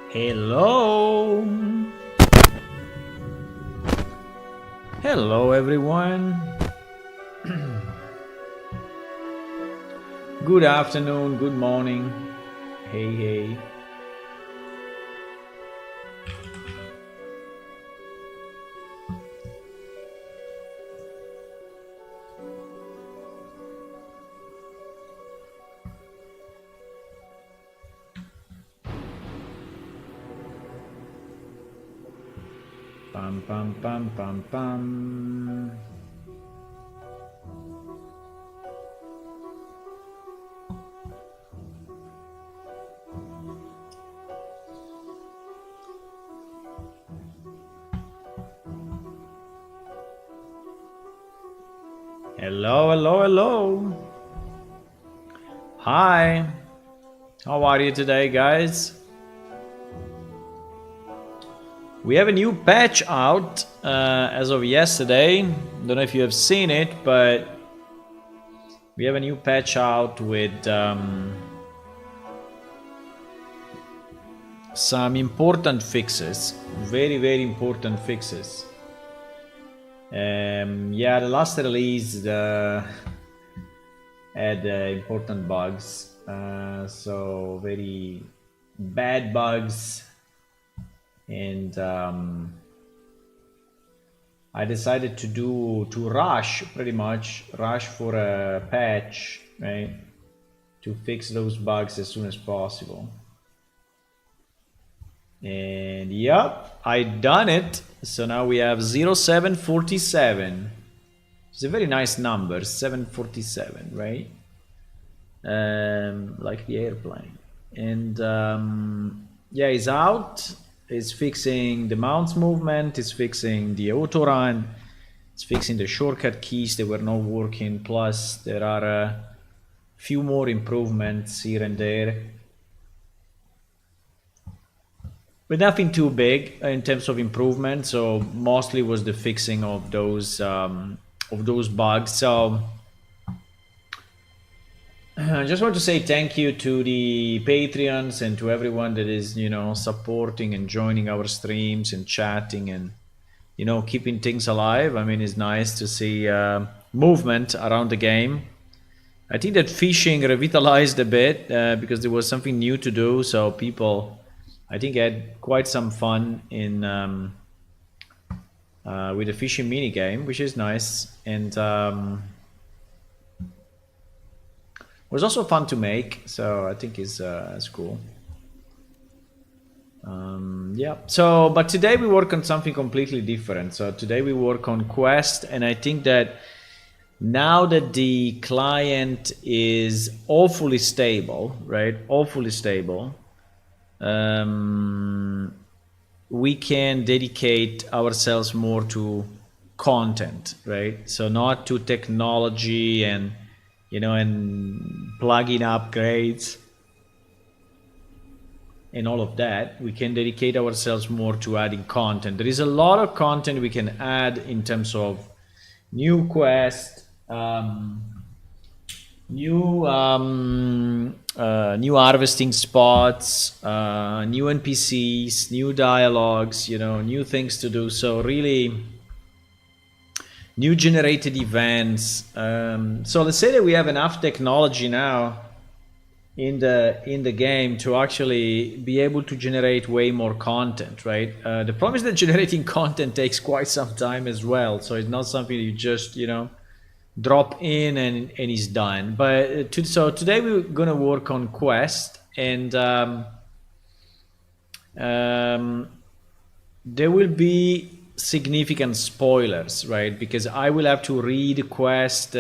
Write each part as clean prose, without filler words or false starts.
Hello! Hello everyone! Good afternoon, good morning. Hey, hey. Pam, pam, pam, pam, pam. Hello, hello, hello. Hi. How are you today, guys? We have a new patch out as of yesterday. Don't know if you have seen it, but we have a new patch out with some important fixes. Very, very important fixes. Yeah, the last release had important bugs. So very bad bugs. And I decided to rush for a patch, right, to fix those bugs as soon as possible. And yep, I done it. So now we have 0747. It's a very nice number, 747, right? Like the airplane. And yeah, it's out. It's fixing the mouse movement. It's fixing the auto run. It's fixing the shortcut keys that were not working. Plus, there are a few more improvements here and there, but nothing too big in terms of improvement. So mostly was the fixing of those bugs. So I just want to say thank you to the Patreons and to everyone that is, supporting and joining our streams and chatting and, keeping things alive. I mean, it's nice to see movement around the game. I think that fishing revitalized a bit because there was something new to do. So people, I think, had quite some fun in with the fishing mini game, which is nice. And was also fun to make, so I think it's cool. Yeah. So, but today we work on something completely different. So today we work on Quest, and I think that now that the client is awfully stable, right? Awfully stable. We can dedicate ourselves more to content, right? So not to technology and and plugin upgrades and all of that. We can dedicate ourselves more to adding content. There is a lot of content we can add in terms of new quest, new harvesting spots, new NPCs, new dialogues, new things to do. So really, new generated events. So let's say that we have enough technology now in the game to actually be able to generate way more content, right? The problem is that generating content takes quite some time as well. So it's not something you just drop in and it's done. But so today we're gonna work on Quest, and there will be significant spoilers, right? Because I will have to read Quest,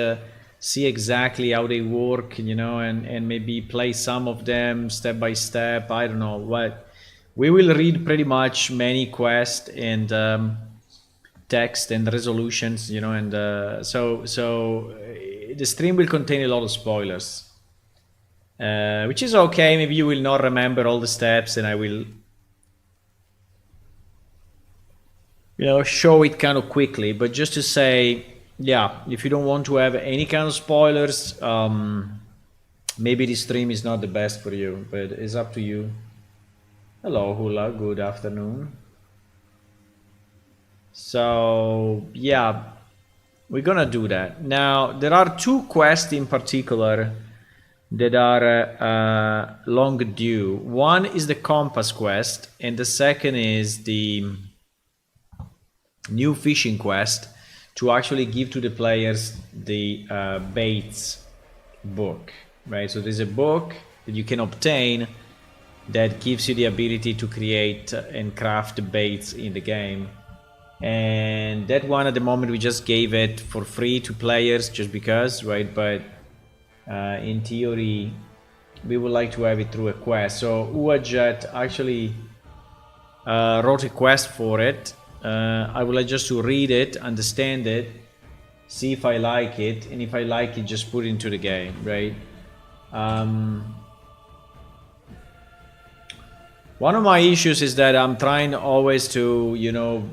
see exactly how they work, and maybe play some of them step by step. I don't know what. We will read pretty much many Quest and text and resolutions, and so the stream will contain a lot of spoilers, which is okay. Maybe you will not remember all the steps, and I will show it kind of quickly, but just to say, yeah, if you don't want to have any kind of spoilers, maybe this stream is not the best for you, but it's up to you. Hello, Hula. Good afternoon. So, yeah, we're gonna do that. Now, there are two quests in particular that are long due. One is the Compass quest, and the second is the new fishing quest to actually give to the players the baits book, right? So there's a book that you can obtain that gives you the ability to create and craft baits in the game. And that one at the moment we just gave it for free to players just because, right? But in theory we would like to have it through a quest. So Uajet actually wrote a quest for it. I would like just to read it, understand it, see if I like it, and if I like it, just put it into the game, right? One of my issues is that I'm trying always to, you know,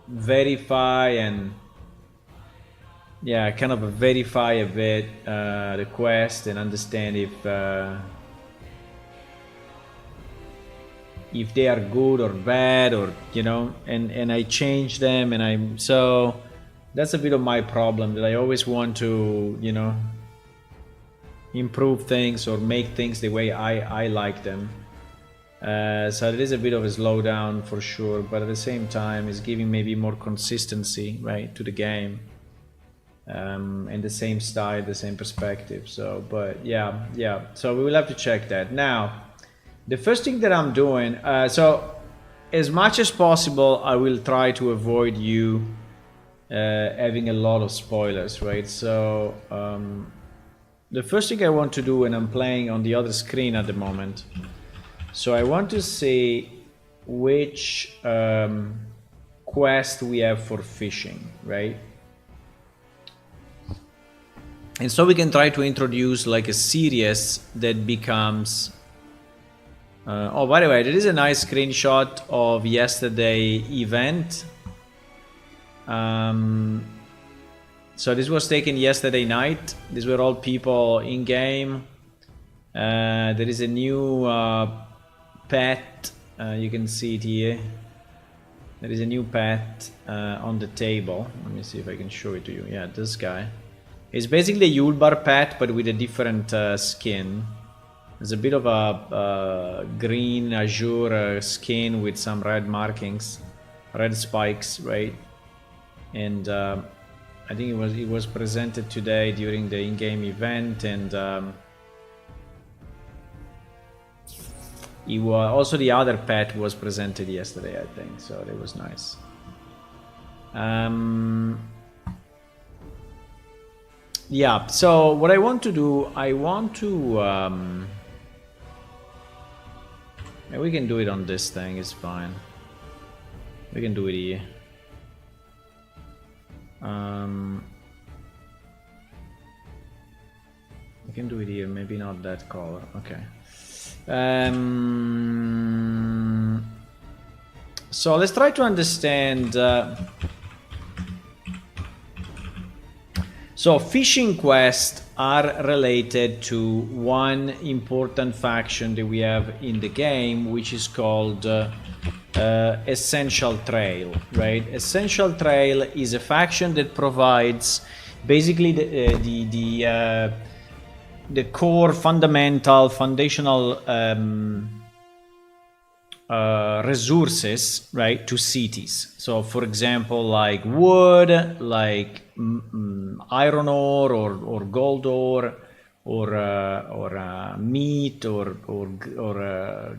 verify and kind of verify a bit the quest and understand if they are good or bad, or you know, and I change them, and so that's a bit of my problem, that I always want to, you know, improve things or make things the way I like them. So it is a bit of a slowdown for sure, but at the same time it's giving maybe more consistency, right, to the game, and the same style, the same perspective. So, but yeah, so we will have to check that. Now, the first thing that I'm doing, so as much as possible, I will try to avoid you having a lot of spoilers, right? So the first thing I want to do, and I'm playing on the other screen at the moment, so I want to see which quest we have for fishing, right? And so we can try to introduce like a series that becomes... oh, by the way, there is a nice screenshot of yesterday event. So this was taken yesterday night. These were all people in game. There is a new pet. You can see it here. There is a new pet on the table. Let me see if I can show it to you. Yeah, this guy. It's basically a Yulbar pet, but with a different skin. There's a bit of a green azure skin with some red markings, red spikes, right? And I think it was presented today during the in-game event, and it was also the other pet was presented yesterday, I think. So that was nice. Yeah. So what I want to do, I want to. We can do it on this thing, it's fine. We can do it here. We can do it here, maybe not that color. Okay. So let's try to understand. So fishing quests are related to one important faction that we have in the game, which is called Essential Trail, right? Essential Trail is a faction that provides basically the core foundational resources, right, to cities. So for example, like wood, like iron ore or gold ore, or meat, or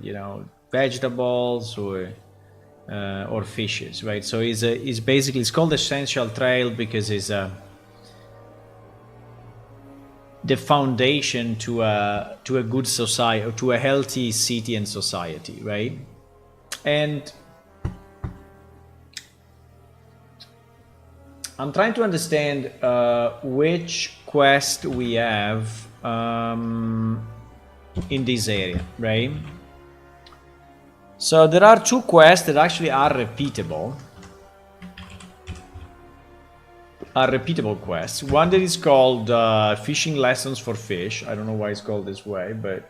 you know, vegetables, or fishes, right? So it's basically, it's called Essential Trail because it's the foundation to a good society, or to a healthy city and society, right? And I'm trying to understand which quest we have in this area, right? So there are two quests that actually are repeatable. Quests. One that is called Fishing Lessons for Fish. I don't know why it's called this way, but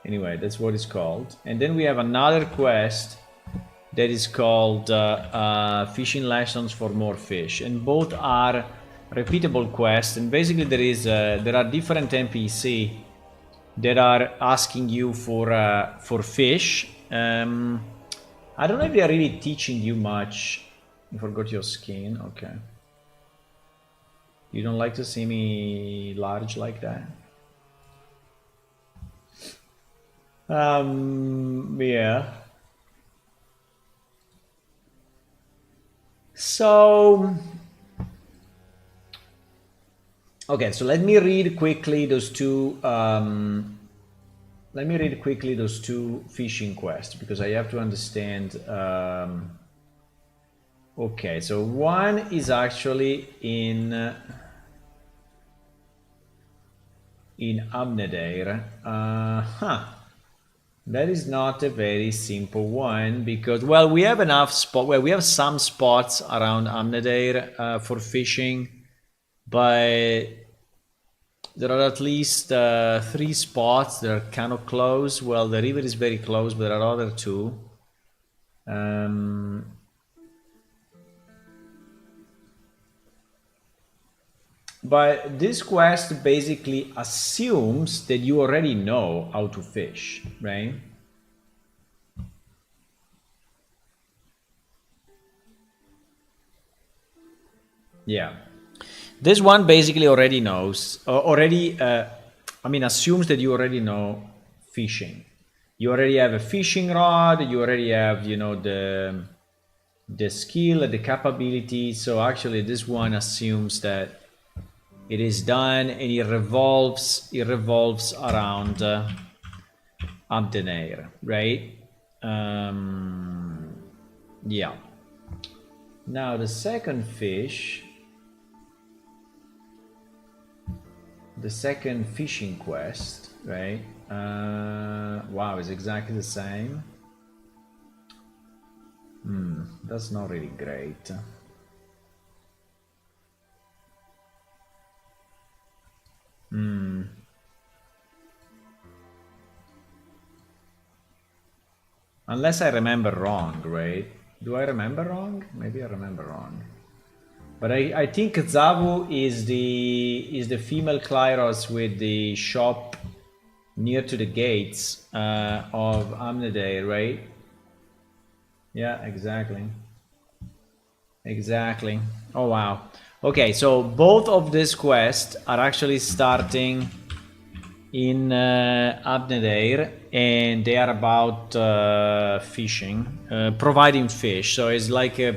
Anyway, that's what it's called. And then we have another quest that is called Fishing Lessons for More Fish. And both are repeatable quests. And basically there are different NPC that are asking you for fish. I don't know if they are really teaching you much. You forgot your skin, okay. You don't like to see me large like that? Yeah. So, okay, so let me read quickly those two. Let me read quickly those two fishing quests because I have to understand. Okay, so one is actually in Amnedair. That is not a very simple one because, well, we have enough spot. Well, we have some spots around Amnedair for fishing, but there are at least 3 spots that are kind of close. Well, the river is very close, but there are other 2. But this quest basically assumes that you already know how to fish, right? Yeah. This one basically already knows, assumes that you already know fishing. You already have a fishing rod, you already have, the skill, the capability. So actually this one assumes that it is done and it revolves around Abdenair, right? Yeah. Now the second fish, the second fishing quest, right? Wow, it's exactly the same. That's not really great. Unless I remember wrong, right? Do I remember wrong? Maybe I remember wrong. But I think Zavu is the female Klyros with the shop near to the gates of Amnedair, right? Yeah, exactly. Exactly. Oh wow. Okay, so both of these quests are actually starting in Abnedair, and they are about fishing, providing fish. So it's like a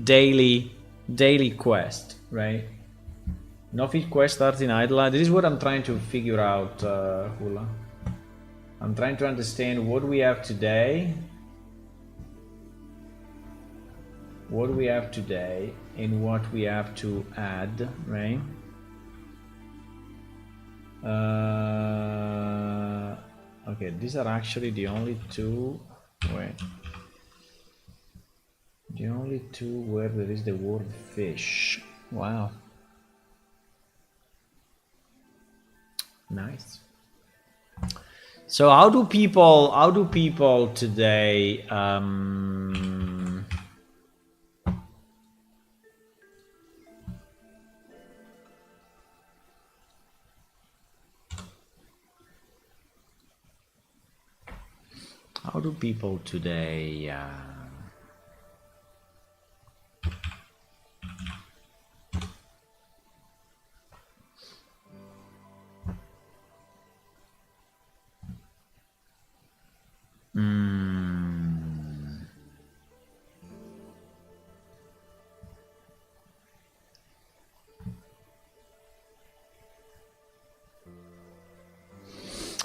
daily quest, right? No fish quest starts in Idla. This is what I'm trying to figure out, Hula. I'm trying to understand what we have today. What we have today and what we have to add, right? Okay, these are actually the only 2. Wait. The only 2 where there is the word fish. Wow. Nice. So how do people today how do people today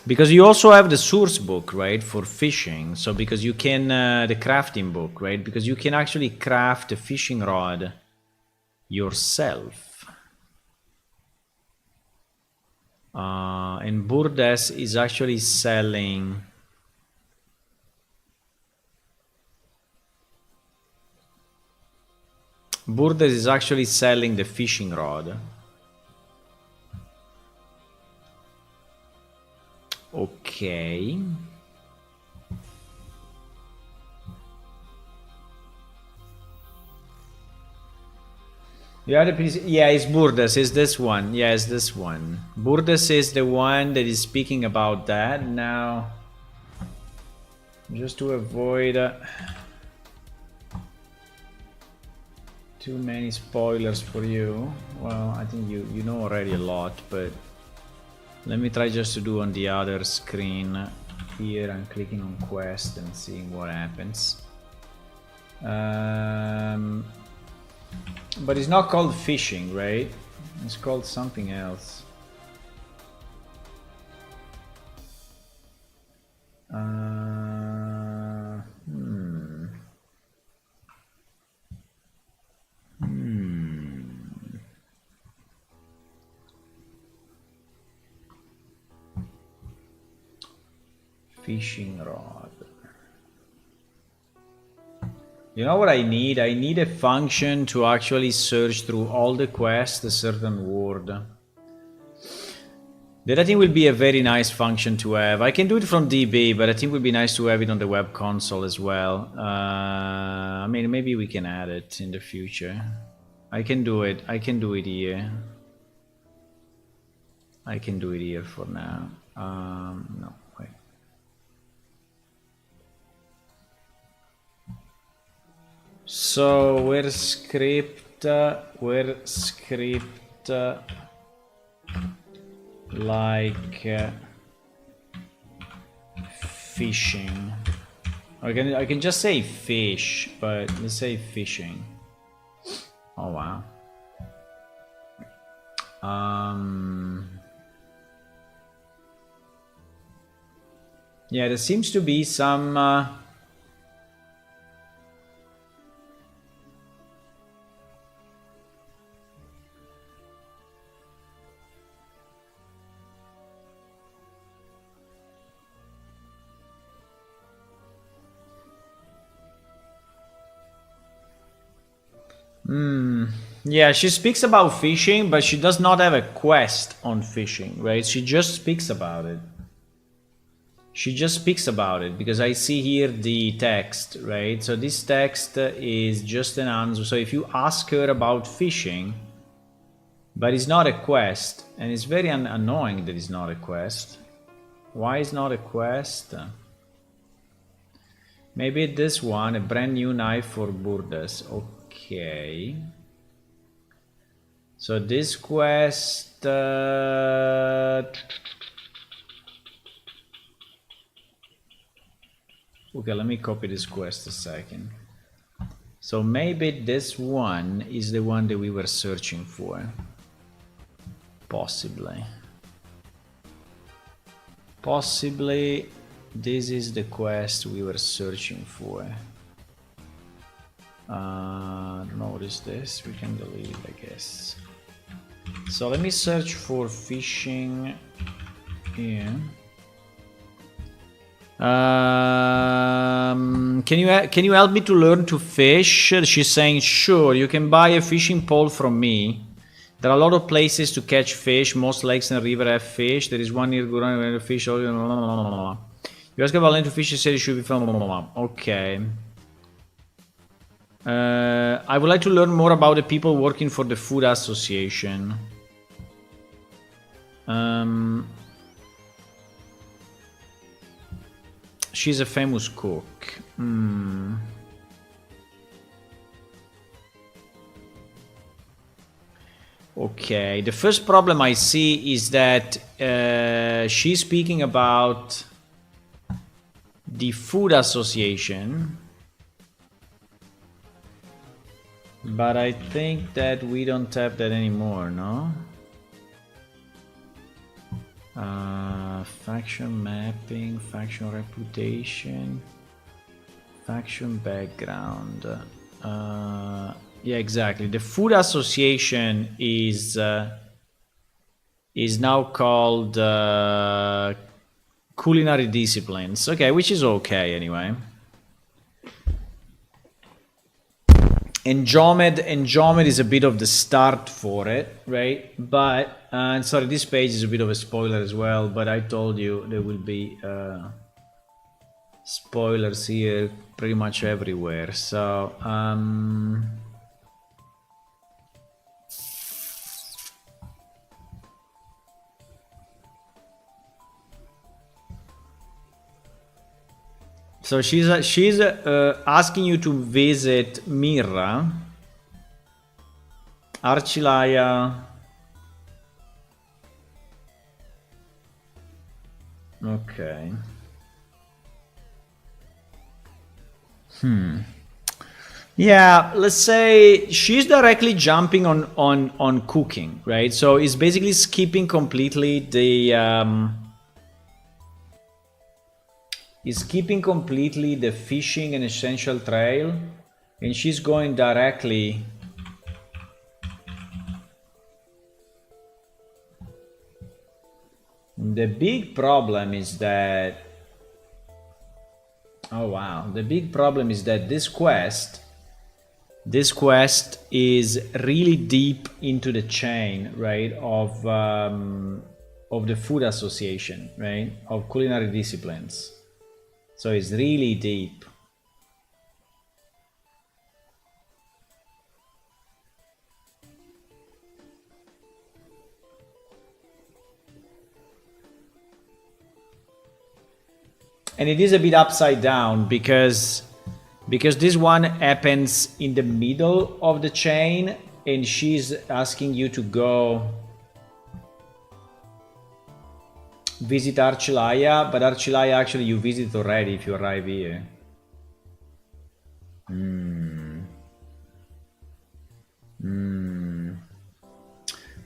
because you also have the source book, right, for fishing. So because you can the crafting book, right, because you can actually craft a fishing rod yourself. And Burdes is actually selling the fishing rod. Okay. The other piece, yeah, it's Burdes. Is this one? Yeah, it's this one. Burdes is the one that is speaking about that now. Just to avoid too many spoilers for you. Well, I think you know already a lot, but let me try just to do on the other screen. Here I'm clicking on quest and seeing what happens. But it's not called fishing, right? It's called something else. Fishing rod. You know what I need? I need a function to actually search through all the quests a certain word. That I think will be a very nice function to have. I can do it from DB, but I think it would be nice to have it on the web console as well. I mean, maybe we can add it in the future. I can do it. I can do it here. I can do it here for now. No, wait. So we're script like fishing. I can just say fish, but let's say fishing. Oh wow. Yeah, there seems to be some yeah, she speaks about fishing, but she does not have a quest on fishing, right? She just speaks about it. She just speaks about it because I see here the text, right? So this text is just an answer. So if you ask her about fishing, but it's not a quest, and it's very annoying that it's not a quest. Why is not a quest? Maybe this one, a brand new knife for Burdes. Okay. So this quest... Okay, let me copy this quest a second. So maybe this one is the one that we were searching for. Possibly. Possibly this is the quest we were searching for. I don't know what is this. We can delete it, I guess. So let me search for fishing here. Can you help me to learn to fish? She's saying, sure, you can buy a fishing pole from me. There are a lot of places to catch fish. Most lakes and rivers have fish. There is one near Guran where the fish. You ask about land to fish, you said it should be found. Okay. I would like to learn more about the people working for the food association. She's a famous cook. Okay, the first problem I see is that she's speaking about the food association, but I think that we don't have that anymore, no? Faction mapping, faction reputation, faction background. Yeah, exactly. The food association is now called culinary disciplines. Okay, which is okay anyway. Enjomed is a bit of the start for it, right? But sorry, this page is a bit of a spoiler as well. But I told you there will be spoilers here pretty much everywhere. So So she's asking you to visit Mirra, Archilaya. Okay. Yeah, let's say she's directly jumping on cooking, right? So it's basically skipping completely the fishing and essential trail, and she's going directly. The big problem is that, oh wow, the big problem is that this quest is really deep into the chain, right, of the food association, right, of culinary disciplines. So it's really deep. And it is a bit upside down because this one happens in the middle of the chain, and she's asking you to go visit Archilaya, but Archilaya actually you visit already if you arrive here.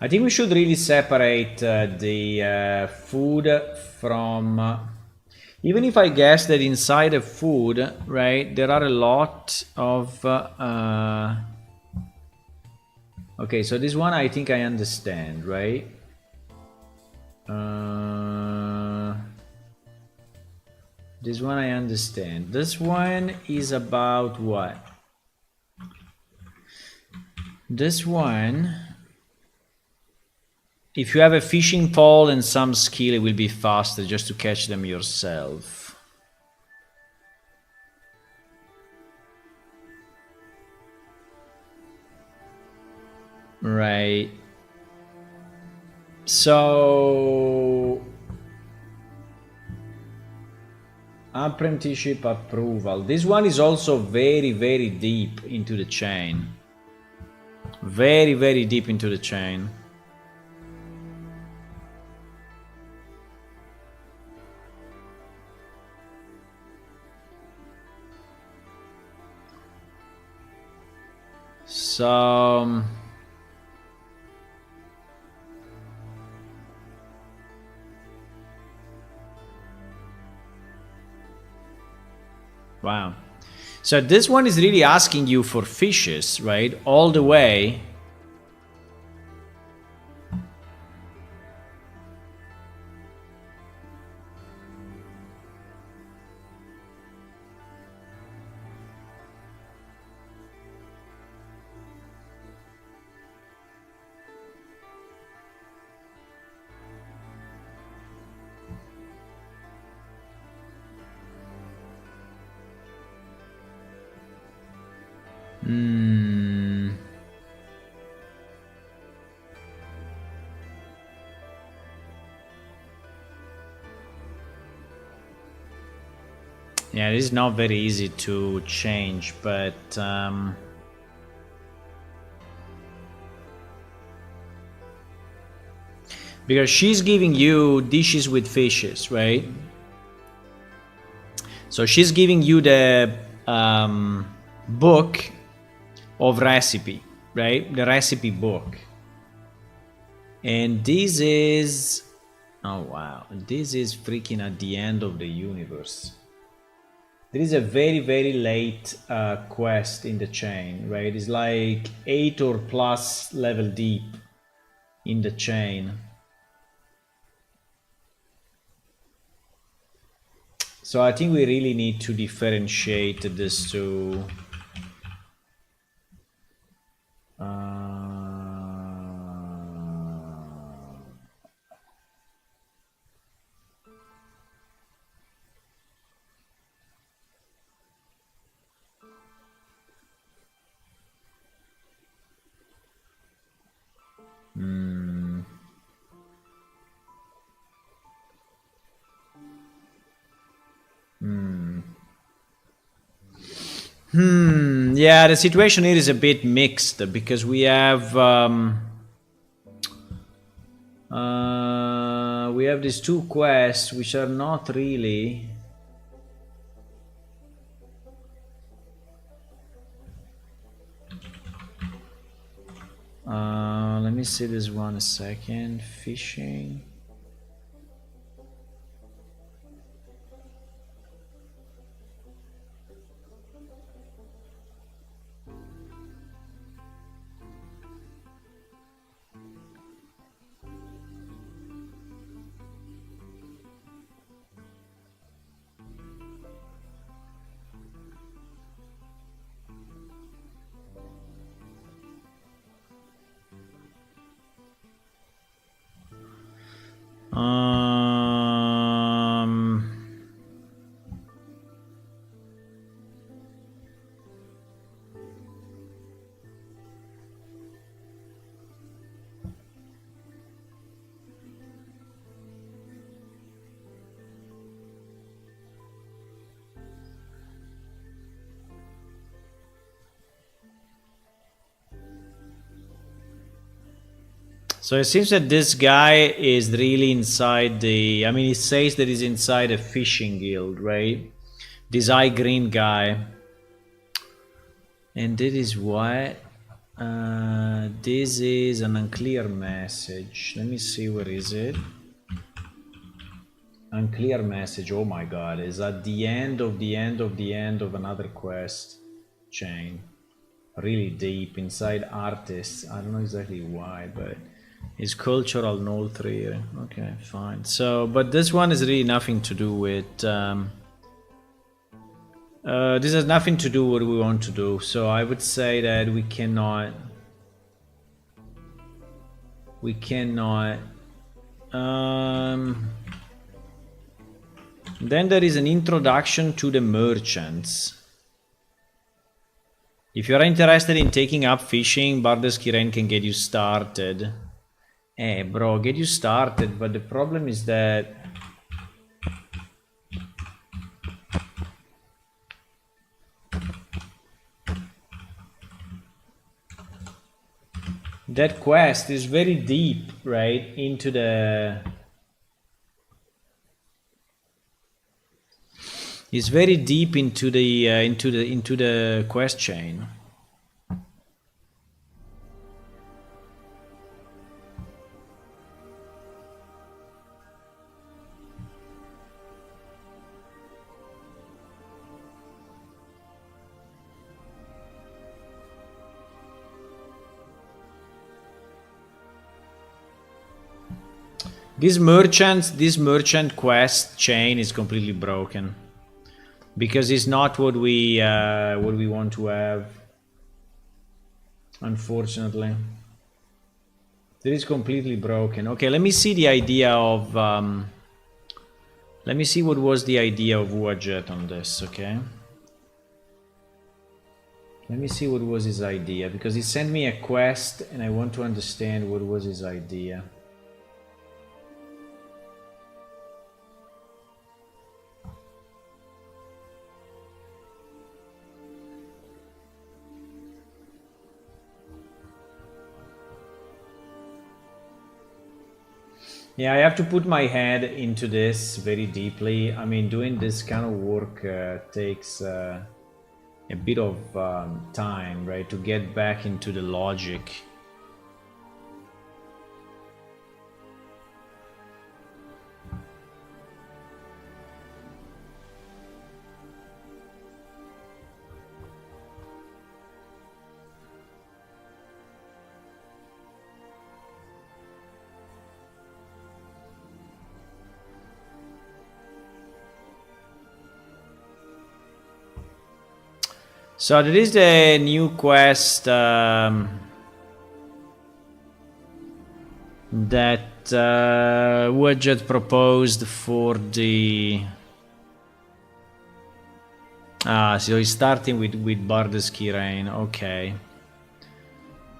I think we should really separate the food from... even if I guess that inside the food, right, there are a lot of... okay, so this one I think I understand, right? This one I understand. This one is about what? This one... if you have a fishing pole and some skill, it will be faster just to catch them yourself. Right. So... apprenticeship approval. This one is also very, very deep into the chain. Very, very deep into the chain. So... wow. So this one is really asking you for fishes, right? All the way. Yeah, it is not very easy to change, but because she's giving you dishes with fishes, right? So she's giving you the book of recipe, right? The recipe book. And this is... oh wow, this is freaking at the end of the universe. There is a very, very late quest in the chain, right? It's like 8 or plus level deep in the chain. So I think we really need to differentiate these two. Yeah, the situation here is a bit mixed because we have these two quests which are not really. Let me see this one a second. Fishing. So it seems that this guy is really inside the. I mean, he says that he's inside a fishing guild, right? This eye green guy. And this is what? This is an unclear message. Let me see, where is it? Unclear message. Oh my god, is at the end of the end of the end of another quest chain. Really deep inside artists. I don't know exactly why, but it's cultural null 3. Okay, fine. So, but this one is really nothing to do with. This has nothing to do with what we want to do. So I would say that we cannot. We cannot. Then there is an introduction to the merchants. If you are interested in taking up fishing, Bardes Kiren can get you started. Bro, get you started, but the problem is that that quest is very deep, right, into the. It's very deep into the quest chain. This merchant quest chain is completely broken because it's not what we want to have. Unfortunately, it is completely broken. Okay, let me see the idea of. Let me see what was the idea of Wadjet on this. Okay. Let me see what was his idea, because he sent me a quest and I want to understand what was his idea. Yeah, I have to put my head into this very deeply. I mean, doing this kind of work takes a bit of time, right, to get back into the logic. So there is the new quest that Widget proposed for the. So he's starting with Bardes Kiren. Okay.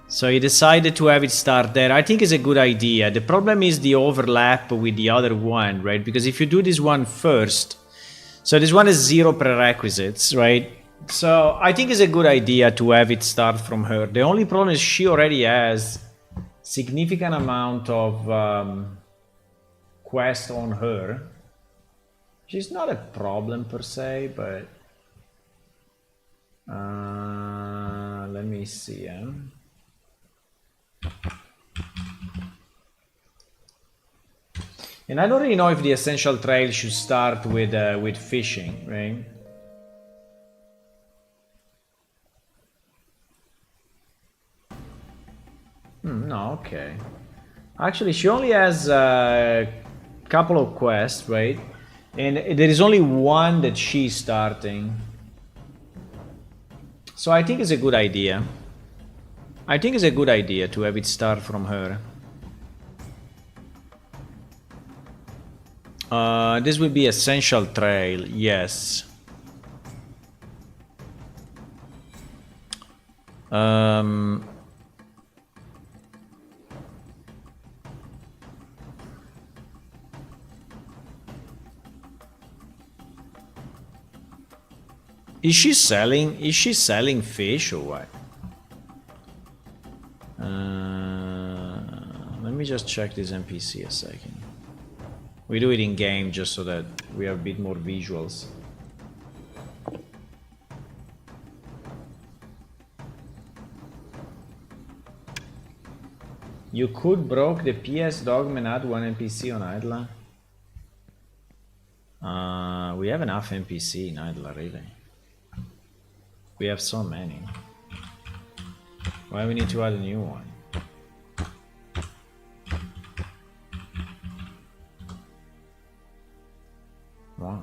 So he decided to have it start there. I think it's a good idea. The problem is the overlap with the other one, right? Because if you do this one first, so this one is 0 prerequisites, right? So I think it's a good idea to have it start from her. The only problem is she already has significant amount of quest on her. She's not a problem per se, but let me see. And I don't really know if the essential trail should start with fishing, right? No, okay. Actually, she only has a couple of quests, right? And there is only one that she's starting. So I think it's a good idea. I think it's a good idea to have it start from her. This will be essential trail, yes. Is she selling fish or what? Let me just check this NPC a second. We do it in game just so that we have a bit more visuals. You could broke the PS dogma and add one NPC on Idla. We have enough NPC in Idla, really. We have so many. Why we need to add a new one? Wow.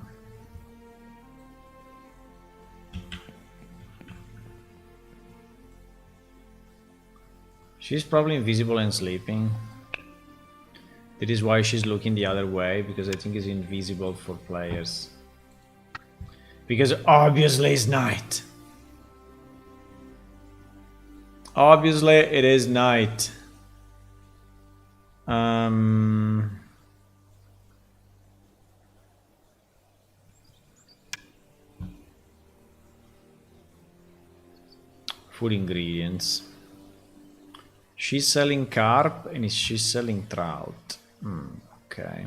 She's probably invisible and sleeping. That is why she's looking the other way, because I think it's invisible for players. Because obviously it's night. Obviously it is night. Food ingredients. She's selling carp and she's selling trout. Okay.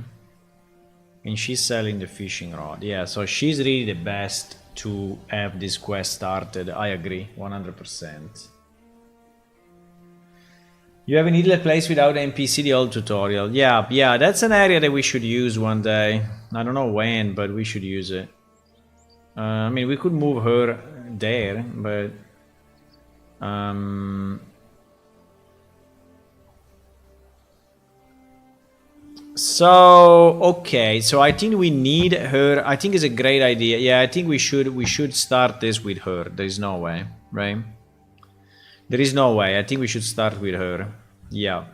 And she's selling the fishing rod. Yeah, so she's really the best to have this quest started. I agree, 100%. You have an idle place without NPC, the old tutorial. Yeah, that's an area that we should use one day. I don't know when, but we should use it. I mean, we could move her there, but... So, okay, so I think we need her. I think it's a great idea. Yeah, I think we should start this with her. There is no way, right? There is no way. I think we should start with her. Yeah.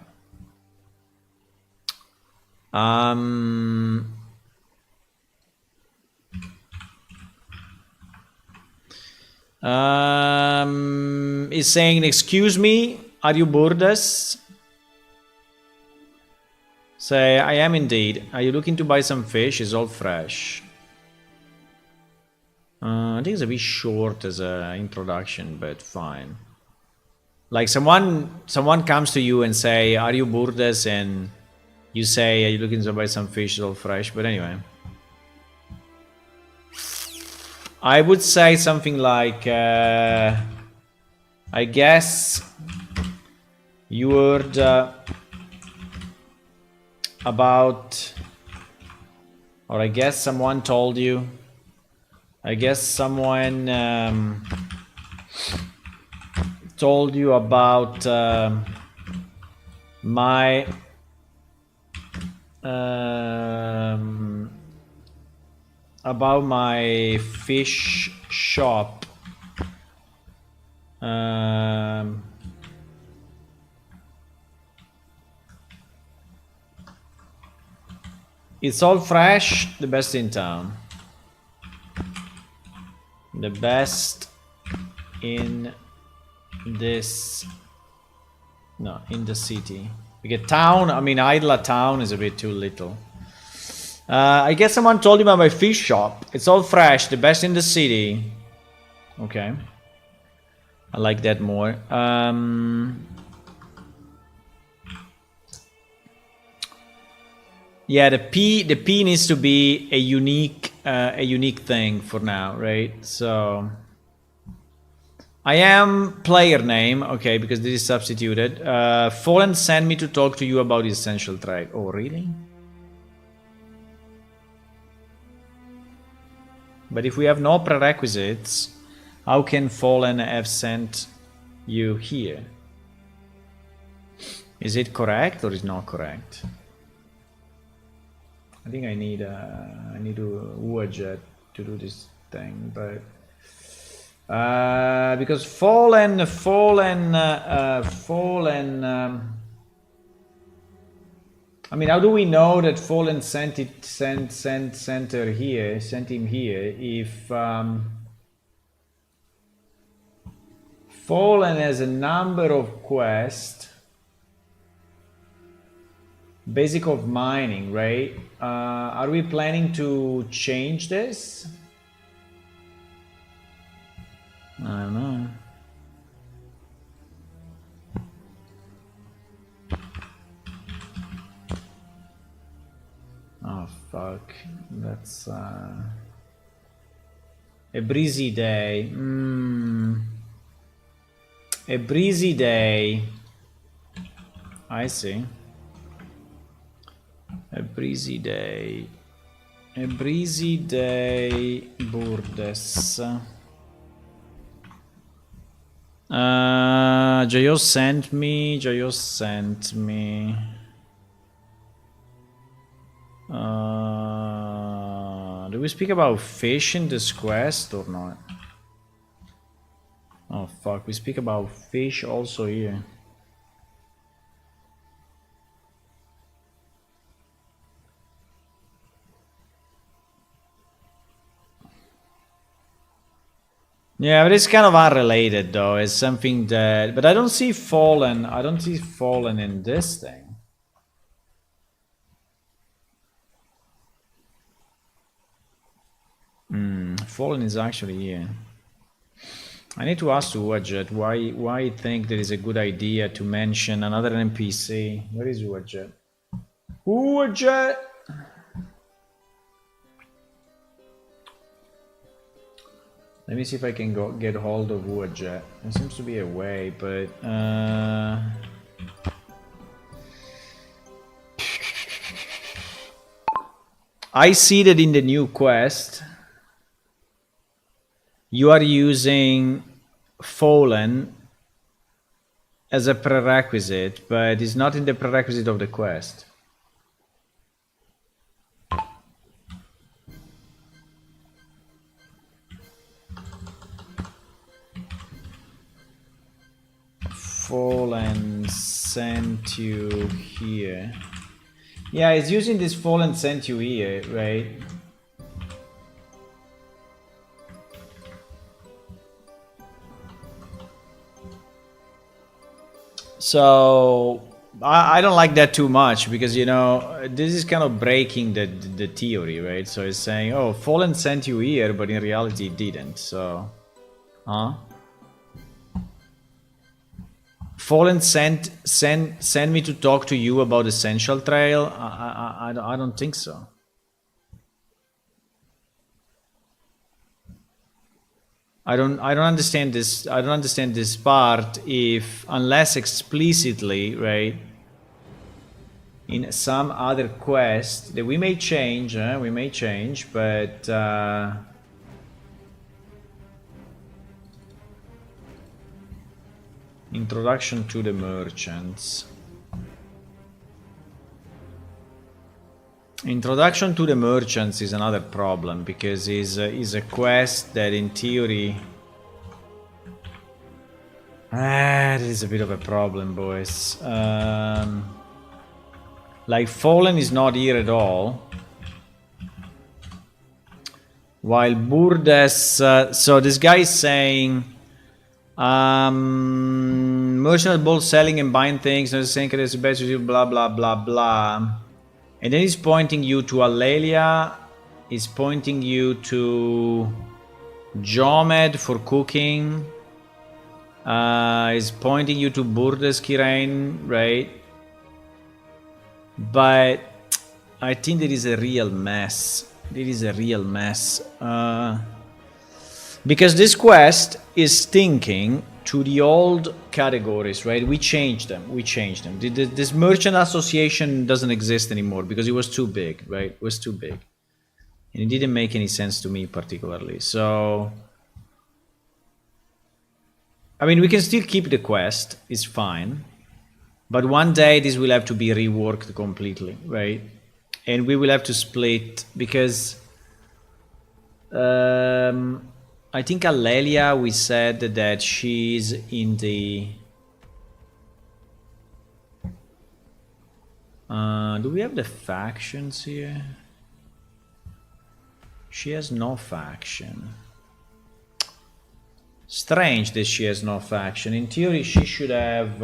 Is saying, excuse me, are you Burdas? Say, I am indeed. Are you looking to buy some fish? It's all fresh. I think it's a bit short as an introduction, but fine. Like someone comes to you and say, are you Burdas? And you say, are you looking to buy some fish? It's all fresh. But anyway. I would say something like, I guess you heard about, or I guess someone told you, I guess someone told you about my fish shop. It's all fresh, the best in town. The best in this, no, in the city. Because town, I mean, Idla town is a bit too little. I guess someone told you about my fish shop. It's all fresh, the best in the city. Okay. I like that more. Yeah, the P needs to be a unique thing for now, right? So I am player name, okay, because this is substituted. Fallen sent me to talk to you about his essential trait. Oh, really? But if we have no prerequisites, how can Fallen have sent you here? Is it correct or is not correct? I think I need to widget to do this thing, but because fallen. I mean, how do we know that Fallen sent him here if Fallen has a number of quests, basic of mining, right? Are we planning to change this? I don't know. Oh fuck, that's a breezy day. A breezy day. I see. A breezy day. A breezy day, Burdes. Jayo sent me. Do we speak about fish in this quest or not? Oh fuck, we speak about fish also here. Yeah, but it's kind of unrelated though. It's something that, but I don't see Fallen. I don't see Fallen in this thing. Fallen is actually here. I need to ask Uwajet why I think there is a good idea to mention another NPC. Where is Uwajet? Uwajet! Let me see if I can get hold of Uwajet. There seems to be a way, but I see that in the new quest you are using Fallen as a prerequisite, but it's not in the prerequisite of the quest. Fallen sent you here. Yeah, it's using this Fallen sent you here, right? So I don't like that too much because, you know, this is kind of breaking the theory, right? So it's saying, oh, Fallen sent you here, but in reality it didn't. So, Fallen sent me to talk to you about Essential Trail. I don't think so. I don't understand this. I don't understand this part if, unless explicitly, right, in some other quest that we may change, but introduction to the merchants. Introduction to the merchants is another problem because is a quest that in theory that is a bit of a problem, boys. Like Fallen is not here at all, while Burdes. So this guy is saying merchant both selling and buying things, not saying it's best, blah blah blah blah. And then he's pointing you to Alelia, he's pointing you to Jomed for cooking is pointing you to Burdes Kirain, right? But I think there is a real mess. There is a real mess. Because this quest is stinking to the old categories, right? We changed them. This merchant association doesn't exist anymore because it was too big, right? It was too big. And it didn't make any sense to me particularly. So, I mean, we can still keep the quest. It's fine. But one day this will have to be reworked completely, right? And we will have to split because I think Alelia, we said that she's in the... do we have the factions here? She has no faction. Strange that she has no faction. In theory, she should have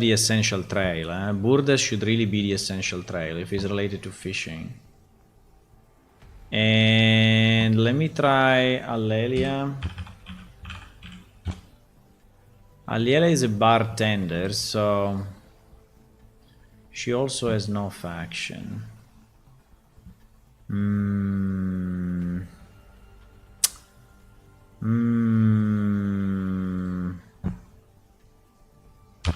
the essential trail. Burdes should really be the essential trail if it's related to fishing. And let me try Alelia. Alelia is a bartender, so she also has no faction.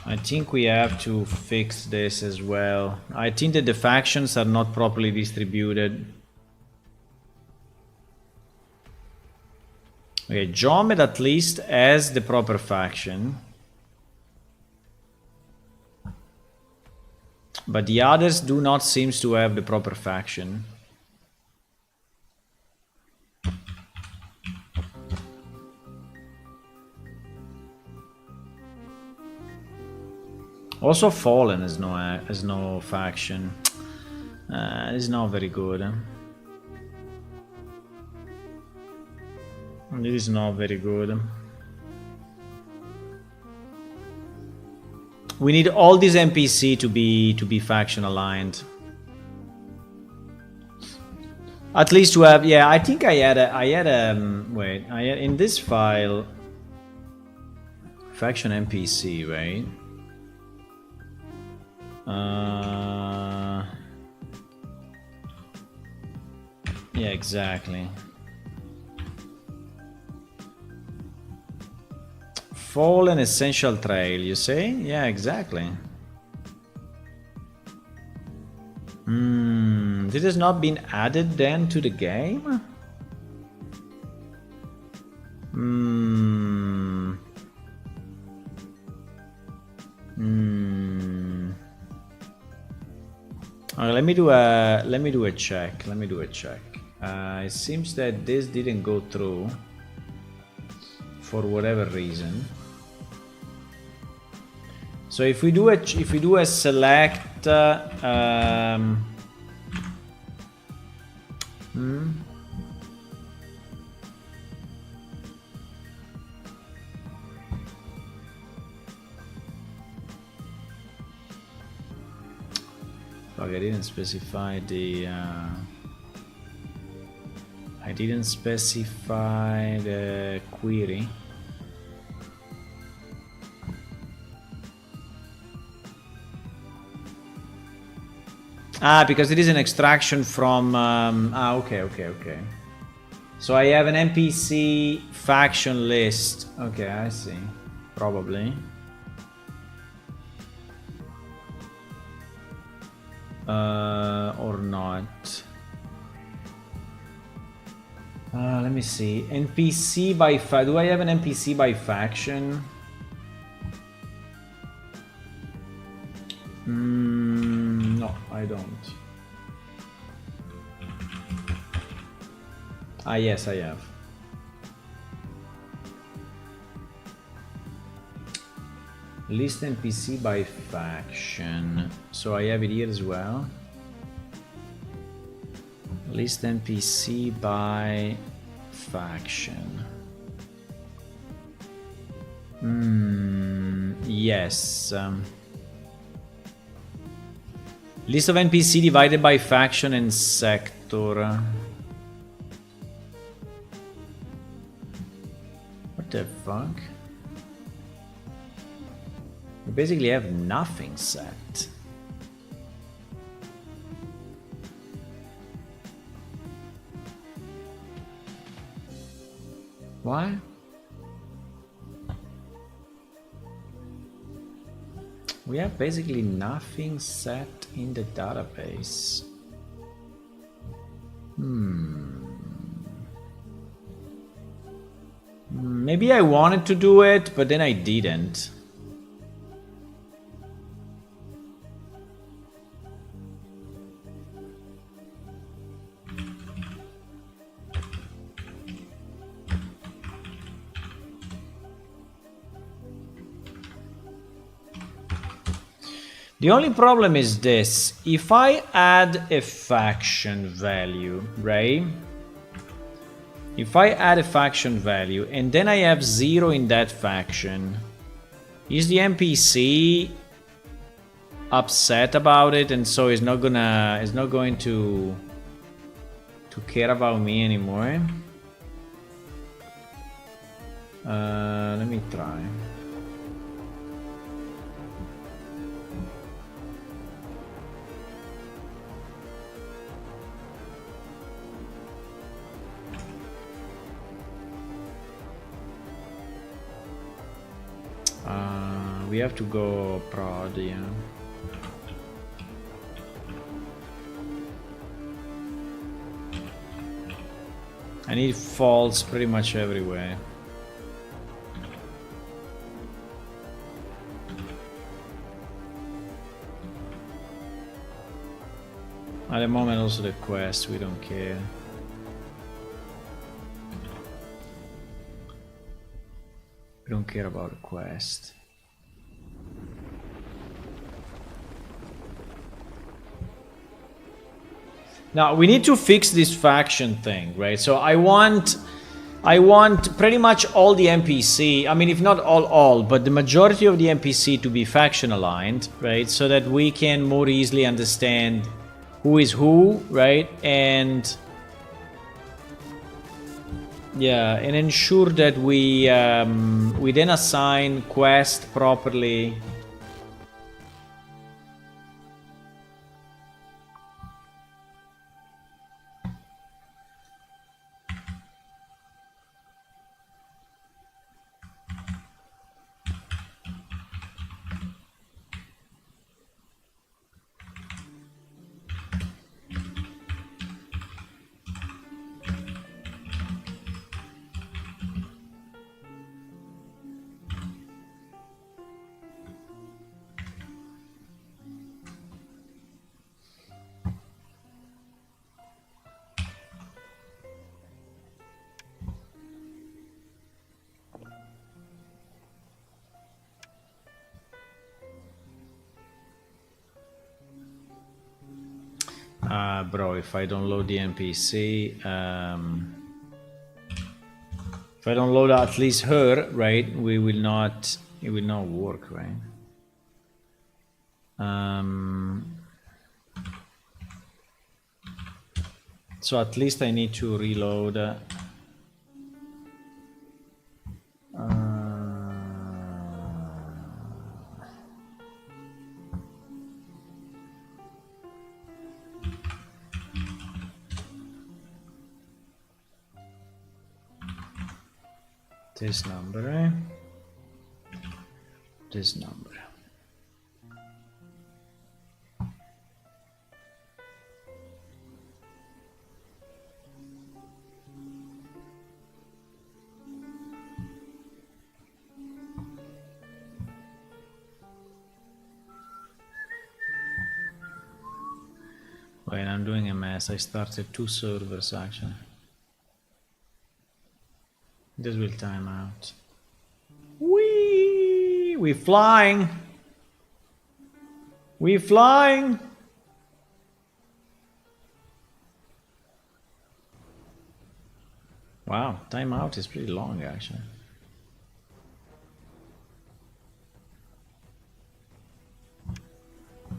I think we have to fix this as well. I think that the factions are not properly distributed. Okay, Jomed at least has the proper faction. But the others do not seem to have the proper faction. Also Fallen has no faction. It's not very good. It is not very good. We need all these NPC to be faction aligned. At least to have, yeah. I think I had in this file faction NPC, right? Yeah, exactly. Fallen essential trail, you say? Yeah, exactly. This has not been added then to the game? Let me do a check. It seems that this didn't go through for whatever reason. So if we do a select Fuck, I didn't specify the query. Because it is an extraction from okay. So I have an NPC faction list. Okay, I see. Probably. Or not. Let me see. NPC by do I have an NPC by faction? No, I don't. Yes, I have. List NPC by faction. So I have it here as well. List NPC by faction. Yes. List of NPC divided by faction and sector. the fuck? We basically have nothing set. Why? We have basically nothing set in the database. Maybe I wanted to do it, but then I didn't. The only problem is this. If I add a faction value, right? If I add a faction value and then I have 0 in that faction, is the NPC upset about it and so is not going to care about me anymore? Let me try. We have to go prod, yeah. I need false pretty much everywhere. At the moment also the quest, we don't care. We don't care about the quest. Now we need to fix this faction thing, right? So I want pretty much all the NPC, I mean if not all, but the majority of the NPC to be faction aligned, right? So that we can more easily understand who is who, right? And yeah, and ensure that we then assign quest properly. Bro, if I don't load the NPC, if I don't load at least her, right, it will not work, right? So at least I need to reload. This number, eh? This number. Wait, I'm doing a mess. I started 2 servers actually. This will time out. Whee! We're flying! We're flying! Wow, timeout is pretty long actually.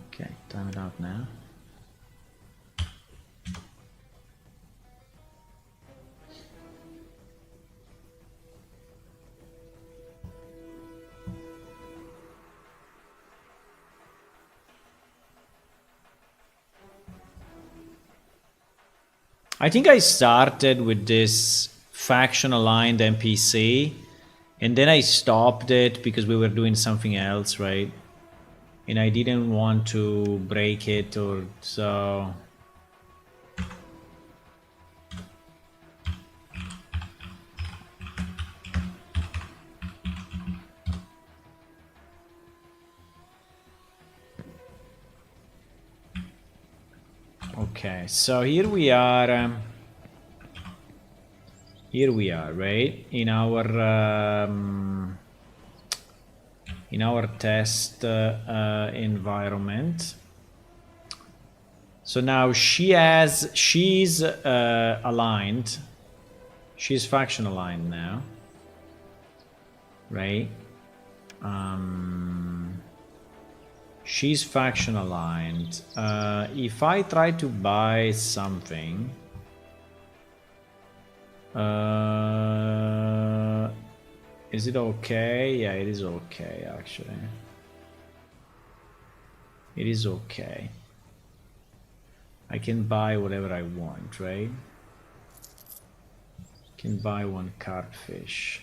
Okay, time it out now. I think I started with this faction aligned NPC, and then I stopped it because we were doing something else, right? And I didn't want to break it, or so. Okay, so here we are, right, in our test environment. So now she's aligned, she's faction aligned now, right? She's faction aligned. If I try to buy something, is it okay? Yeah, it is okay, actually. It is okay. I can buy whatever I want, right? Can buy one carpfish.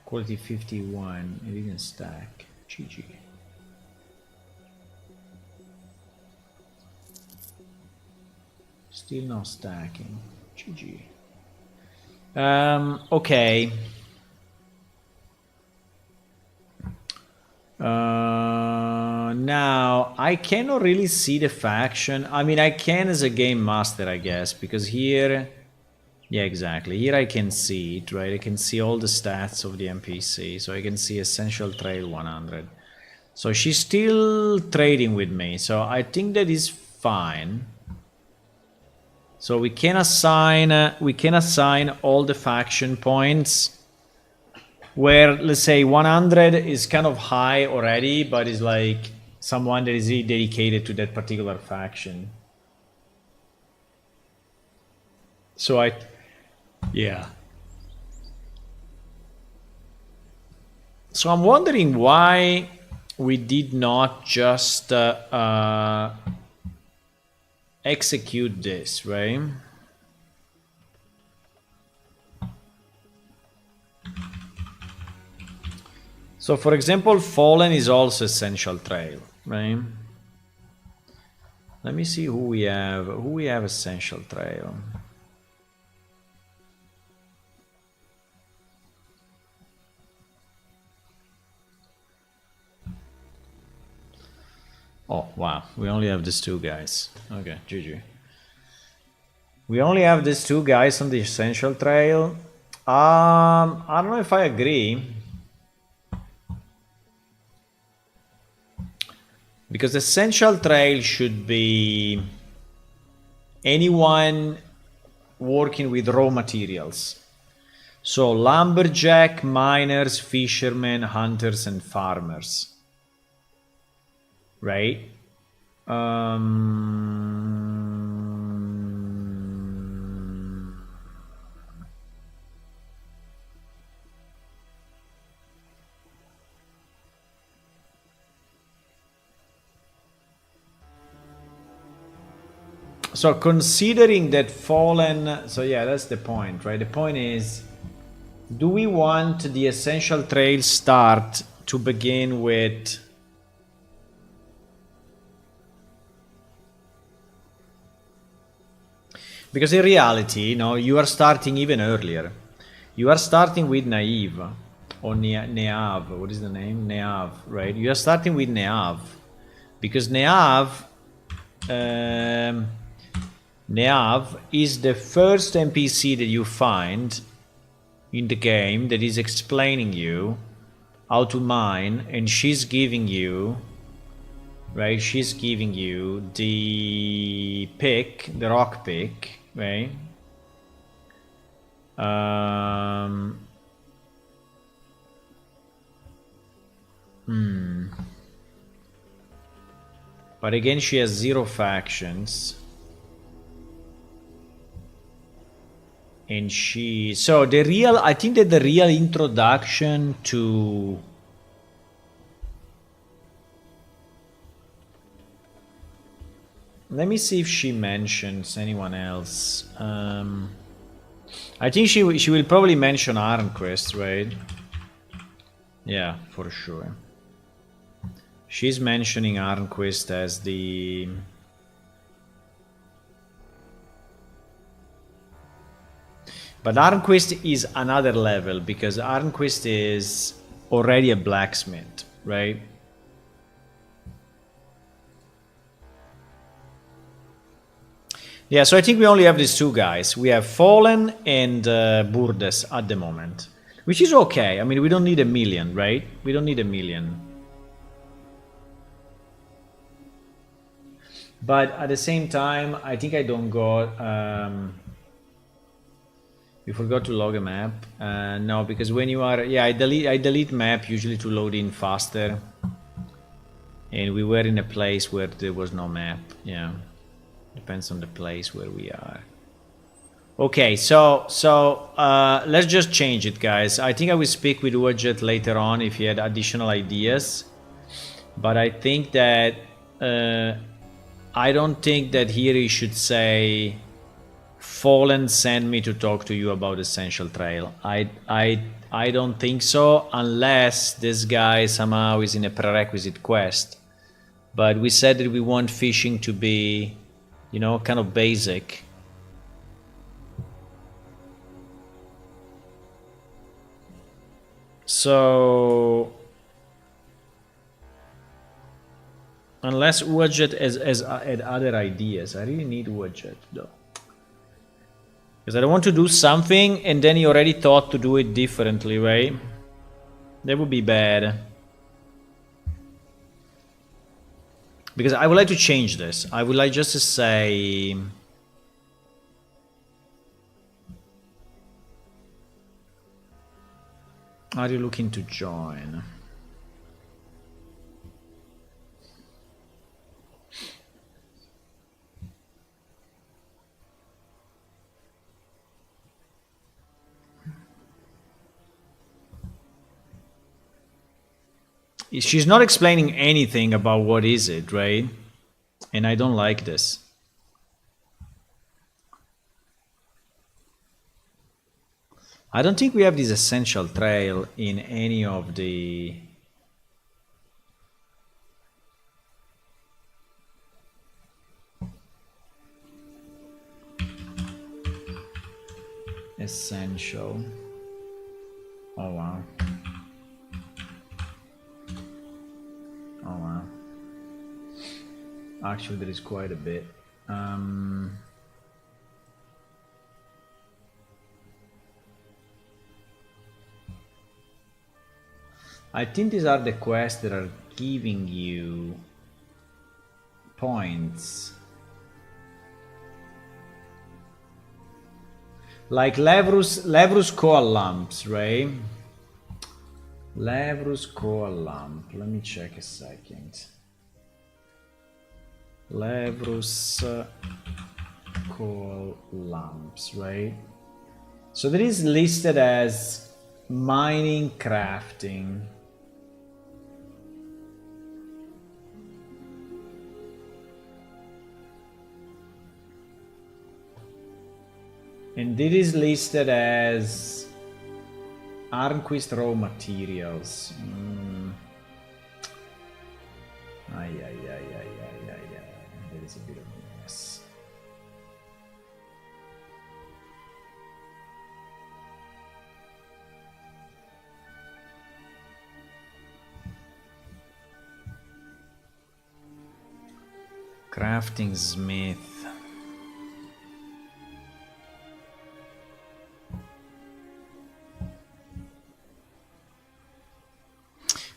Quality 51, it didn't stack. GG. Still not stacking. GG. Okay. Now I cannot really see the faction. I mean, I can as a game master, I guess, because here, yeah, exactly. Here I can see it, right? I can see all the stats of the NPC, so I can see essential trade 100. So she's still trading with me, so I think that is fine. So we can assign all the faction points, where, let's say, 100 is kind of high already, but is like someone that is really dedicated to that particular faction. So yeah. So I'm wondering why we did not just execute this, right? So for example, Fallen is also essential trail, right? Let me see who we have. Who we have essential trail. Oh, wow. We only have these two guys. Okay, GG. We only have these two guys on the essential trail. I don't know if I agree. Because essential trail should be anyone working with raw materials. So lumberjack, miners, fishermen, hunters, and farmers. Right? So considering that Fallen, so yeah, that's the point, right? The point is, do we want the essential trail start to begin with because in reality, you are starting even earlier. You are starting with Naive or Neav. What is the name? Neav, right? You are starting with Neav because Neav is the first NPC that you find in the game that is explaining you how to mine, and she's giving you, right? She's giving you the pick, the rock pick, right? But again, she has 0 factions. And so I think that the real introduction to Let me see if she mentions anyone else. I think she will probably mention Arnquist, right? Yeah, for sure. She's mentioning Arnquist as the... But Arnquist is another level, because Arnquist is already a blacksmith, right? Yeah, so I think we only have these two guys. We have Fallen and Burdes at the moment, which is okay. I mean, we don't need a million, right? We don't need a million. But at the same time, I think I don't go... you forgot to log a map? No, because when you are... Yeah, I delete map usually to load in faster. And we were in a place where there was no map, yeah. Depends on the place where we are. Okay, so let's just change it, guys. I think I will speak with Uajet later on if he had additional ideas. But I think that I don't think that here he should say Fallen send me to talk to you about Essential Trail. I don't think so, unless this guy somehow is in a prerequisite quest. But we said that we want fishing to be, you know, kind of basic. So unless Uajet has had other ideas, I really need Uajet though. Because I don't want to do something and then he already thought to do it differently, right? That would be bad. Because I would like to change this. I would like just to say... Are you looking to join? She's not explaining anything about what is it, right? And I don't like this. I don't think we have this essential trail in any of the... Essential. Oh wow. Oh wow. Actually, there is quite a bit. I think these are the quests that are giving you points. Like Levrus Coal Lamps, right? Levrus Coal Lamp. Let me check a second. Levrus Coal Lamps, right? So that is listed as mining, crafting. And it is listed as Arnquist raw materials. Ay. There is a bit of a mess. Crafting smith.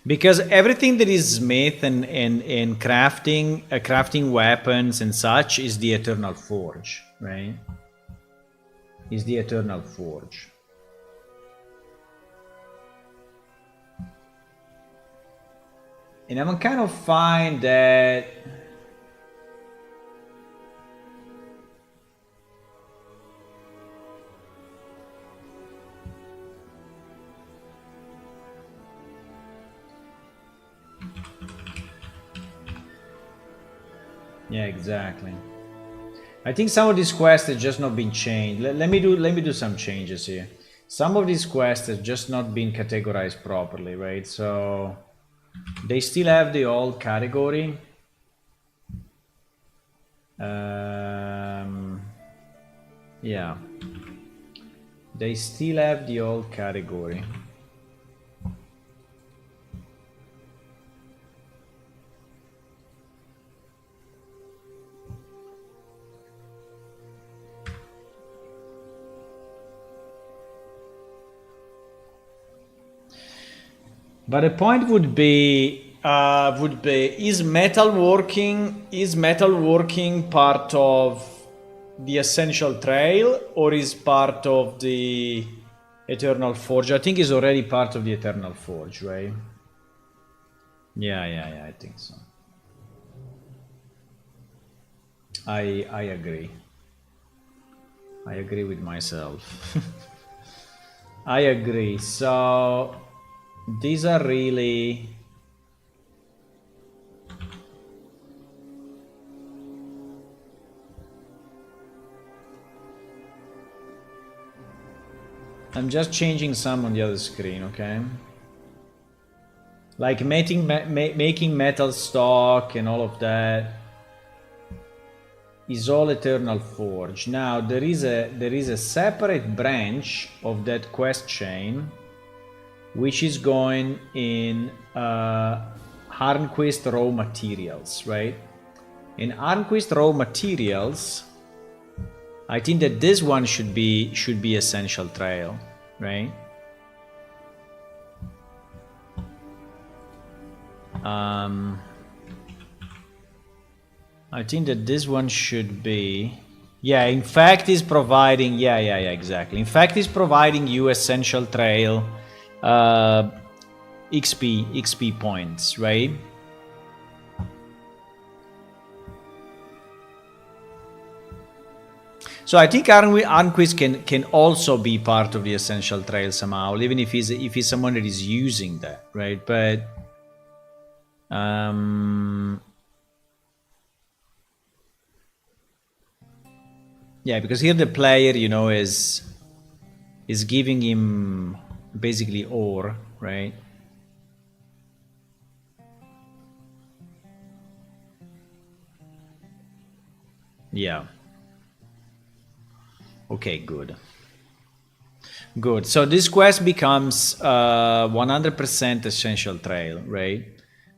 Because everything that is smith and crafting, crafting weapons and such is the Eternal Forge, right? Is the Eternal Forge. And I'm kind of fine that... Yeah, exactly. I think some of these quests have just not been changed. Let me do some changes here. Some of these quests have just not been categorized properly, right? So they still have the old category. Yeah, they still have the old category. But the point would be is metalworking part of the Essential Trail or is part of the Eternal Forge? I think it's already part of the Eternal Forge, right? Yeah, I think so. I agree. I agree with myself. I agree. So these are really I'm just changing some on the other screen, okay? Like making metal stock and all of that is all Eternal Forge. Now there is a separate branch of that quest chain which is going in Harnquist raw materials, right? In Harnquist raw materials, I think that this one should be Essential Trail, right? I think that this one should be, yeah, in fact is providing, yeah, exactly. In fact is providing you Essential Trail XP points, right? So I think Arnquist can also be part of the Essential Trail somehow, even if he's someone that is using that, right? But yeah, because here the player, you know, is giving him basically ore, right? Yeah. Okay, good. Good. So this quest becomes 100% Essential Trail, right?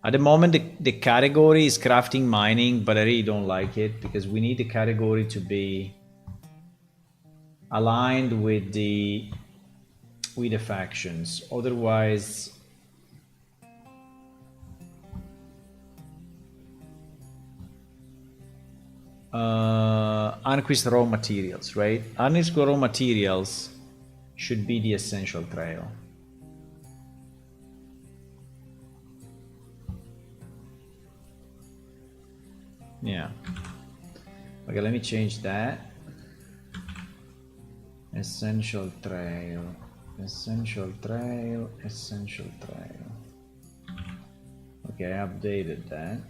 At the moment, the category is crafting mining, but I really don't like it because we need the category to be aligned with the factions. Otherwise, Anarchist raw materials, right? Anarchist raw materials should be the Essential Trail. Yeah. Okay, let me change that. Essential Trail, Essential Trail, Essential Trail. Okay, I updated that.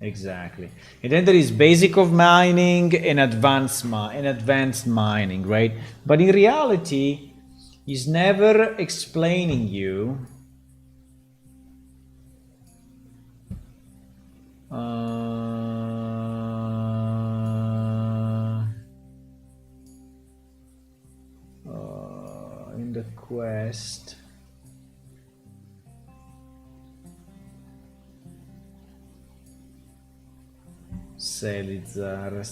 Exactly. And then there is basic of mining and advanced mining, right? But in reality, he's never explaining you in the quest. Selizar.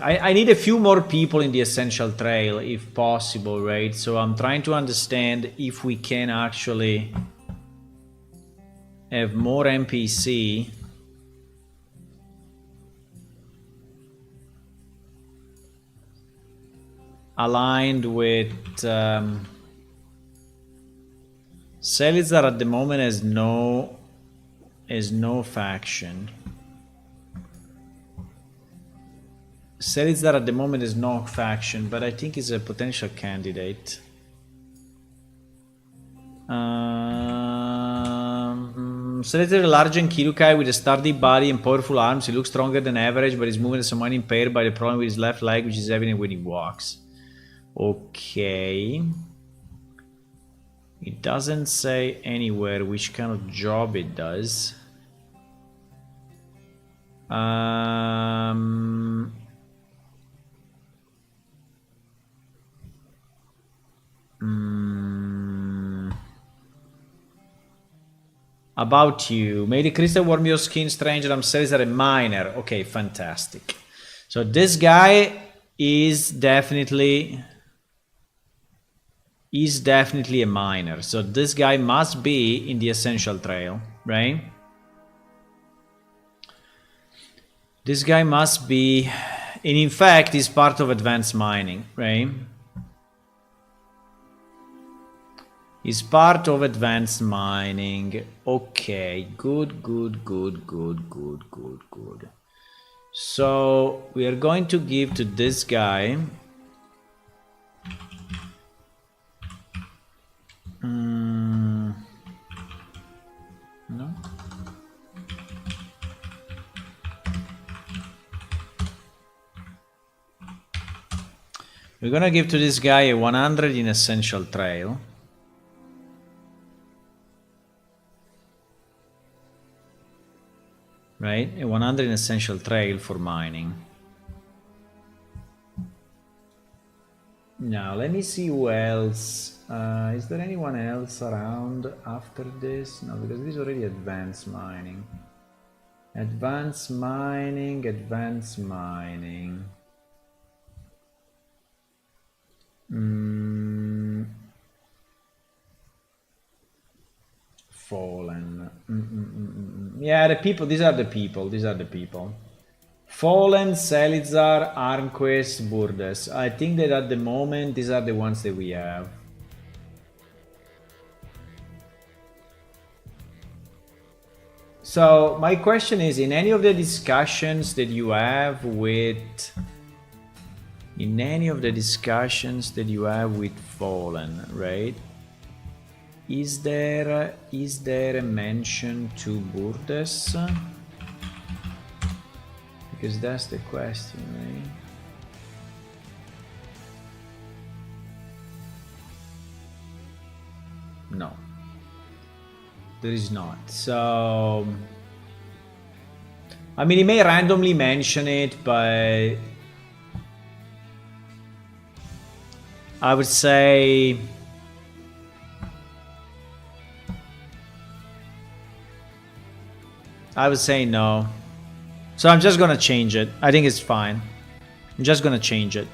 I need a few more people in the Essential Trail if possible, right? So I'm trying to understand if we can actually have more NPC aligned with Selizar at the moment has no faction. Selizar at the moment is no faction, but I think he's a potential candidate. Selizar is a large and Kirukai with a sturdy body and powerful arms. He looks stronger than average, but his movement is somewhat impaired by the problem with his left leg, which is evident when he walks. Okay. It doesn't say anywhere which kind of job it does. About you. May the crystal warm your skin, stranger. I'm Selizar, a miner. Okay, fantastic. So this guy is definitely a miner. So this guy must be in the essential trail, right? This guy must be, and in fact, he's part of advanced mining, right? He's part of advanced mining. Okay, good. So we are going to give to this guy. No. We're gonna give to this guy a 100 in essential trail. Right, a 100 in essential trail for mining. Now let me see who else. Is there anyone else around after this? No, because this is already advanced mining. Advanced mining. Fallen. Yeah, the people. These are the people. Fallen, Selizar, Armquist, Burdes. I think that at the moment these are the ones that we have. So my question is, in any of the discussions that you have with Fallen, right? Is there a mention to Burdes? Because that's the question, right? No, there is not. So, I mean, he may randomly mention it, but I would say no. So I'm just gonna change it. I think it's fine. I'm just gonna change it.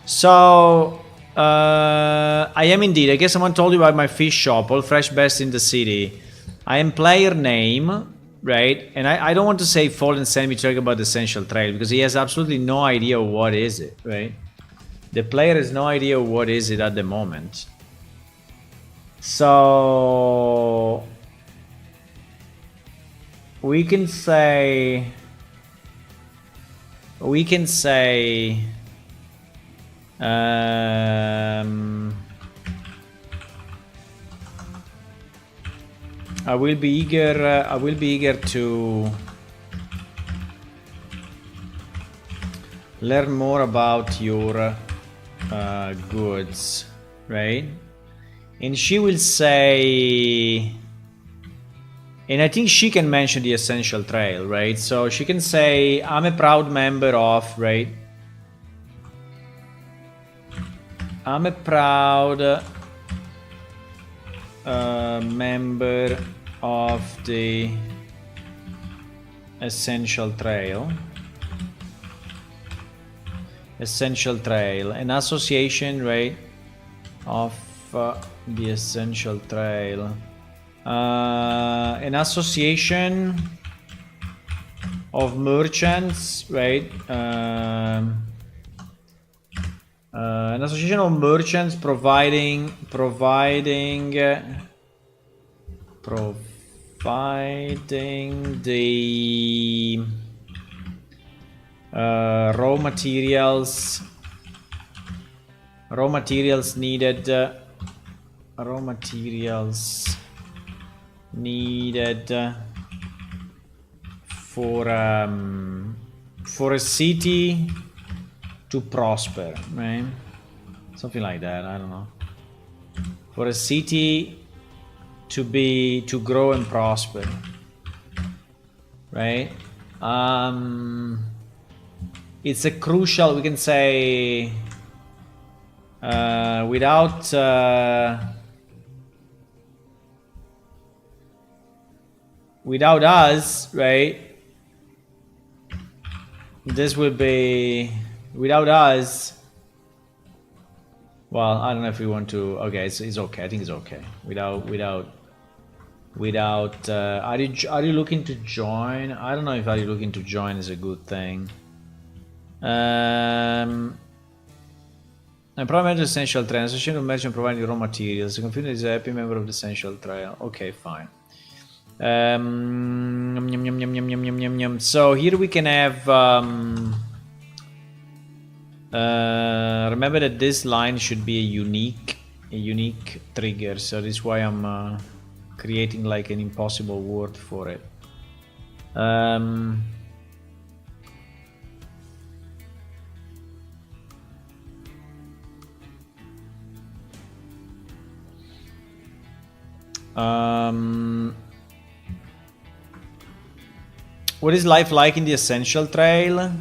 So I am indeed. I guess someone told you about my fish shop, all fresh best in the city. I am player name, right? And I don't want to say Fallen send me talk about the essential trail because he has absolutely no idea what is it, right? The player has no idea what is it at the moment. So we can say I will be eager to learn more about your goods, right? And she will say, and I think she can mention the essential trail, right? So she can say, I'm a proud member of, right? I'm a proud member of the essential trail. An association, right, of the essential trail. An association of merchants, right? An association of merchants providing the Raw materials. Raw materials needed. Raw materials needed for a city to prosper, right? Something like that. I don't know. For a city to grow and prosper, right? It's a crucial, we can say, without us, right? This will be without us. Well, I don't know if we want to. Okay, it's okay. I think it's okay. Without. Are you looking to join? I don't know if are you looking to join is a good thing. I'm probably essential trail. Association of merchant providing raw materials. The computer is a happy member of the essential trail. Okay, fine. So here we can have. Remember that this line should be a unique trigger. So this is why I'm creating like an impossible word for it. What is life like in the essential trail? I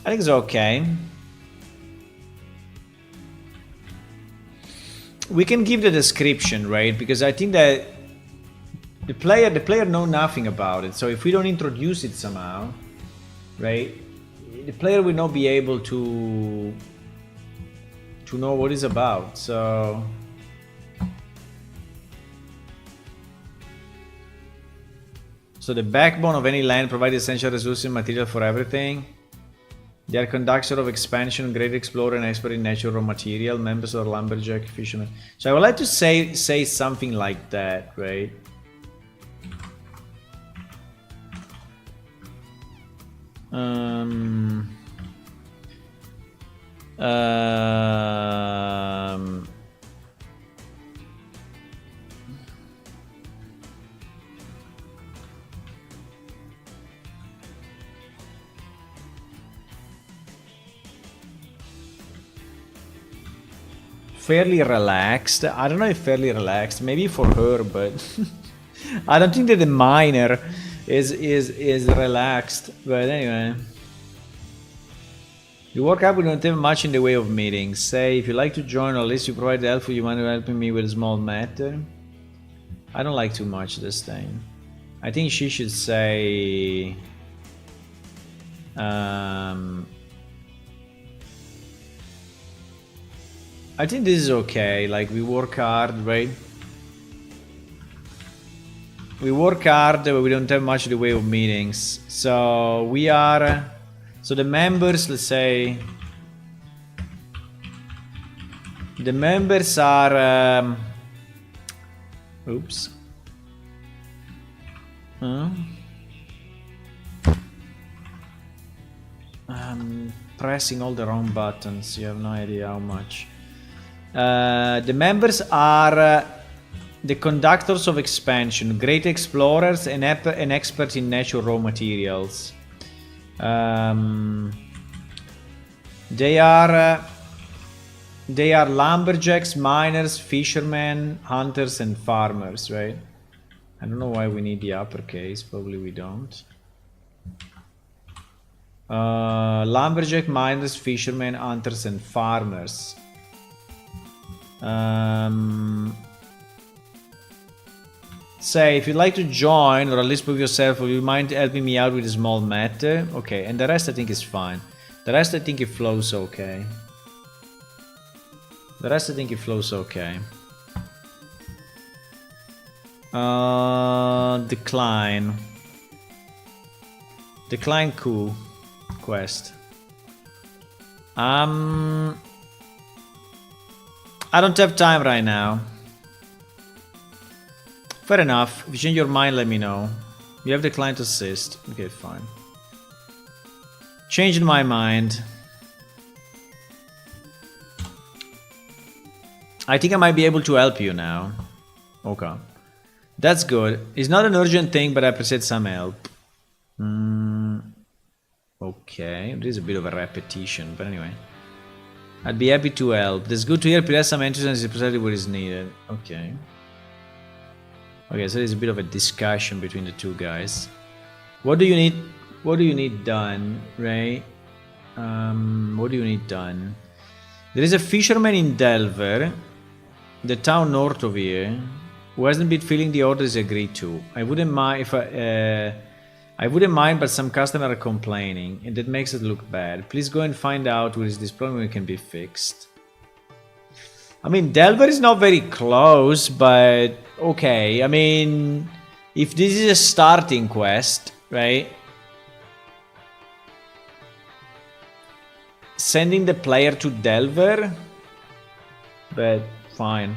think it's okay. We can give the description, right? Because I think that the player know nothing about it. So if we don't introduce it somehow, right, the player will not be able to know what it's about. So the backbone of any land provides essential resources and material for everything. They are conductor of expansion, great explorer, and expert in natural raw material, members of lumberjack, fishermen. So I would like to say something like that, right? Fairly relaxed. I don't know if fairly relaxed. Maybe for her, but I don't think that the miner is relaxed. But anyway, you work up. We don't have much in the way of meetings. Say if you like to join, or at least you provide help. You mind helping me with a small matter? I don't like too much this thing. I think she should say. I think this is okay, like we work hard, right? We work hard, but we don't have much in the way of meetings. So we are, so the members, let's say, the members are, oops. I'm pressing all the wrong buttons, you have no idea how much. The members are the conductors of expansion, great explorers, and experts in natural raw materials. They are lumberjacks, miners, fishermen, hunters, and farmers, right? I don't know why we need the uppercase. Probably we don't. Lumberjack, miners, fishermen, hunters, and farmers. Say if you'd like to join or at least prove yourself, or you mind helping me out with a small matter. Okay, and the rest I think is fine. The rest I think it flows okay. Decline coup quest. I don't have time right now. Fair enough. If you change your mind, let me know. You have declined to assist. Okay, fine. Changed my mind. I think I might be able to help you now. Okay. That's good. It's not an urgent thing, but I appreciate some help. Okay, there is a bit of a repetition, but anyway. I'd be happy to help. That's good to hear. Please some enthusiasm is precisely what is needed. Okay. Okay, so there's a bit of a discussion between the two guys. What do you need? What do you need done, Ray? What do you need done? There is a fisherman in Delver, the town north of here, who hasn't been filling the orders agreed to. I wouldn't mind if I wouldn't mind, but some customers are complaining, and that makes it look bad. Please go and find out where is this problem can be fixed. I mean, Delver is not very close, but okay. I mean, if this is a starting quest, right? Sending the player to Delver, but fine.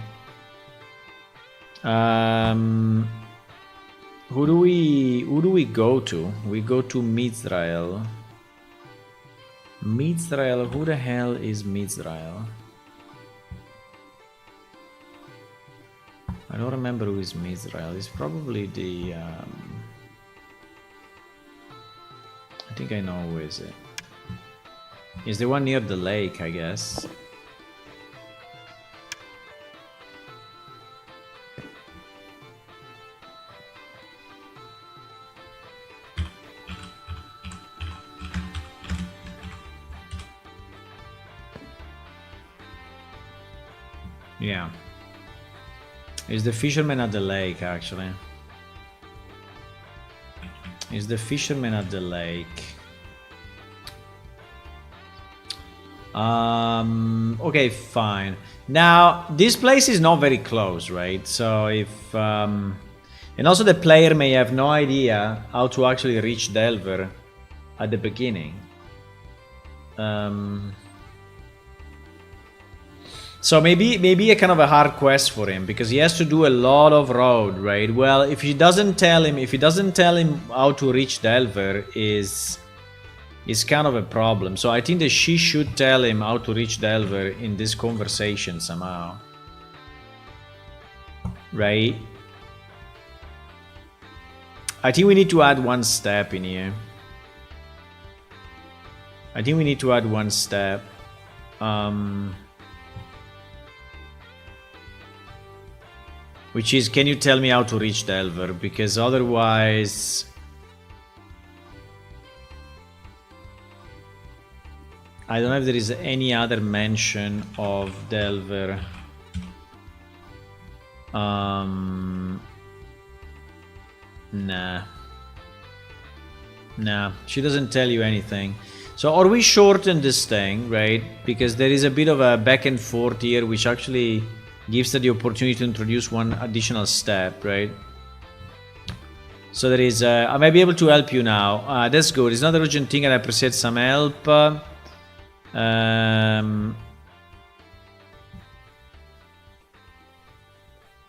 Who do we go to? We go to Mizrael. Mizrael, who the hell is Mizrael? I don't remember who is Mizrael. It's probably the I think I know who is it. It's the one near the lake, I guess. Yeah. It's the fisherman at the lake, actually. It's the fisherman at the lake. Okay, fine. Now, this place is not very close, right? So if... and also the player may have no idea how to actually reach Delver at the beginning. So maybe a kind of a hard quest for him, because he has to do a lot of road, right? Well, if he doesn't tell him how to reach Delver, is kind of a problem. So I think that she should tell him how to reach Delver in this conversation somehow, right? I think we need to add one step in here. I think we need to add one step. Which is, can you tell me how to reach Delver? Because otherwise... I don't know if there is any other mention of Delver. Nah. Nah, she doesn't tell you anything. So, or we shorten this thing, right? Because there is a bit of a back and forth here, which actually gives her the opportunity to introduce one additional step, right? So there is, I might be able to help you now. That's good. It's not an urgent thing and I appreciate some help.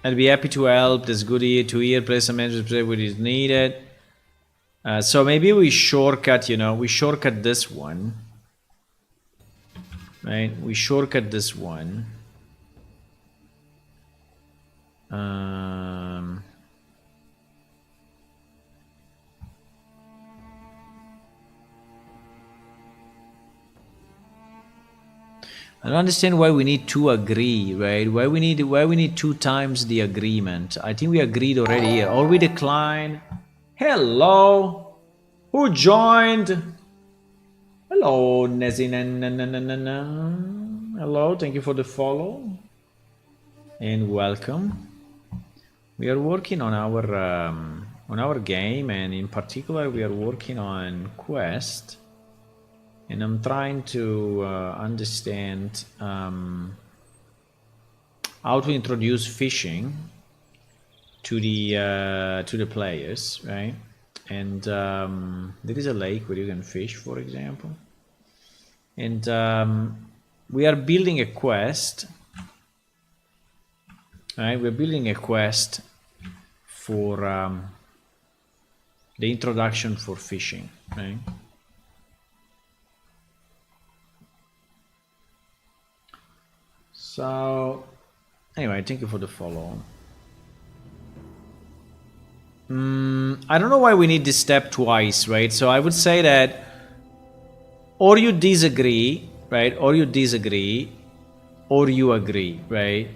I'd be happy to help. That's good to hear. Play some managers, play what is needed. So maybe we shortcut, we shortcut this one. Right? We shortcut this one. I don't understand why we need to agree, right? Why we need 2 times the agreement. I think we agreed already here. Or we decline. Hello. Who joined? Hello, Nezin. Hello, thank you for the follow. And welcome. We are working on our game, and in particular we are working on quest. And I'm trying to understand how to introduce fishing to the players, right? And there is a lake where you can fish, for example. And we are building a quest. Right, we're building a quest for the introduction for fishing, right? So anyway, thank you for the follow. I don't know why we need this step twice, right? So I would say that or you disagree, right? Or you disagree, or you agree, right?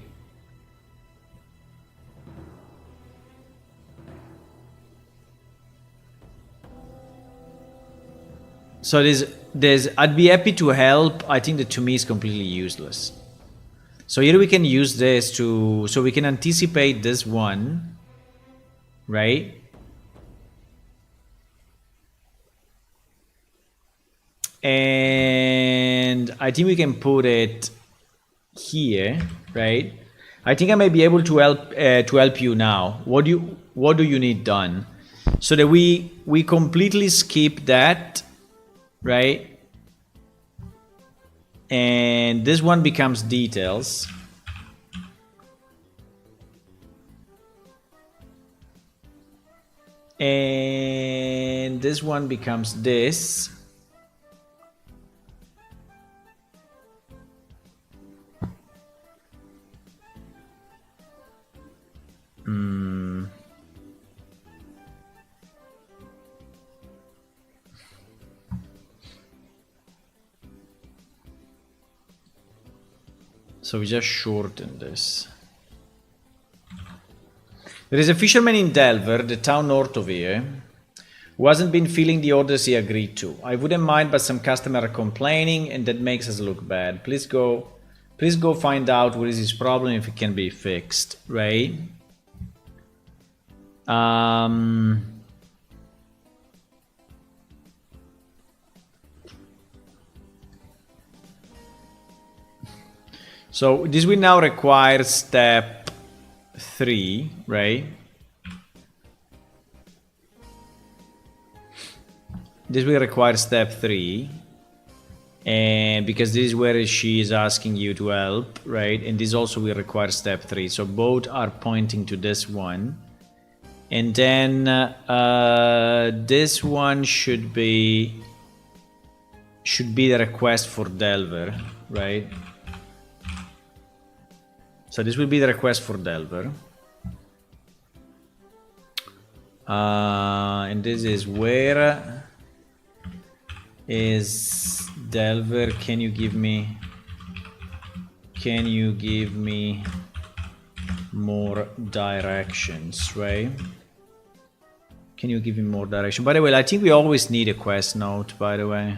So I'd be happy to help. I think that to me is completely useless. So here we can use this so we can anticipate this one, right? And I think we can put it here, right? I think I may be able to help you now. What do you need done? So that we completely skip that, right? And this one becomes details. And this one becomes this. So we just shorten this. There is a fisherman in Delver, the town north of here, who hasn't been filling the orders he agreed to. I wouldn't mind, but some customers are complaining, and that makes us look bad. Please go find out what is his problem, if it can be fixed, right? So this will now require step 3, right? This will require step 3, and because this is where she is asking you to help, right? And this also will require step 3. So both are pointing to this one, and then this one should be the request for Delver, right? So this will be the request for Delver. And this is where is Delver? Can you give me more directions, right? Can you give me more direction? By the way, I think we always need a quest note, by the way.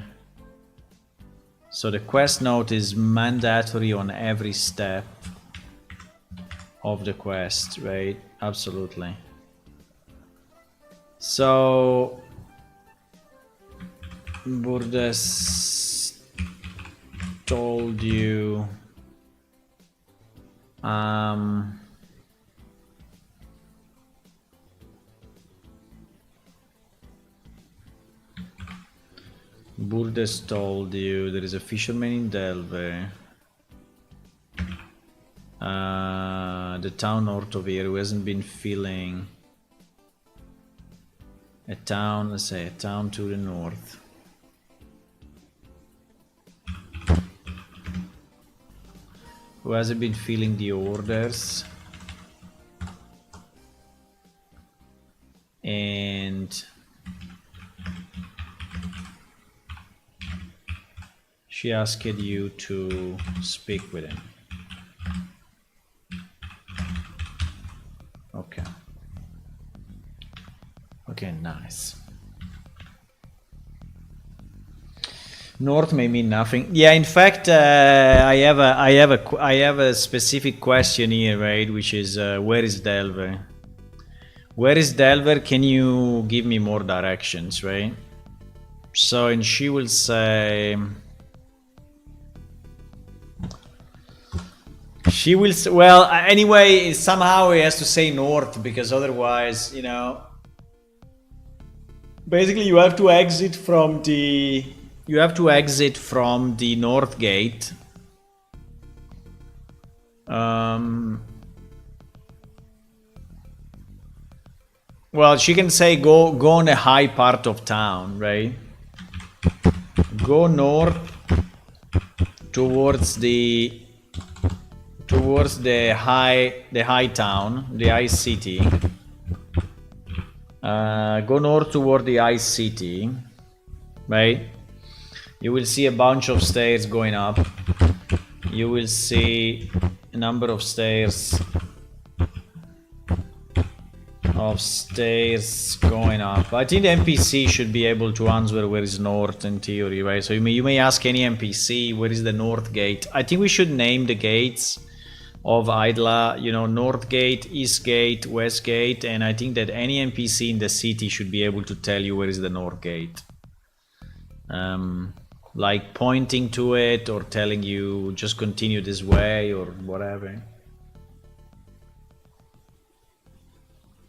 So the quest note is mandatory on every step of the quest, right? Absolutely. So Burdes told you Burdes told you there is a fisherman in Delve, the town north of here, who hasn't been filling a town, let's say a town to the north. Who hasn't been filling the orders. And she asked you to speak with him. Okay. Okay, nice. North may mean nothing. Yeah, in fact, I have a specific question here, right? Which is where is Delver? Where is Delver? Can you give me more directions, right? So, and she will say. She will. Well, anyway, somehow he has to say north because otherwise, you know. Basically, you have to exit from the. You have to exit from the north gate. Well, she can say go on a high part of town, right? Go north towards the towards the high town, the high city. Go north toward the high city, right? You will see a bunch of stairs going up. You will see a number of stairs going up. I think the NPC should be able to answer where is north in theory, right? So you may ask any NPC where is the north gate. I think we should name the gates of Idla, you know, North Gate, East Gate, West Gate, and I think that any NPC in the city should be able to tell you where is the North Gate. Like pointing to it or telling you just continue this way or whatever.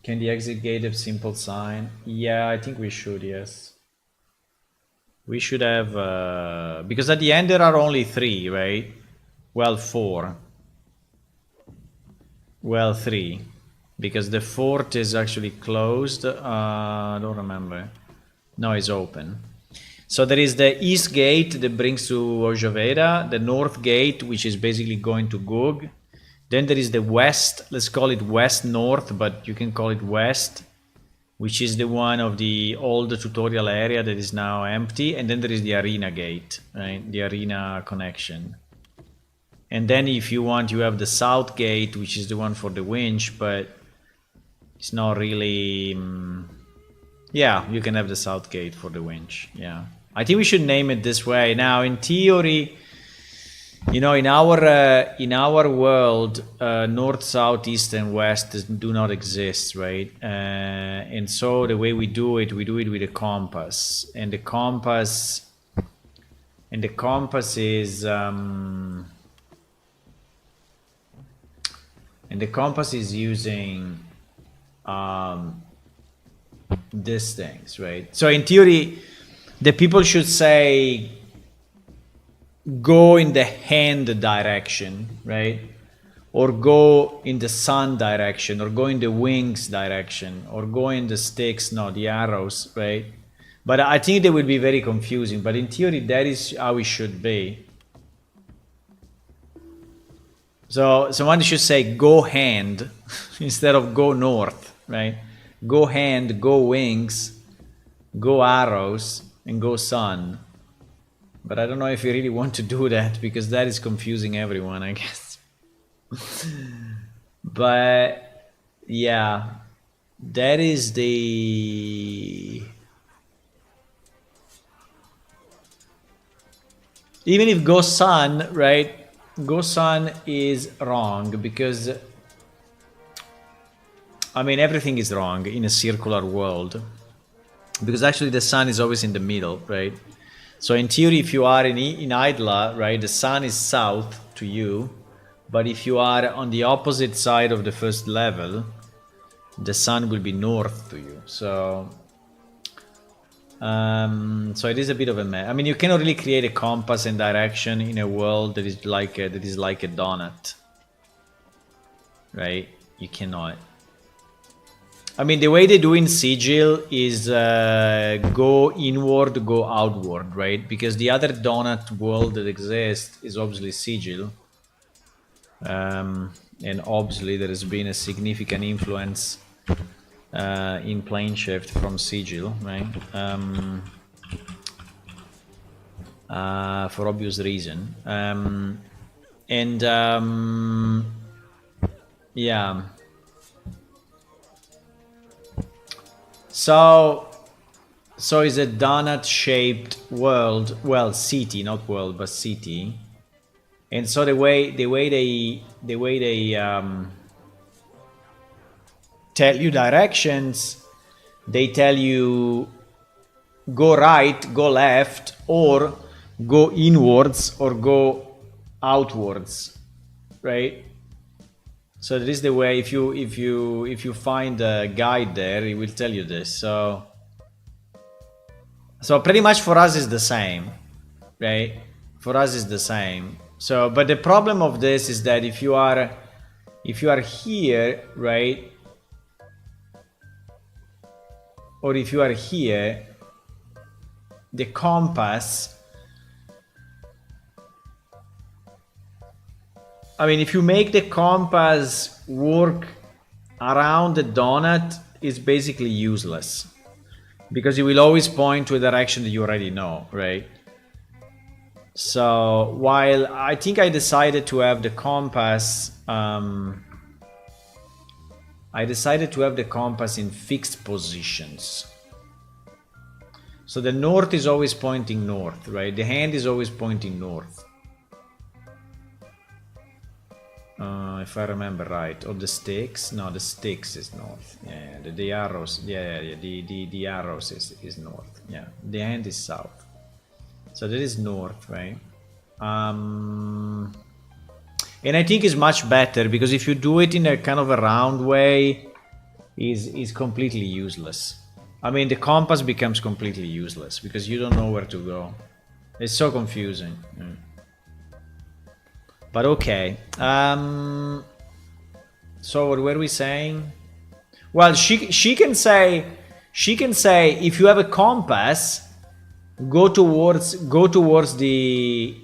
Can the exit gate have simple sign? Yeah, I think we should, yes. We should have, because at the end there are only 3, right? Well, 4. Well, 3. Because the 4th is actually closed. I don't remember. No, it's open. So there is the east gate that brings to Ojaveda, the north gate, which is basically going to Gug. Then there is the west, let's call it west-north, but you can call it west, which is the one of the old tutorial area that is now empty. And then there is the arena gate, right? The arena connection. And then if you want, you have the south gate, which is the one for the winch, but it's not really... yeah, you can have the south gate for the winch, yeah. I think we should name it this way. Now, in theory, you know, in our world, north, south, east, and west do not exist, right? And so the way we do it with a compass, and the compass is using these things, right? So in theory, the people should say go in the hand direction, right? Or go in the sun direction, or go in the wings direction, or go in the sticks, no, the arrows, right? But I think they will be very confusing, but in theory that is how it should be. So someone should say go hand instead of go north, right? Go hand, go wings, go arrows, and go sun. But I don't know if you really want to do that, because that is confusing everyone, I guess. But yeah, that is the... Even if go sun, right? Go sun is wrong, because I mean everything is wrong in a circular world, because actually the sun is always in the middle, right? So in theory, if you are in Idla, right, the sun is south to you, but if you are on the opposite side of the first level, the sun will be north to you. So so it is a bit of a mess. I mean, you cannot really create a compass and direction in a world that is like a donut, right? You cannot. I mean, the way they do in Sigil is go inward, go outward, right? Because the other donut world that exists is obviously Sigil. And obviously there has been a significant influence in plane shift from Sigil, right? For obvious reason. Yeah. So it's a donut-shaped world, well, city, not world, but city. And so the way they tell you directions, they tell you go right, go left, or go inwards or go outwards, right? So this is the way. If you find a guide there, it will tell you this. So pretty much for us is the same, right? For us is the same. So, but the problem of this is that if you are here, right, or if you are here, the compass I mean, if you make the compass work around the donut, it's basically useless. Because it will always point to a direction that you already know, right? So, while I think I decided to have the compass... I decided to have the compass in fixed positions. So the north is always pointing north, right? The hand is always pointing north. If I remember right. Or the sticks? No, the sticks is north. Yeah, the arrows. Yeah. The arrows is north. Yeah, the hand is south. So that is north, right? And I think it's much better because if you do it in a kind of a round way, is completely useless. I mean, the compass becomes completely useless because you don't know where to go. It's so confusing. Yeah. But okay. So what were we saying? Well, she can say if you have a compass, go towards the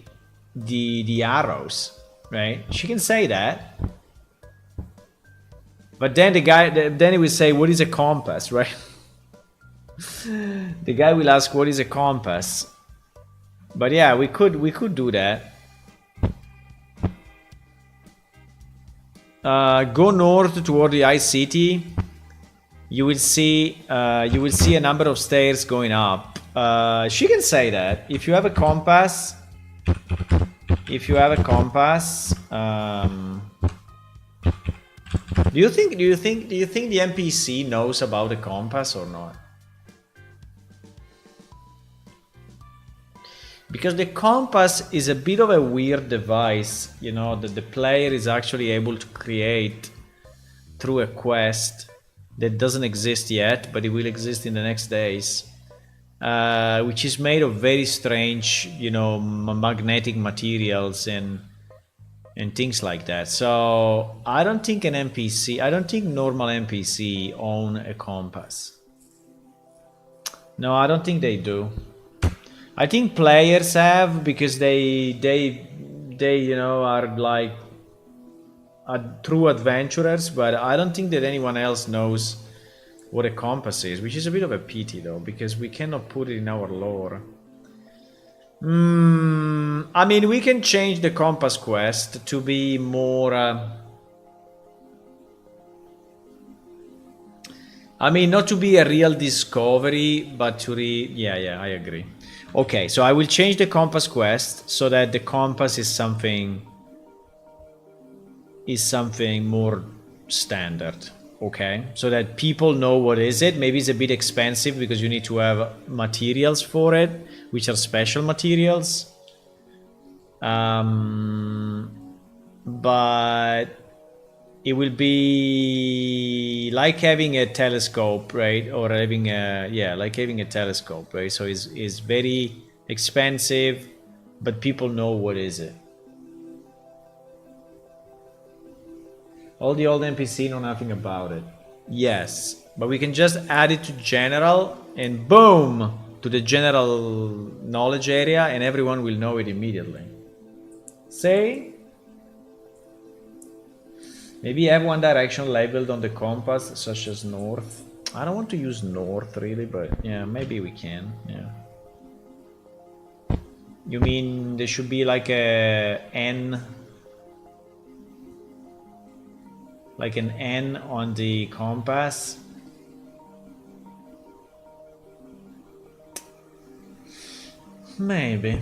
arrows. Right? She can say that. But then then he will say, what is a compass, right? The guy will ask, what is a compass? But yeah, we could do that. Go north toward the Ice City. You will see a number of stairs going up. She can say that. If you have a compass, do you think the NPC knows about the compass or not? Because the compass is a bit of a weird device, you know, that the player is actually able to create through a quest that doesn't exist yet, but it will exist in the next days. Which is made of very strange, you know, magnetic materials and things like that. So I don't think normal NPC own a compass. No, I don't think they do. I think players have because they you know are like true adventurers, but I don't think that anyone else knows what a compass is, which is a bit of a pity though, because we cannot put it in our lore. I mean, we can change the compass quest to be more... I mean, not to be a real discovery, but to yeah, I agree. Okay, so I will change the compass quest so that the compass is something more standard. Okay, so that people know what is it. Maybe it's a bit expensive because you need to have materials for it, which are special materials. But it will be like having a telescope, right? Or having like having a telescope, right? So it's very expensive, but people know what is it. All the old NPC know nothing about it. Yes, but we can just add it to general and boom, to the general knowledge area, and everyone will know it immediately. See? Maybe have one direction labeled on the compass, such as north. I don't want to use north really, but yeah, maybe we can. Yeah. You mean there should be like a N? Like an N on the compass? Maybe.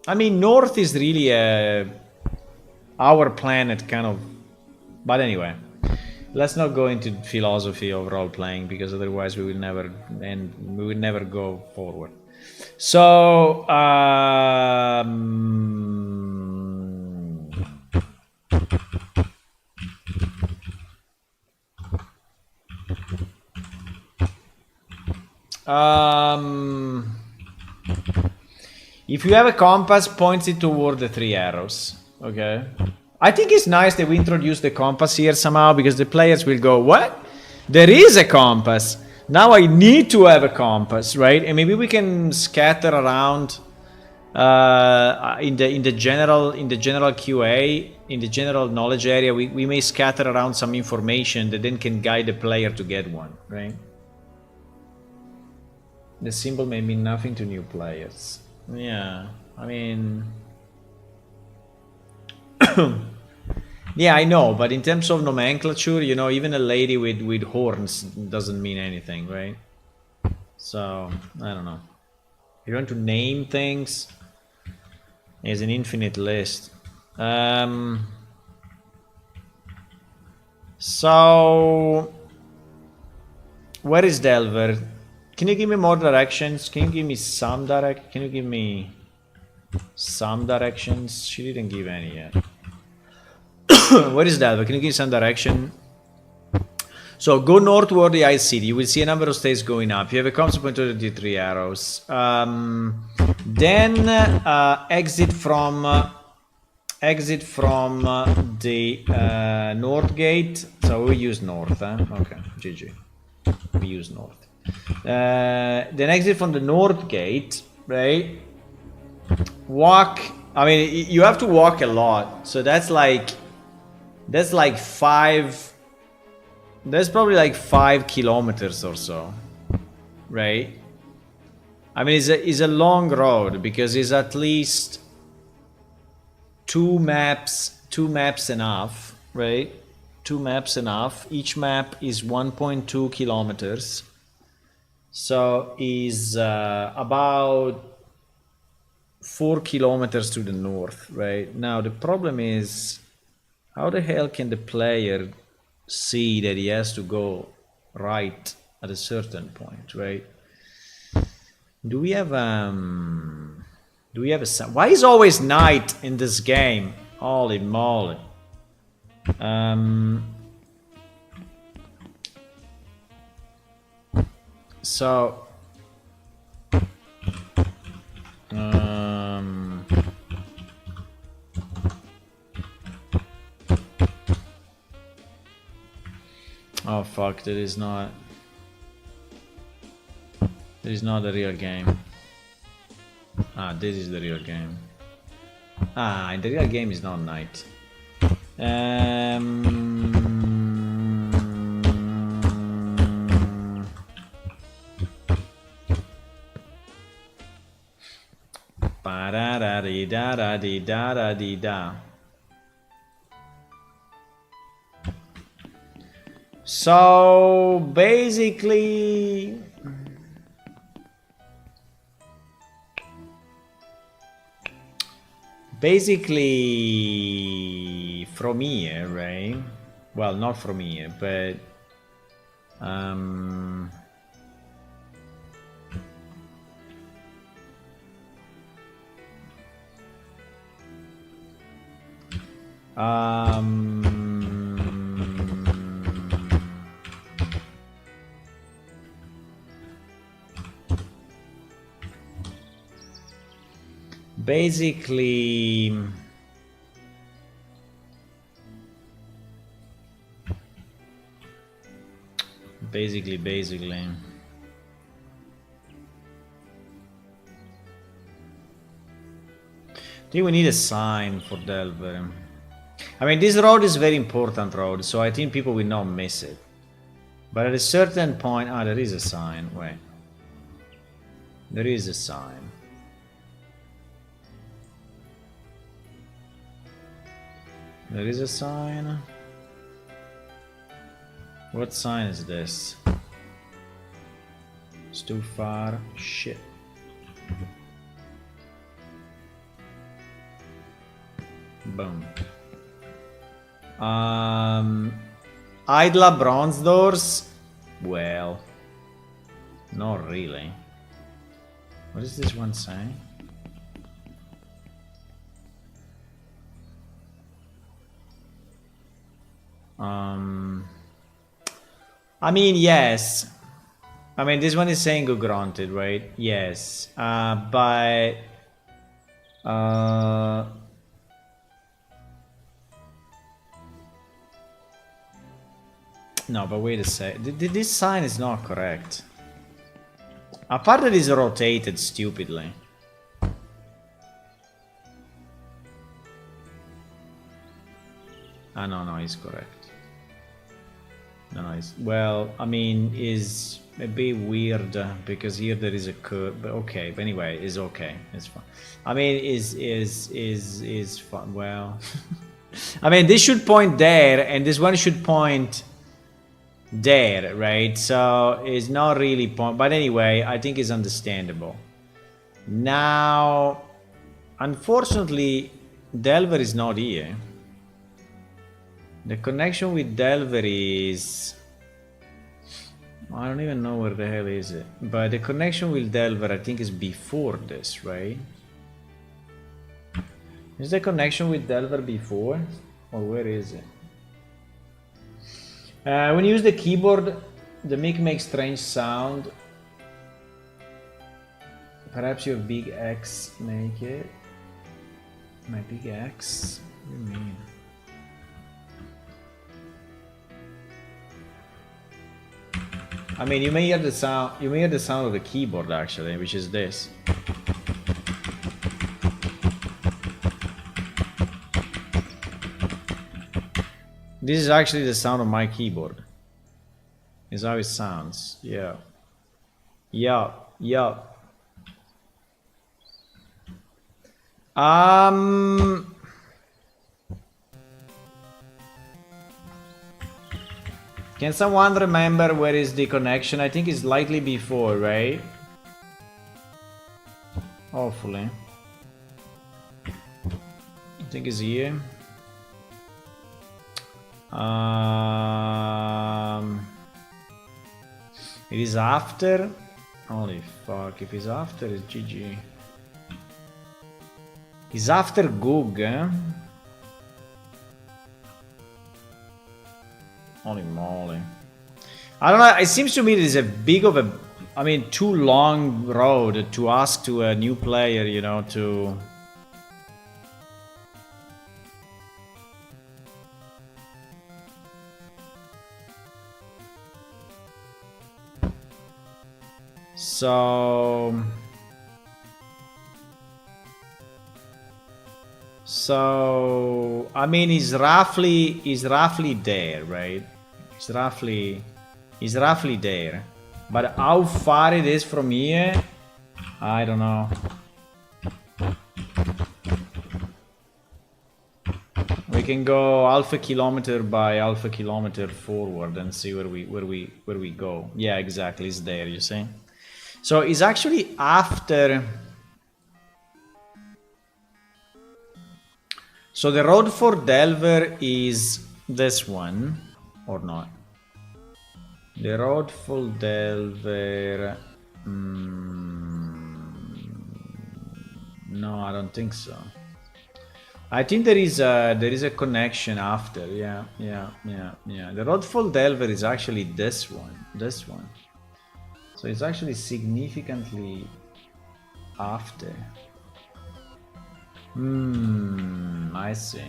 I mean, North is really our planet kind of... But anyway, let's not go into philosophy of role-playing because otherwise we will never go forward. So, if you have a compass, point it toward the 3 arrows. Okay. I think it's nice that we introduce the compass here somehow because the players will go, what? There is a compass. Now I need to have a compass, right? And maybe we can scatter around in the general QA, in the general knowledge area, we may scatter around some information that then can guide the player to get one, right? The symbol may mean nothing to new players. Yeah, I mean, yeah, I know, but in terms of nomenclature, you know, even a lady with horns doesn't mean anything, right? So I don't know. If you want to name things, there's an infinite list. So where is Delver? Can you give me more directions? Can you give me some Can you give me some directions? She didn't give any yet. Where is Delver? Can you give some direction? So go north toward the ice city. You will see a number of states going up. You have a compass pointer to the 3 arrows. Then exit from the north gate. So we use north. Okay, GG. We use north. Then exit from the north gate, right? Walk. I mean, you have to walk a lot. So that's like 5. That's probably like 5 kilometers or so, right? I mean, it's a long road because it's at least two maps enough, right? 2 maps enough. Each map is 1.2 kilometers. So is about 4 kilometers to the north, right? Now the problem is, how the hell can the player see that he has to go right at a certain point, right? Do we have a why is always night in this game? Holy moly. So oh fuck, that is not the real game. This is the real game. In the real game is not night. Ba-da-da-dee-da-da-dee-da-da-dee-da. So basically, from here, right? Well, not from here, but basically I think we need a sign for Delver. I mean, this road is a very important road, so I think people will not miss it. But at a certain point, there is a sign. Wait, there is a sign. There is a sign. What sign is this? It's too far. Shit. Boom. Idla bronze doors? Well, not really. What is this one saying? I mean, yes. I mean, this one is saying go granted, right? Yes. But no, but wait a sec. This sign is not correct. Apart that is rotated stupidly. Ah, no, he's correct. No, it's, well, I mean, is a bit weird because here there is a curve, but okay. But anyway, it's okay. It's fine. I mean, is fun. Well, I mean, this should point there, and this one should point there, right? So it's not really point, but anyway, I think it's understandable. Now, unfortunately, Delver is not here. The connection with Delver is... I don't even know where the hell is it. But the connection with Delver, I think, is before this, right? Is the connection with Delver before? Or where is it? When you use the keyboard, the mic makes strange sound. Perhaps your big X make it. My big X? What do you mean? I mean, you may hear the sound. You may hear the sound of the keyboard actually, which is this. This is actually the sound of my keyboard. Is how it sounds. Yeah. Yeah. Yeah. Can someone remember where is the connection? I think it's likely before, right? Hopefully. I think it's here. It is after. Holy fuck! If it's after, it's GG. It's after Goog, eh? Holy moly. I don't know, it seems to me it is a big of a... I mean, too long road to ask to a new player, you know, to... So I mean, he's roughly there, right? He's roughly there. But how far it is from here, I don't know. We can go half a kilometer by half a kilometer forward and see where we go. Yeah, exactly, it's there, you see. So it's actually after. So the road for Delver is this one, or not? The road for Delver... no, I don't think so. I think there is a connection after. Yeah. The road for Delver is actually this one. So it's actually significantly after. I see.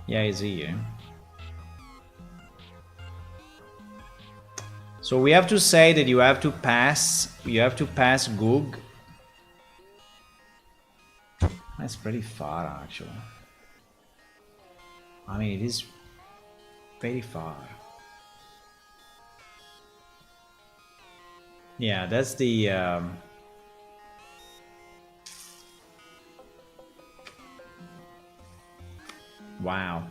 Yeah, it's here. So we have to say that you have to pass Goog. That's pretty far actually. I mean, it is very far. Yeah, that's the wow.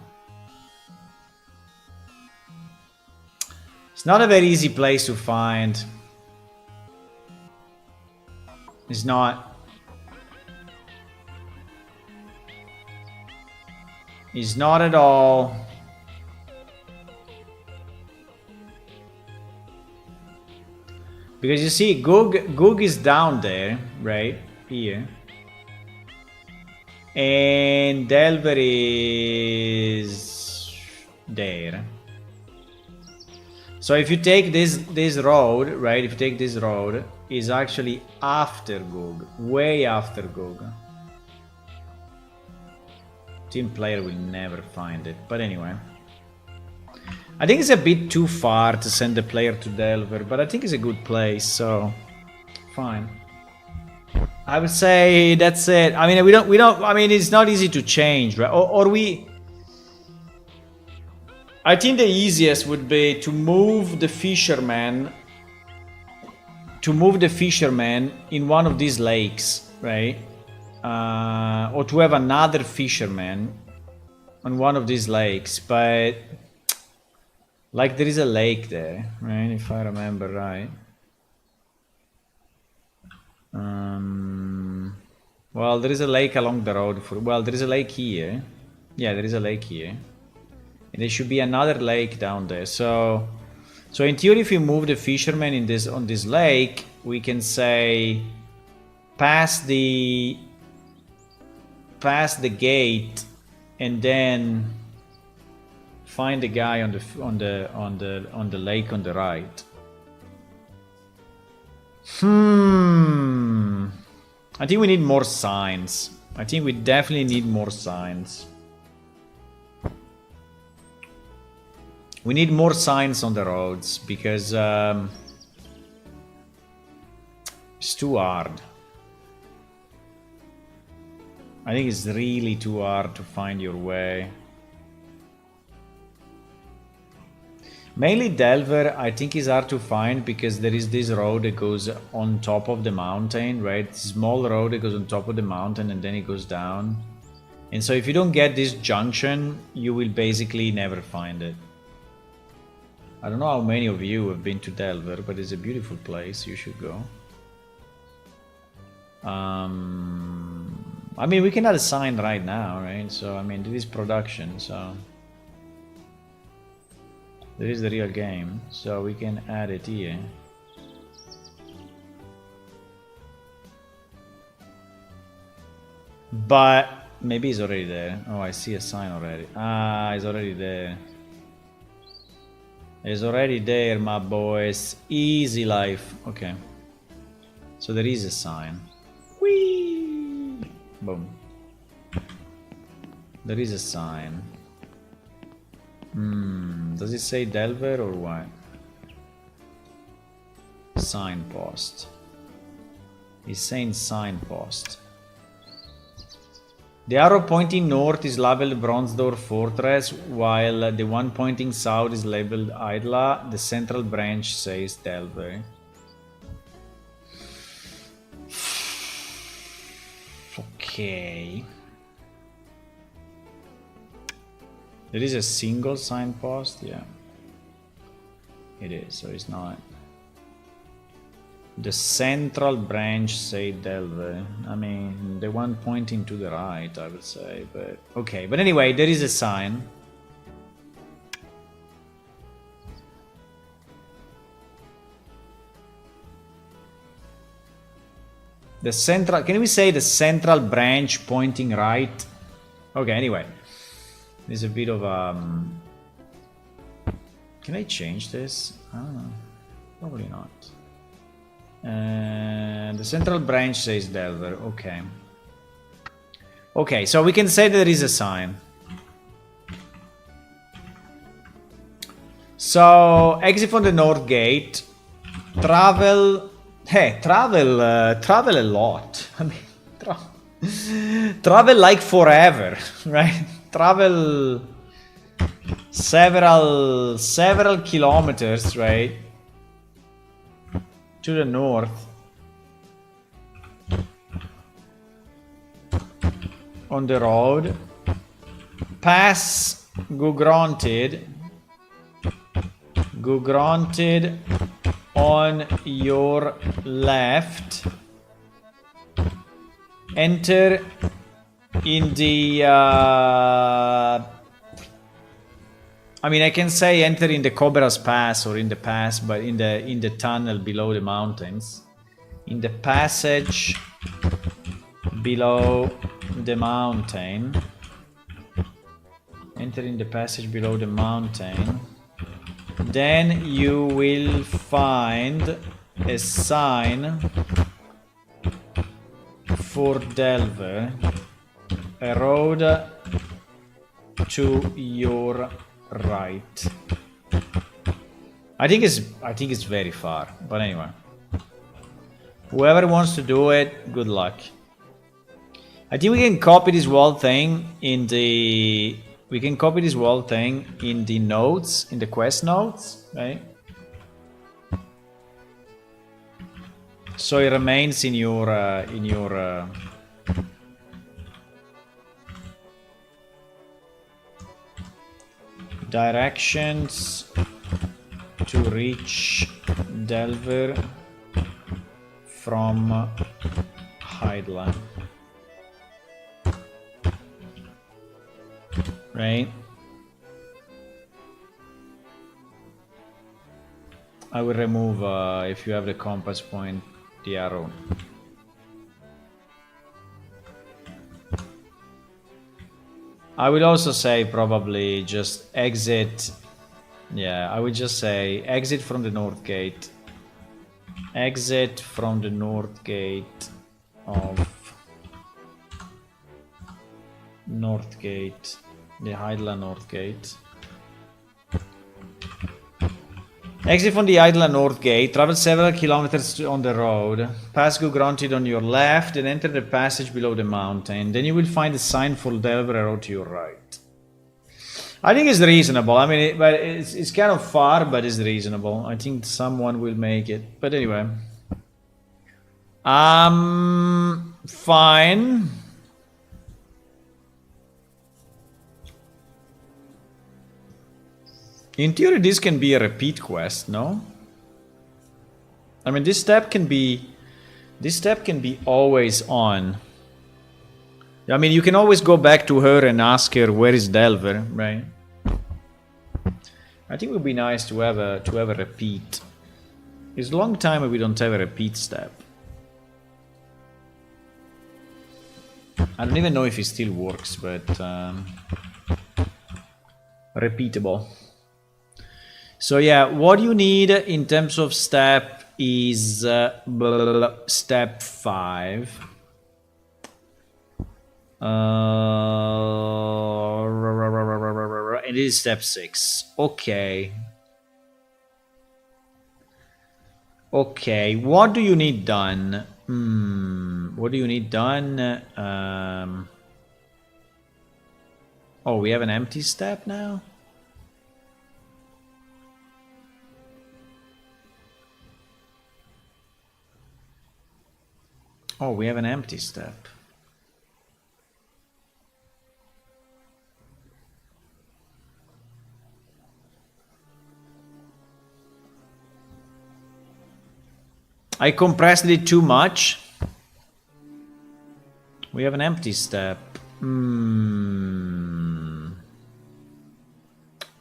It's not a very easy place to find. It's not. It's not at all. Because you see, Goog is down there, right? Here. And Delver is there. So if you take this road, right? If you take this road, is actually after Goog, way after Goog. Team player will never find it, but anyway. I think it's a bit too far to send the player to Delver, but I think it's a good place, so fine. I would say that's it. I mean, we don't. I mean, it's not easy to change, right? Or we. I think the easiest would be to move the fisherman. To move the fisherman in one of these lakes, right? Or to have another fisherman on one of these lakes, but like there is a lake there, right? If I remember right. Well, there is a lake along the road. Well, there is a lake here. Yeah, there is a lake here. And there should be another lake down there. So in theory, if we move the fisherman in this on this lake, we can say pass the gate and then find the guy on the lake on the right. I think we need more signs. I think we definitely need more signs. We need more signs on the roads because it's too hard. I think it's really too hard to find your way. Mainly Delver, I think is hard to find because there is this road that goes on top of the mountain, right? Small road that goes on top of the mountain and then it goes down. And so if you don't get this junction, you will basically never find it. I don't know how many of you have been to Delver, but it's a beautiful place. You should go. I mean, we can add a sign right now, right? So, I mean, this is production, so... There is the real game, so we can add it here. But maybe it's already there. Oh, I see a sign already. Ah, it's already there. It's already there, my boys. Easy life. Okay. So there is a sign. Whee! Boom. There is a sign. Does it say Delver or what? Signpost. It's saying signpost. The arrow pointing north is labeled Bronze-Door Fortress, while the one pointing south is labeled Idla. The central branch says Delver. Okay. There is a single signpost, yeah. It is, so it's not. The central branch say Delver. I mean, the one pointing to the right, I would say, but okay. But anyway, there is a sign. The central, can we say the central branch pointing right? Okay, anyway. There's a bit of can I change this? I don't know. Probably not. The central branch says Delver. Okay. Okay, so we can say there is a sign. So exit from the north gate. Travel. Hey, travel a lot. I mean, travel like forever, right? Travel several kilometers, right, to the north on the road, pass Gugranted on your left, enter in the I mean, I can say enter in the Cobra's Pass or in the pass, but in the tunnel below the mountains. In the passage below the mountain. Enter in the passage below the mountain. Then you will find a sign for Delver. A road to your right. I think it's very far, but anyway. Whoever wants to do it, good luck. I think we can copy this whole thing in the We can copy this whole thing in the notes, in the quest notes, right? So it remains in your directions to reach Delver from Hydla. Right? I will remove, if you have the compass point, the arrow. I would also say probably just exit. Yeah, I would just say exit from the north gate. Exit from the north gate of North Gate, the Hydla North Gate. Exit from the Hydla North Gate, travel several kilometers on the road, pass granted on your left, and enter the passage below the mountain. Then you will find a sign for Delver Road to your right. I think it's reasonable. I mean, but it's kind of far, but it's reasonable. I think someone will make it. But anyway. Fine. In theory, this can be a repeat quest, no? I mean, this step can be always on. I mean, you can always go back to her and ask her where is Delver, right? I think it would be nice to have a repeat. It's a long time we don't have a repeat step. I don't even know if it still works, but repeatable. So yeah, what you need in terms of step is step 5. It is step 6. Okay. Okay, what do you need done? What do you need done? Oh, we have an empty step now? Oh, we have an empty step. I compressed it too much. We have an empty step.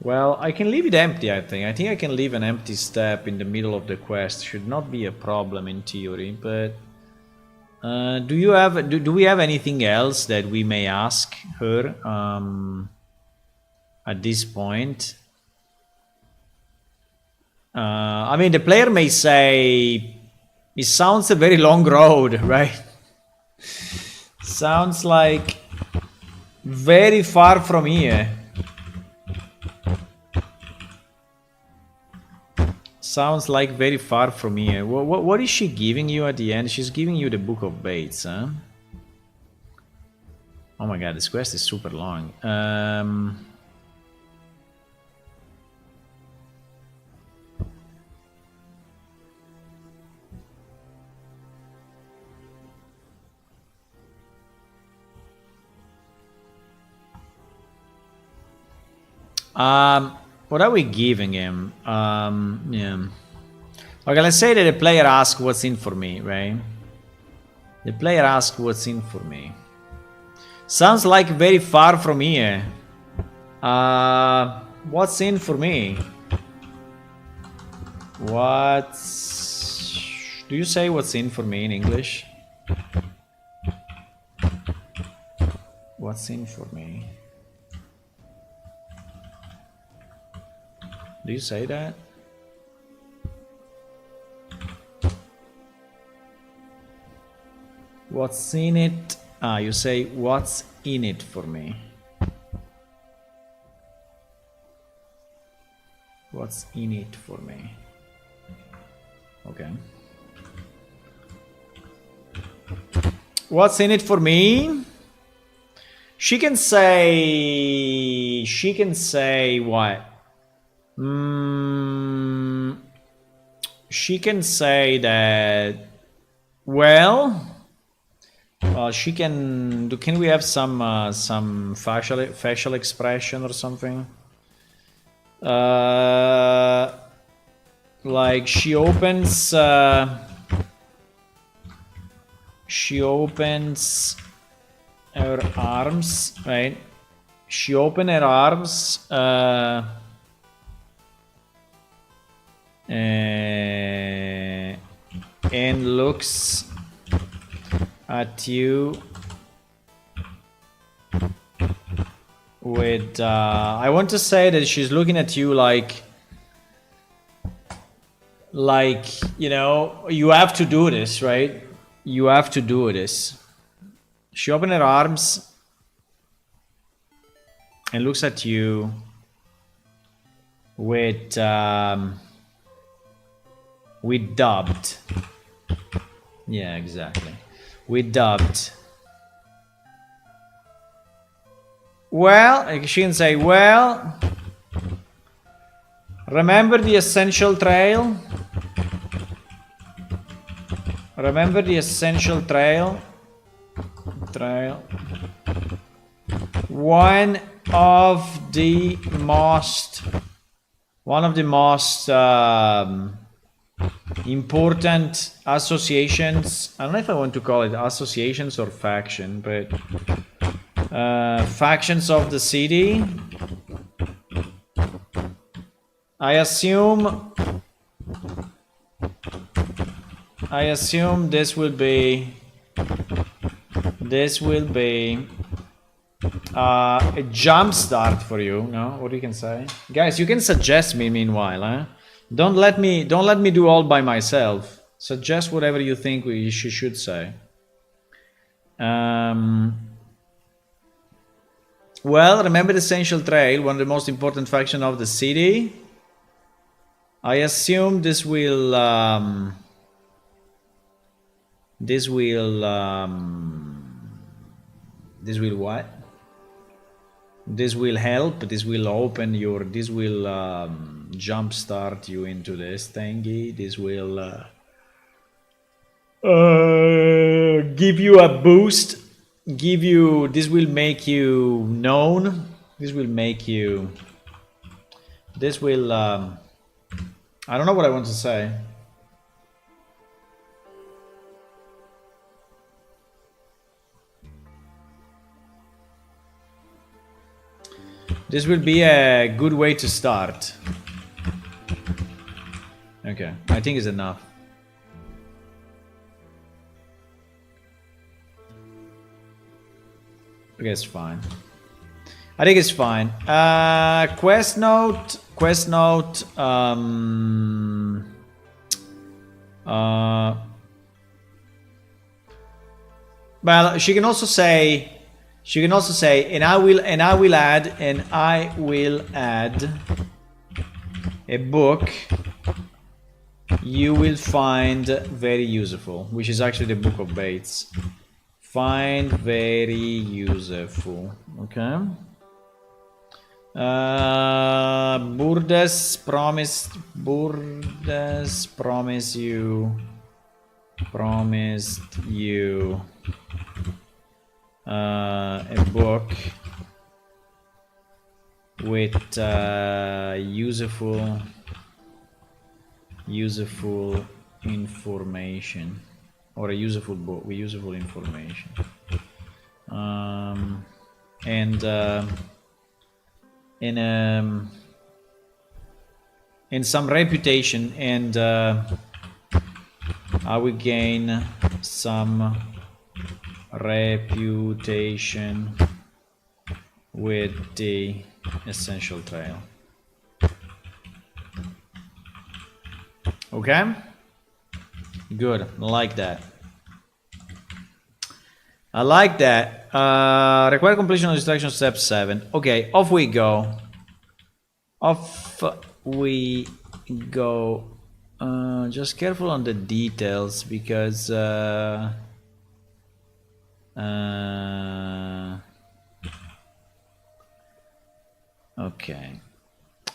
Well, I can leave it empty, I think. I think I can leave an empty step in the middle of the quest. Should not be a problem in theory, but... do we have anything else that we may ask her at this point? I mean, the player may say it sounds a very long road, right? Sounds like very far from here. Sounds like very far from here. What is she giving you at the end? She's giving you the Book of Bates, huh? Oh my god, this quest is super long. What are we giving him? Yeah. Okay, let's say that the player asks what's in for me, right? The player asks what's in for me. Sounds like very far from here. What's in for me? Do you say what's in for me in English? What's in for me? Do you say that? What's in it? You say what's in it for me. What's in it for me? Okay. What's in it for me? She can say she can say what? She can say that, well, she can do. Can we have some facial expression or something? Like she opens her arms, right? She opens her arms and looks at you with I want to say that she's looking at you like, you know, you have to do this, right? You have to do this. She opens her arms and looks at you with dubbed. Yeah, exactly. With dubbed. Well, she can say, well, remember the essential trail? Remember the essential trail? One of the most important associations. I don't know if I want to call it associations or faction, but factions of the city. I assume this will be a jump start for you. No, what you can say, guys. You can suggest me meanwhile. Huh? Don't let me do all by myself. Suggest whatever you think we should say. Well, remember the Essential Trail, one of the most important factions of the city. I assume this will what? This will help. This will open your. This will jumpstart you into this thingy. This will give you a boost. This will make you known. This will make you. This will. I don't know what I want to say. This will be a good way to start. Okay, I think it's enough. Okay, it's fine. I think it's fine. Quest note. Well, she can also say. And I will add a book you will find very useful, which is actually the Book of Bates. Find very useful. Okay. Burdes promised you a book with useful information, or a useful book with useful information, and some reputation, and I will gain some reputation with the Essential Trail. Okay? Good. I like that. Require completion of instruction step 7. Okay, off we go. Just careful on the details, because Okay.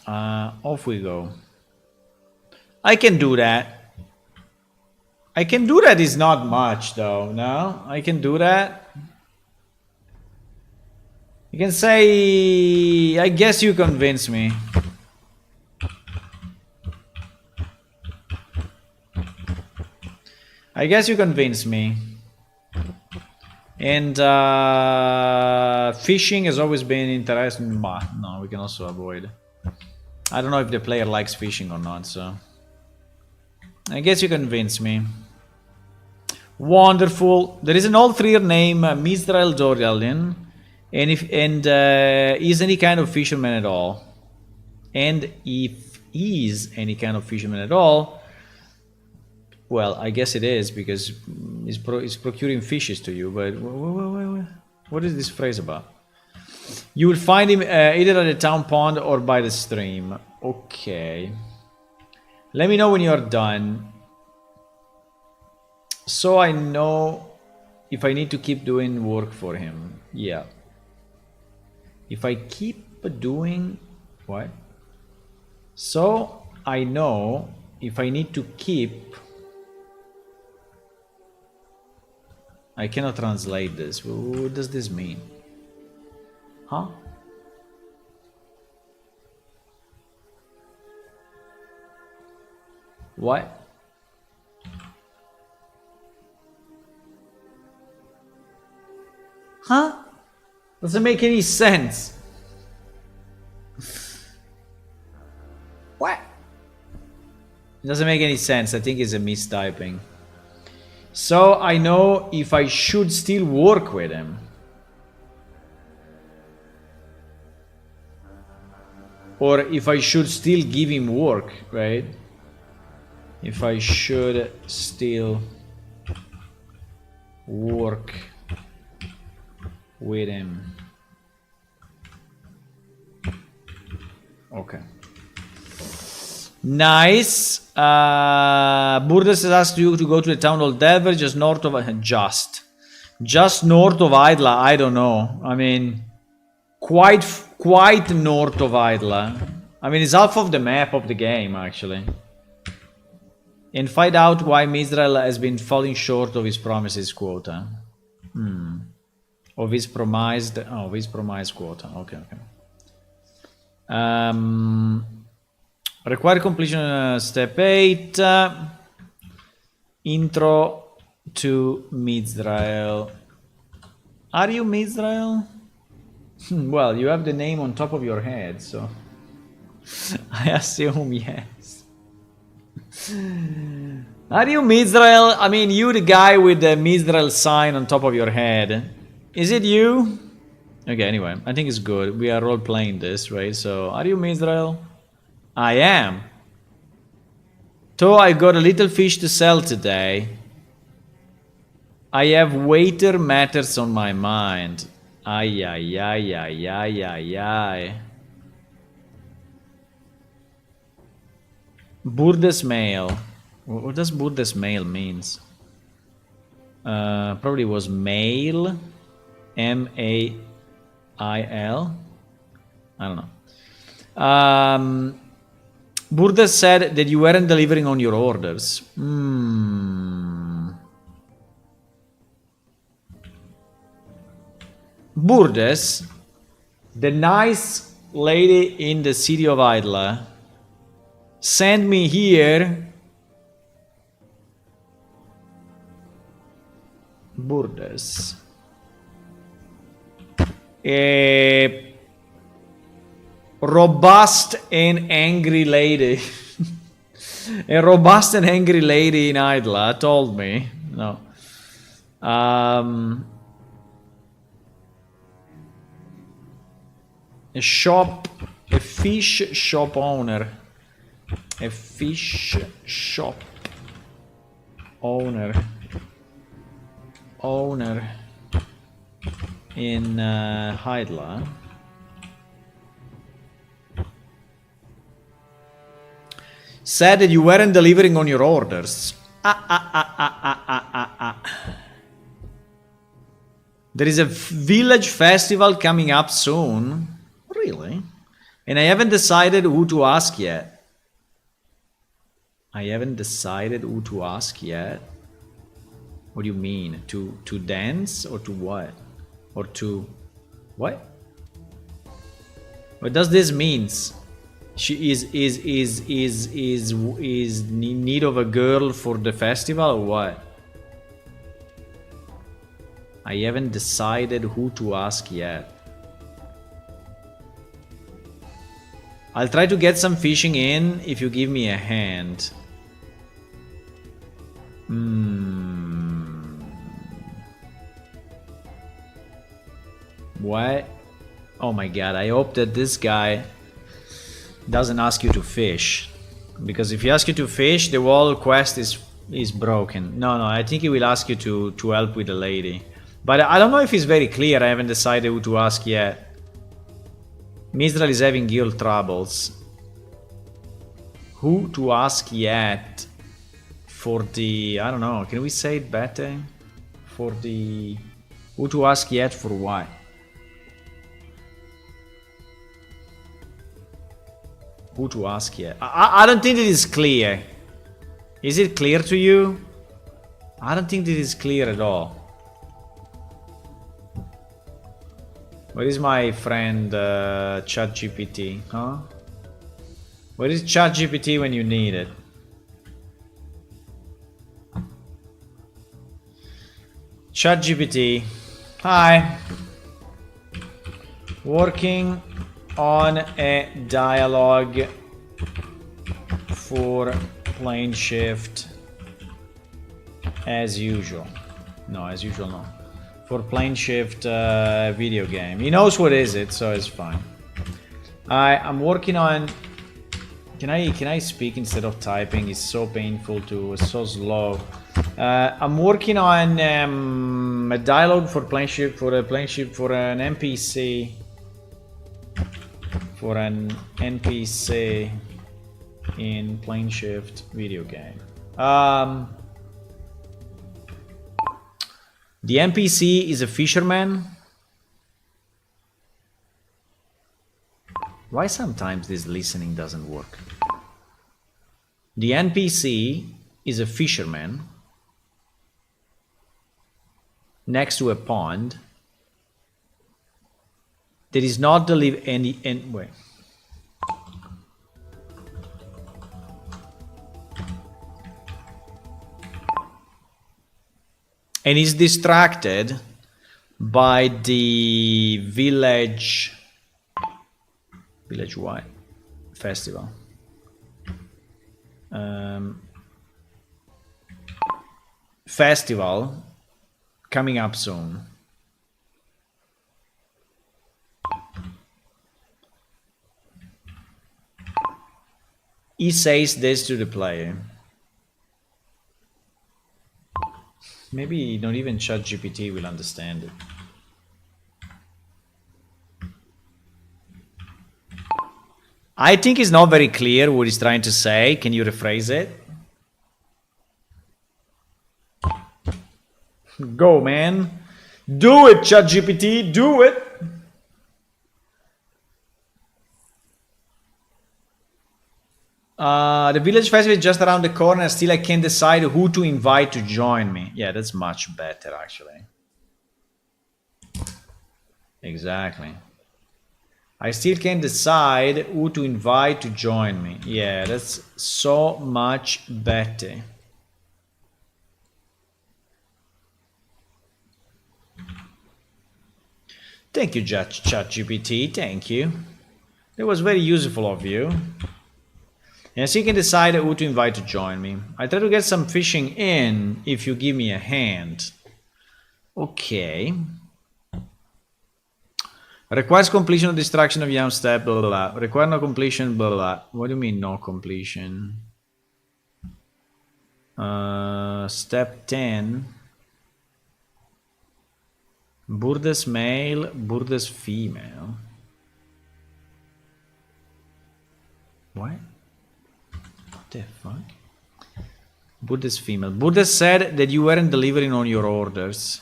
Off we go. I can do that. I can do that is not much though, no? I can do that. You can say, I guess you convince me. I guess you convince me. And fishing has always been interesting. No, we can also avoid. I don't know if the player likes fishing or not, so I guess you convince me. Wonderful. There is an old three-year name, Mizrael Dorialin, and is any kind of fisherman at all. And if he's any kind of fisherman at all, well, I guess it is because it's procuring fishes to you. But what is this phrase about? You will find him either at the town pond or by the stream. Okay. Let me know when you're done. So I know if I need to keep doing work for him. Yeah. If I keep doing... What? So I know if I need to keep... I cannot translate this. What does this mean? Huh? What? Huh? Doesn't make any sense. What? It doesn't make any sense. I think it's a mistyping. So I know if I should still work with him. Or if I should still give him work, right? If I should still work with him. Okay. Nice. Burdes has asked you to go to the town hall Delver, just north of just north of Idla. I don't know. I mean, quite north of Idla. I mean, it's half of the map of the game actually. And find out why Mizrael has been falling short of his promises quota. Of his promised quota. Okay. Require completion step 8. Intro to Mizrael. Are you Mizrael? Well, you have the name on top of your head, so I assume yes. Are you Mizrael? I mean, you the guy with the Mizrael sign on top of your head. Is it you? Okay, anyway, I think it's good. We are role-playing this, right? So, are you Mizrael? I am. So I got a little fish to sell today. I have waiter matters on my mind. Ay. Burdes mail. What does Burdes mail means? Probably was mail. M-A-I-L. I don't know. Burdes said that you weren't delivering on your orders. Burdes, the nice lady in the city of Idla, sent me here. Burdes. A robust and angry lady. A robust and angry lady in Idla told me. No. A fish shop owner. A fish shop owner. In Hydla. Said that you weren't delivering on your orders. There is a village festival coming up soon. Really? And I haven't decided who to ask yet. I haven't decided who to ask yet. What do you mean? To dance or to what? Or to what? What does this means? She is in need of a girl for the festival or what? I haven't decided who to ask yet. I'll try to get some fishing in if you give me a hand. What? Oh my god, I hope that this guy doesn't ask you to fish. Because if he asks you to fish, the whole quest is broken. No, I think he will ask you to help with the lady. But I don't know if it's very clear. I haven't decided who to ask yet. Mistral is having guild troubles. Who to ask yet for the... I don't know. Can we say it better? For the... Who to ask yet for what? Who to ask yet? I don't think it is clear. Is it clear to you? I don't think it is clear at all. Where is my friend ChatGPT? Huh? Where is ChatGPT when you need it? ChatGPT. Hi. Working on a dialogue for plane shift as usual. No, as usual no. For plane shift video game. He knows what is it, so it's fine. I'm working on... Can I speak instead of typing? It's so painful to... It's so slow. I'm working on a dialogue for plane shift for an NPC. For an NPC in plane shift video game. The NPC is a fisherman. Why sometimes this listening doesn't work? The NPC is a fisherman next to a pond. There is not any way. And is distracted by the village what? Festival. Festival coming up soon. He says this to the player. Maybe not even ChatGPT will understand it. I think it's not very clear what he's trying to say. Can you rephrase it? Go, man. Do it, ChatGPT. Do it. The village festival is just around the corner. Still, I can't decide who to invite to join me. Yeah, that's much better, actually. Exactly. I still can't decide who to invite to join me. Yeah, that's so much better. Thank you, ChatGPT. Thank you. That was very useful of you. And so you can decide who to invite to join me. I try to get some fishing in if you give me a hand. Okay. Requires completion of distraction of young step, blah, blah, blah. Require no completion, blah, blah, blah. What do you mean no completion? Step 10. Burdes male, Burdes female. What? What the fuck? Burdes female. Burdes said that you weren't delivering on your orders.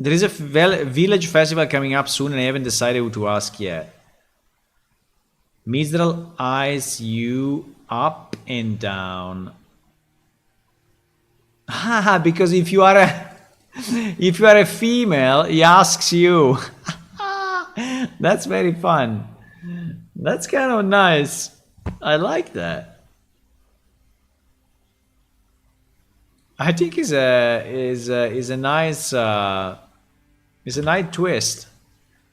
There is a village festival coming up soon and I haven't decided who to ask yet. Mistral eyes you up and down. Haha, because if you are a female, he asks you. That's very fun. That's kind of nice. I like that. I think is a nice twist.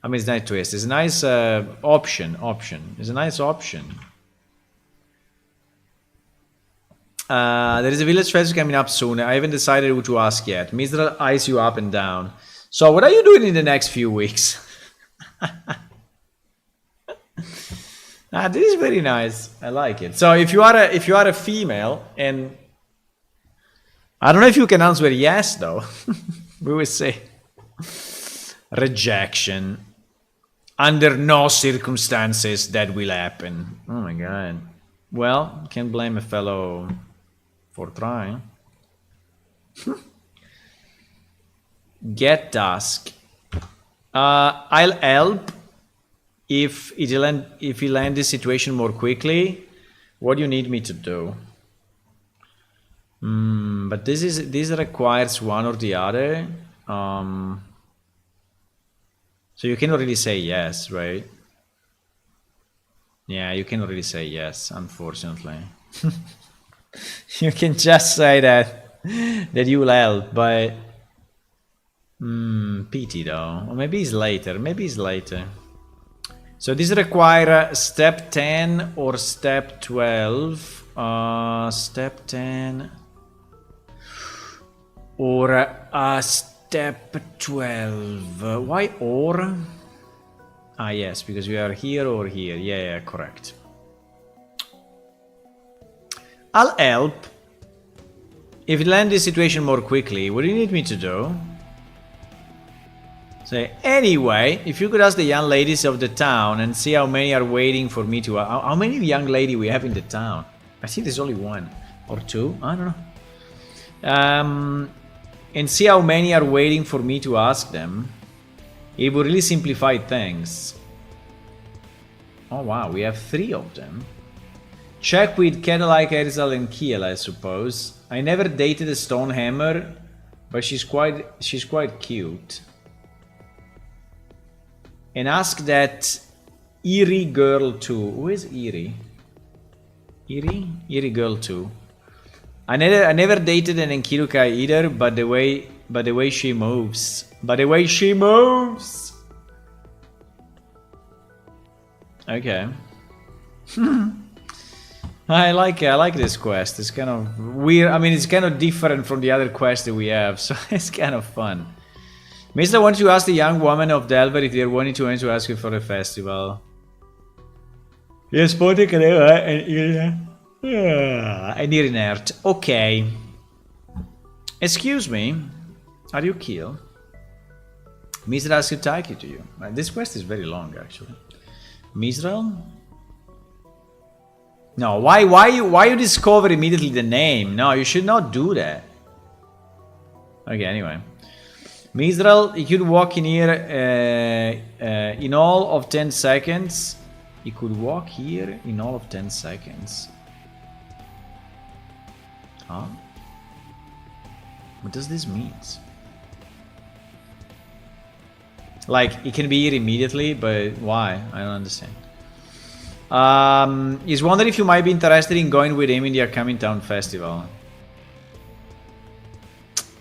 I mean, it's a nice twist. It's a nice option. It's a nice option. There is a village festival coming up soon. I haven't decided who to ask yet. Mistral eyes you up and down. So what are you doing in the next few weeks? This is very nice. I like it. So if you are a female, and I don't know if you can answer yes though. We will say rejection. Under no circumstances that will happen. Oh my god. Well, can't blame a fellow for trying. Get task. I'll help if you land this situation more quickly. What do you need me to do? But this requires one or the other. So you cannot really say yes, right? Yeah, you cannot really say yes, unfortunately. You can just say that you will help, but pity though. Or maybe it's later. So this require step 10 or step 12. Step 10 or step 12. Why or? Ah, yes, because we are here or here. Yeah, correct. I'll help. If you land this situation more quickly, what do you need me to do? Say, anyway, if you could ask the young ladies of the town and see how many are waiting for me to... How many young ladies we have in the town? I think there's only one or two. I don't know. And see how many are waiting for me to ask them. It would really simplify things. Oh wow, we have 3 of them. Check with Kedalike, Erzal and Kiel, I suppose. I never dated a Stonehammer, but she's quite cute. And ask that Eerie girl too. Who is Eerie? Eerie girl too. I never dated an Enkirukai either, but the way she moves. Okay. I like this quest. It's kind of weird. I mean, it's kind of different from the other quests that we have, so it's kind of fun. Mister wants to ask the young woman of Delver if they're wanting to ask you for a festival. Yes, and inert. Okay. Excuse me. Are you Kiel? Mizrael should take it to you. This quest is very long, actually. Mizrael? No, why you discover immediately the name? No, you should not do that. Okay, anyway. Mizrael, he could walk in here in all of 10 seconds. He could walk here in all of 10 seconds. Huh? What does this mean? Like, it can be here immediately, but why? I don't understand. He's wondering if you might be interested in going with him in the upcoming town festival.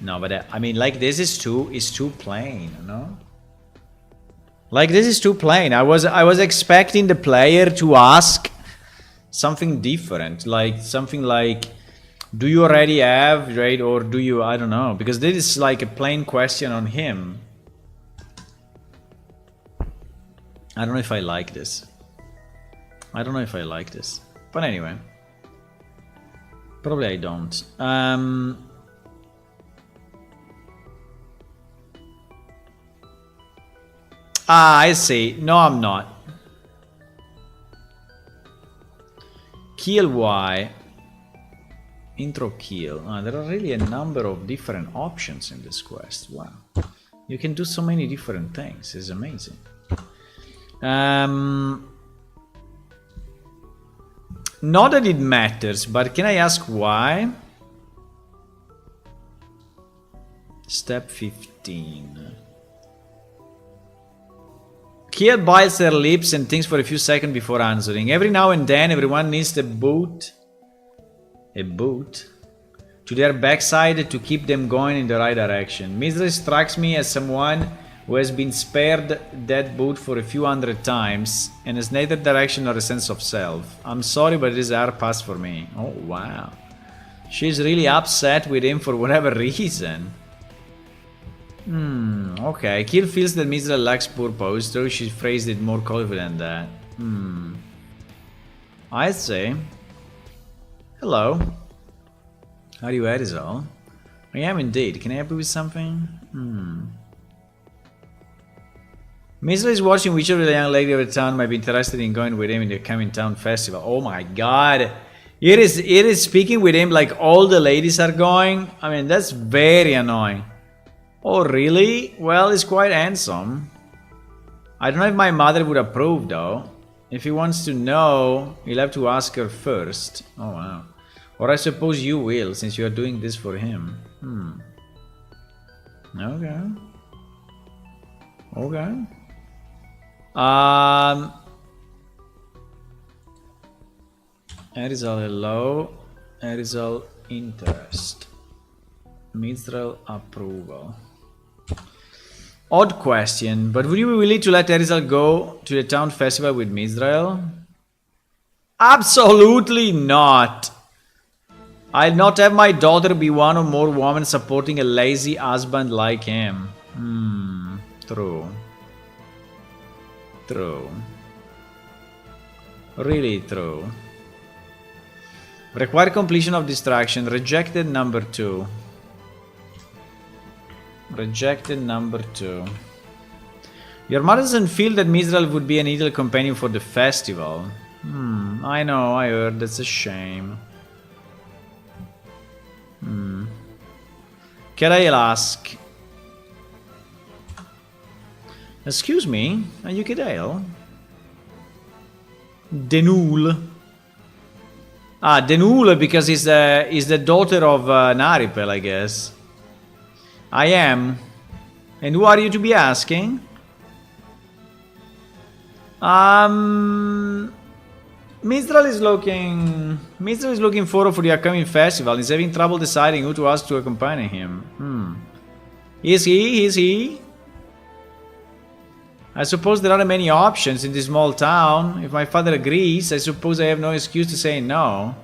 No, but I mean, like, this is too plain, you know? Like, this is too plain. I was expecting the player to ask something different, like something like, do you already have, right? Or do you, I don't know, because this is like a plain question on him. I don't know if I like this. But anyway. Probably I don't. I see. No, I'm not. Kill Y. Intro kill. There are really a number of different options in this quest. Wow. You can do so many different things. It's amazing. Not that it matters, but can I ask why? Step 15. Kia bites their lips and thinks for a few seconds before answering. Every now and then, everyone needs a boot to their backside to keep them going in the right direction. Misery strikes me as someone who has been spared that boot for a few hundred times and has neither direction nor a sense of self. I'm sorry, but it is a hard pass for me. Oh, wow. She's really upset with him for whatever reason. Okay. Kill feels that Misery lacks purpose, though she phrased it more confident than that. I'd say. Hello. Are you Erizal? I am indeed. Can I help you with something? Misery is watching which of the young lady of the town might be interested in going with him in the coming town festival. Oh my god. It is speaking with him like all the ladies are going. I mean, that's very annoying. Oh, really? Well, he's quite handsome. I don't know if my mother would approve, though. If he wants to know, he'll have to ask her first. Oh, wow. Or I suppose you will, since you are doing this for him. Okay. Okay. Erizal, hello. Erizal, interest. Mithril, approval. Odd question, but would you be willing to let Erizal go to the town festival with Mithril? Absolutely not! I'll not have my daughter be one or more women supporting a lazy husband like him. True. True. Really true. Require completion of distraction. Rejected number 2. Rejected number 2. Your mother doesn't feel that Mithril would be an ideal companion for the festival. I know, I heard. That's a shame. Can I ask? Excuse me, are you Kedale? Denul. Ah, Denul, because he's the daughter of Naripel, I guess. I am. And who are you to be asking? Mistral is looking forward for the upcoming festival. He's having trouble deciding who to ask to accompany him. Is he? I suppose there aren't many options in this small town. If my father agrees, I suppose I have no excuse to say no.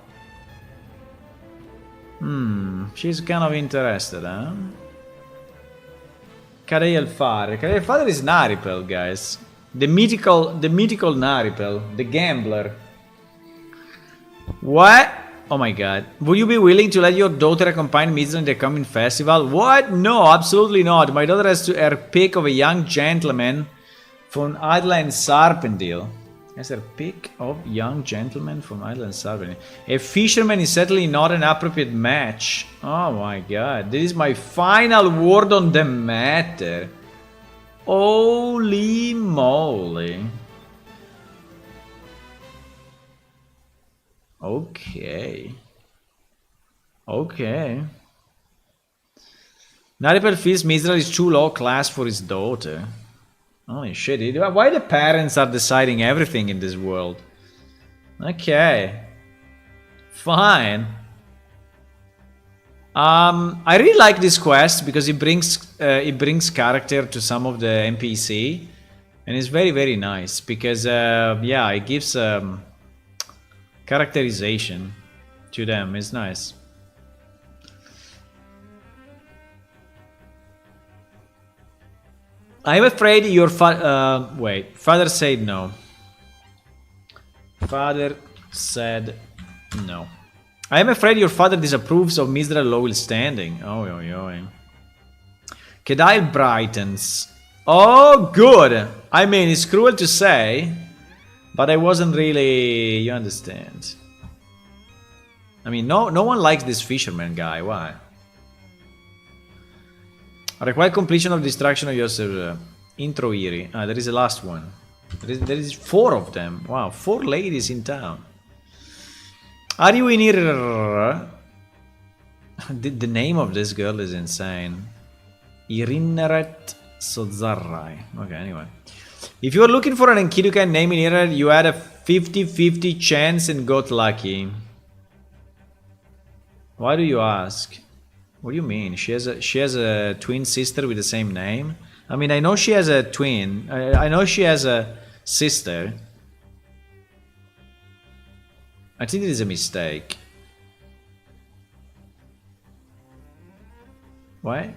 She's kind of interested, huh? Carey Fare. Carey Fare is Naripel, guys. The mythical Naripel, the gambler. What? Oh my god. Would you be willing to let your daughter accompany Mithril in the coming festival? What? No, absolutely not. My daughter has to her pick of a young gentleman from Island Sarpendil. Has her pick of young gentleman from Island Sarpendil. A fisherman is certainly not an appropriate match. Oh my god. This is my final word on the matter. Holy moly. Okay. Naripel feels Mithril is too low class for his daughter. Holy shit, why the parents are deciding everything in this world? Okay. Fine. I really like this quest because it brings character to some of the NPC. And it's very, very nice because, yeah, it gives characterization to them. It's nice. I'm afraid your father said no. Father said no. I am afraid your father disapproves of Mithril Lowell standing. Kedile brightens. Oh, good. I mean, it's cruel to say, but I wasn't really... You understand. I mean, no one likes this fisherman guy. Why? Require completion of destruction of your server. Intro Erie. Ah, there is a last one. There is 4 of them. Wow, 4 ladies in town. Are you in here? The name of this girl is insane. Irineret Sozarai. Okay, anyway. If you are looking for an Enkidu name in here, you had a 50-50 chance and got lucky. Why do you ask? What do you mean? She has a twin sister with the same name? I mean, I know she has a twin. I know she has a sister. I think it is a mistake. Why?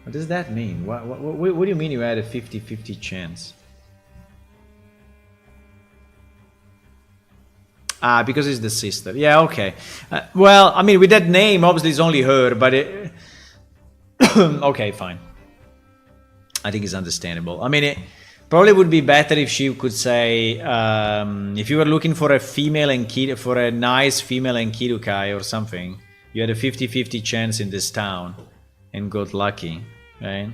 What does that mean? What do you mean you had a 50-50 chance? Ah, because it's the sister. Yeah, okay. Well, I mean, with that name, obviously it's only her, but it... okay, fine. I think it's understandable. I mean, it probably would be better if she could say, if you were looking for a female Enkidu, for a nice female Enkidukai or something, you had a 50-50 chance in this town and got lucky, right?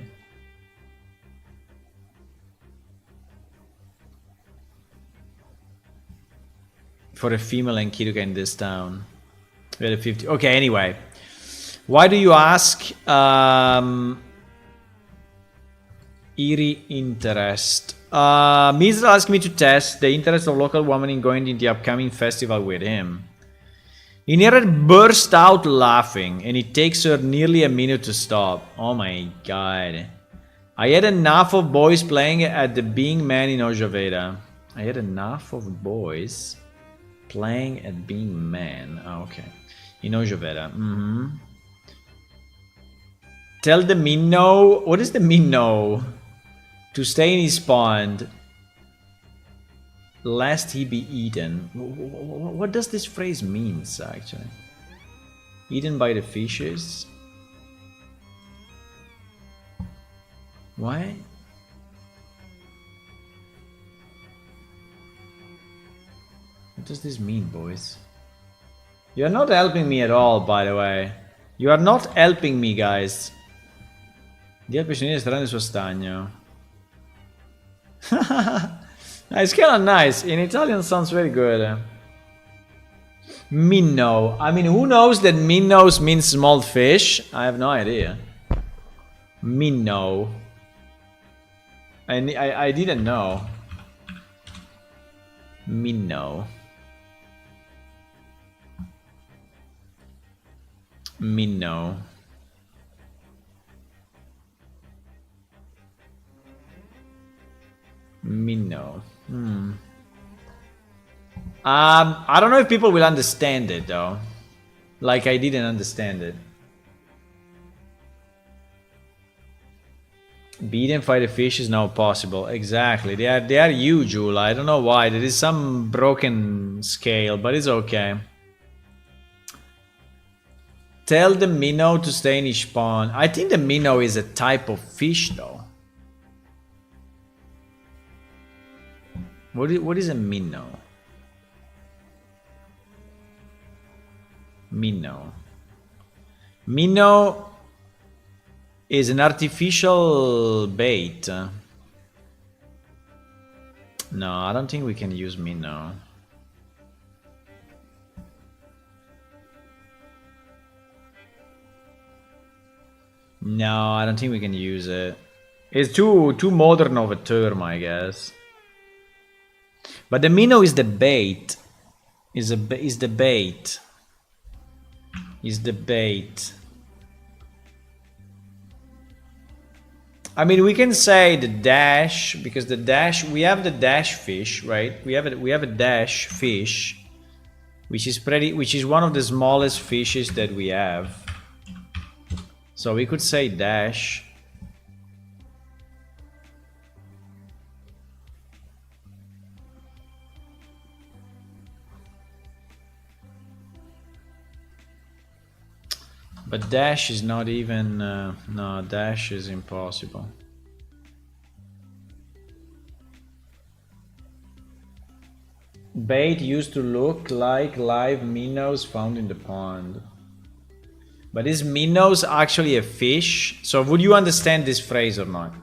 For a female Enkiduka in this town. We had a 50. Okay, anyway. Why do you ask? Eerie interest. Mizra asked me to test the interest of local woman in going into the upcoming festival with him. Inherit burst out laughing, and it takes her nearly a minute to stop. Oh my god. I had enough of boys playing at the Being Man in Ojaveda. I had enough of boys playing at Being Man. Oh, okay. In Ojaveda. Tell the minnow. What is the minnow? To stay in his pond. Lest he be eaten. What does this phrase mean, actually? Eaten by the fishes? Why? What does this mean, boys? You're not helping me at all, by the way. You are not helping me, guys. Dia piscinine strane suo stagno. It's kind of nice. In Italian sounds very good. Minnow. I mean, who knows that minnows means small fish? I have no idea. Minnow. I didn't know. Minnow. Minnow. Minnow. I don't know if people will understand it though. Like I didn't understand it. Beat and fight a fish is now possible. Exactly. They are huge, Ula. I don't know why. There is some broken scale, but it's okay. Tell the minnow to stay in his pond. I think the minnow is a type of fish though. What is a minnow? Minnow. Minnow is an artificial bait. No, I don't think we can use minnow. No, I don't think we can use it. It's too modern of a term, I guess. But the minnow is the bait. Is the bait. Is the bait. I mean, we can say the dash because the dash. We have the dash fish, right? We have a dash fish, which is one of the smallest fishes that we have. So we could say dash. But dash is not even... no, dash is impossible. Bait used to look like live minnows found in the pond. But is minnows actually a fish? So would you understand this phrase or not?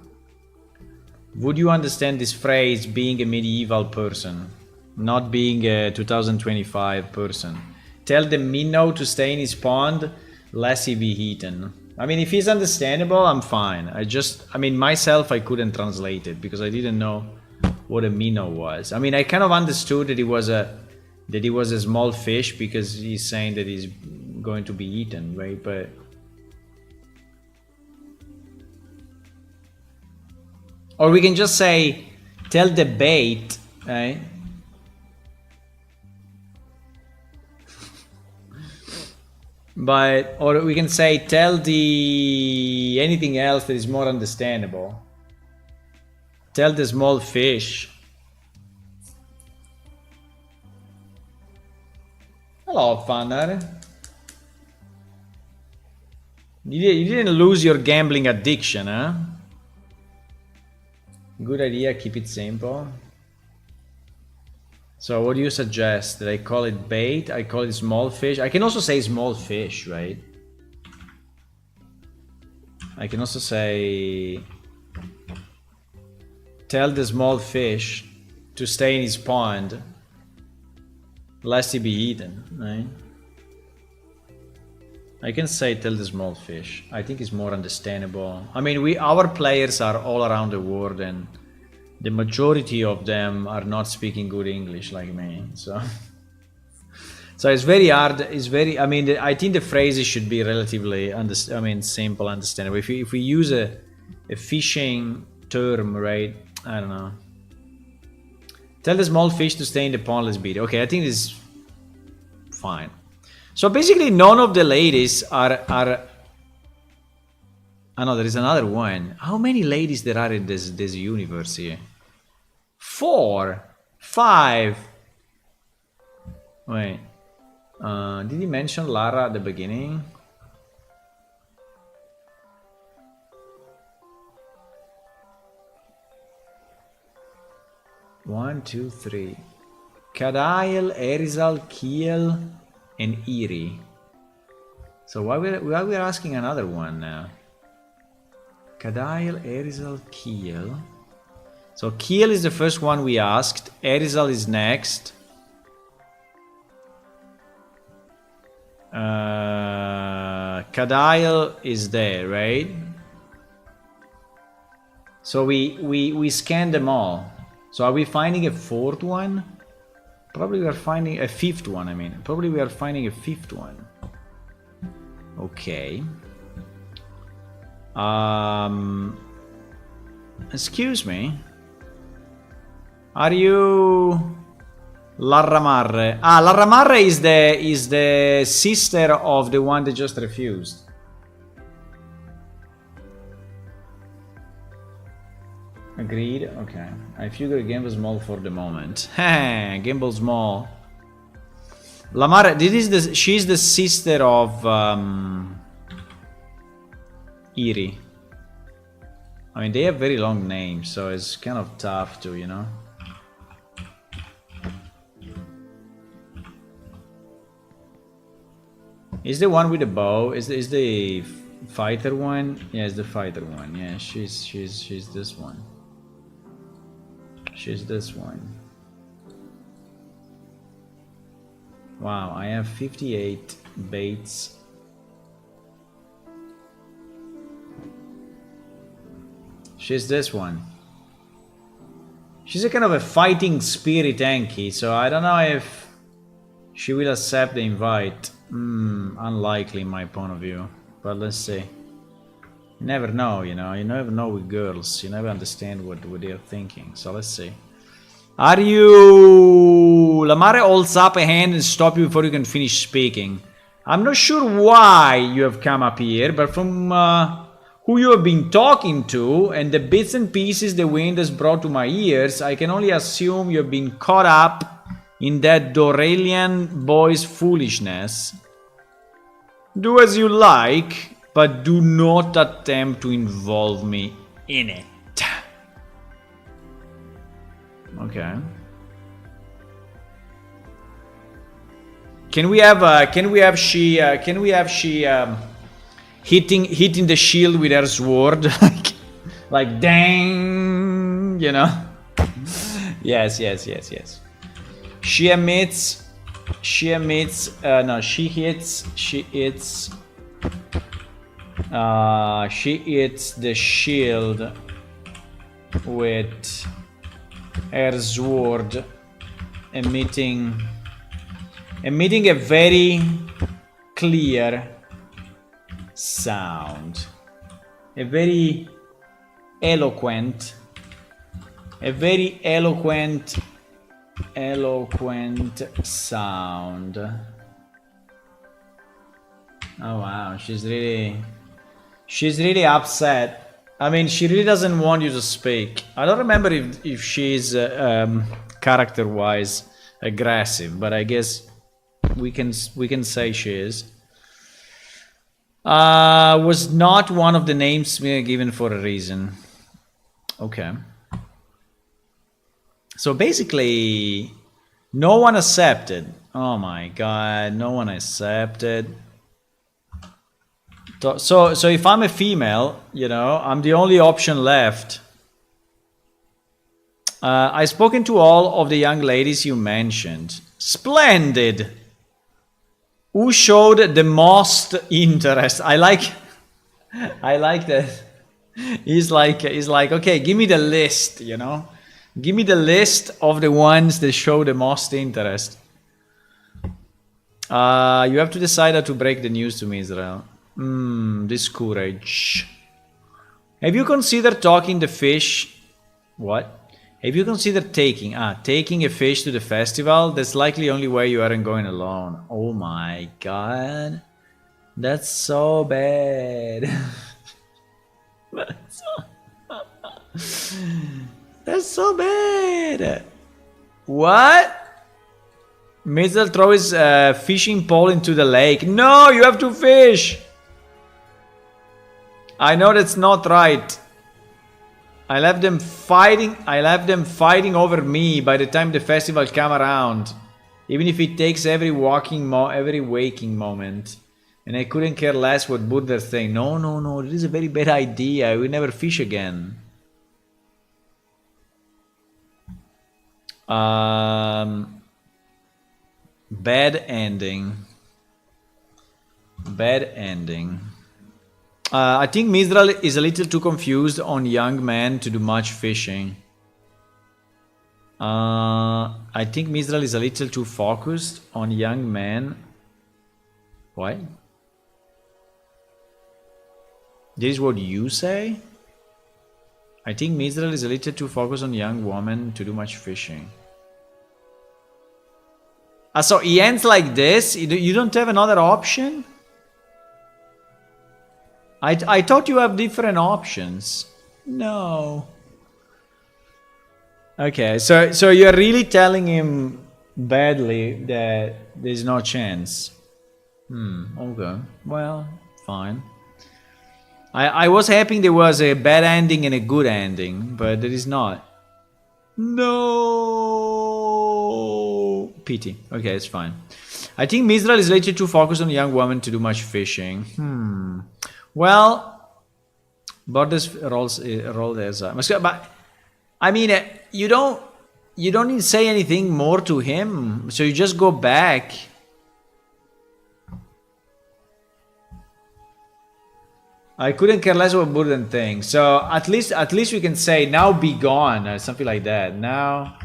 Would you understand this phrase being a medieval person, not being a 2025 person? Tell the minnow to stay in his pond, lest he be eaten. I mean, if he's understandable, I'm fine. I mean, myself, I couldn't translate it because I didn't know what a minnow was. I mean, I kind of understood that he was a small fish because he's saying that he's going to be eaten, right? But or we can just say, tell the bait, right? But, or we can say, tell the anything else that is more understandable. Tell the small fish. Hello, Fanner. You didn't lose your gambling addiction, huh? Good idea, keep it simple. So what do you suggest? That I call it bait? I call it small fish? I can also say small fish, right? I can also say... Tell the small fish to stay in his pond, lest he be eaten, right? I can say tell the small fish. I think it's more understandable. I mean, our players are all around the world, and the majority of them are not speaking good English like me. So, so it's very hard. It's very. I mean, I think the phrases should be relatively, simple, understandable. If we use a fishing term, right? I don't know. Tell the small fish to stay in the pond. Let's beat it. Okay, I think this is fine. So basically, none of the ladies are. Oh no, there is another one. How many ladies there are in this universe here? 4, 5. Wait. Did he mention Lara at the beginning? One, two, three. Kadail, Erizal, Kiel, and Iri. So why we're asking another one now? Kadail, Erizal, Kiel. So Kiel is the first one we asked. Erizal is next. Kadail is there, right? So we scanned them all. So are we finding a fourth one? Probably we are finding a fifth one, I mean. Probably we are finding a fifth one. Okay. Excuse me. Are you Larramarre? Ah, Larramarre is the sister of the one that just refused. Agreed. Okay. I figure Gamble Small for the moment. Gamble Small. Lamar, she's the sister of Iri. I mean, they have very long names, so it's kind of tough to, you know. Is the one with the bow? Is the fighter one? Yeah, it's the fighter one. Yeah, she's this one. She's this one. Wow, I have 58 baits. She's this one. She's a kind of a fighting spirit Anki, so I don't know if she will accept the invite. Unlikely in my point of view, but let's see. You never know, you know. You never know with girls. You never understand what they're thinking. So let's see. Are you... Lamare holds up a hand and stop you before you can finish speaking. I'm not sure why you have come up here, but from who you have been talking to and the bits and pieces the wind has brought to my ears, I can only assume you have been caught up in that Doralian boy's foolishness. Do as you like, but do not attempt to involve me in it. Okay. Can we have she hitting the shield with her sword, like dang, you know. Yes. She hits the shield with her sword, emitting a very clear sound, a very eloquent sound. Oh wow, she's really upset. I mean, she really doesn't want you to speak. I don't remember if she's character-wise aggressive, but I guess we can say she is. Was not one of the names given for a reason. Okay. So basically, no one accepted. Oh my god, no one accepted. So if I'm a female, you know, I'm the only option left. I've spoken to all of the young ladies you mentioned. Splendid. Who showed the most interest? I like that. He's like, okay, give me the list, you know. Give me the list of the ones that show the most interest. You have to decide how to break the news to me, Israel. This courage. Have you considered talking the fish? What? Have you considered taking a fish to the festival? That's likely only way you aren't going alone. Oh my god. That's so bad. That's so bad. What? Mitchell throws his fishing pole into the lake. No, you have to fish. I know that's not right. I left them fighting over me by the time the festival come around. Even if it takes every waking moment. And I couldn't care less what Buddha think. No, this is a very bad idea. I will never fish again. Bad ending. I think Mizral is a little too confused on young men to do much fishing. I think Mizral is a little too focused on young men. What? This is what you say? I think Mizral is a little too focused on young women to do much fishing. So he ends like this? You don't have another option? I thought you have different options. No. Okay, so you're really telling him badly that there's no chance. Okay. Well, fine. I was hoping there was a bad ending and a good ending, but there is not. No. Pity. Okay, it's fine. I think Mizral is later too focused on young women to do much fishing. Well, Borders rolls as but I mean, you don't need to say anything more to him, so you just go back. I couldn't care less what Burden thinks. So at least we can say now be gone or something like that. Now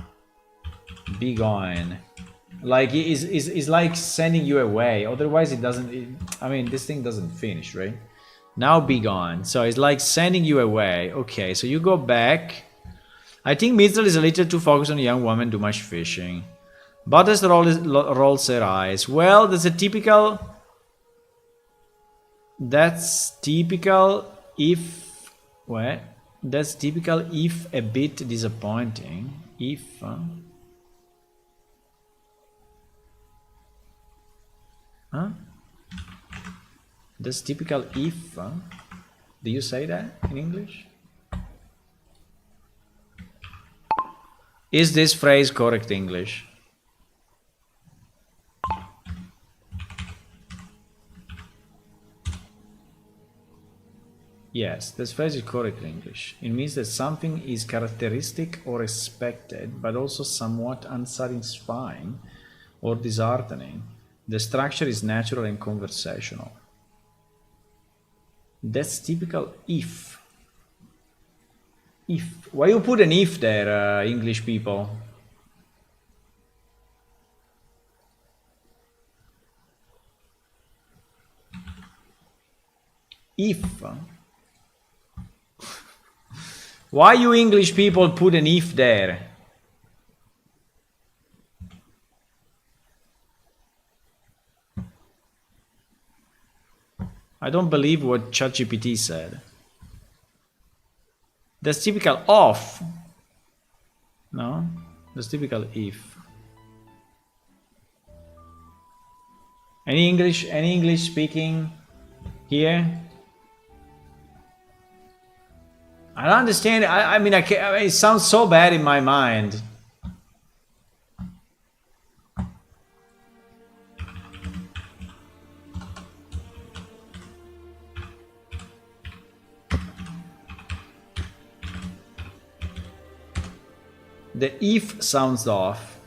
be gone. Like it's like sending you away. Otherwise it doesn't. I mean, this thing doesn't finish, right? Now be gone. So it's like sending you away. Okay, so you go back. I think Mitchell is a little too focused on a young woman, too much fishing. Butters rolls her eyes. Well, that's a typical. That's typical if. What? That's typical if a bit disappointing. If. Huh? That's typical if. Do you say that in English? Is this phrase correct English? Yes, this phrase is correct in English. It means that something is characteristic or expected, but also somewhat unsatisfying or disheartening. The structure is natural and conversational. That's typical if. If. Why you put an if there, English people? If. Why you English people put an if there? I don't believe what ChatGPT said. That's typical of. No? That's typical if. Any English speaking here? I don't understand. I mean, it sounds so bad in my mind. The if sounds off.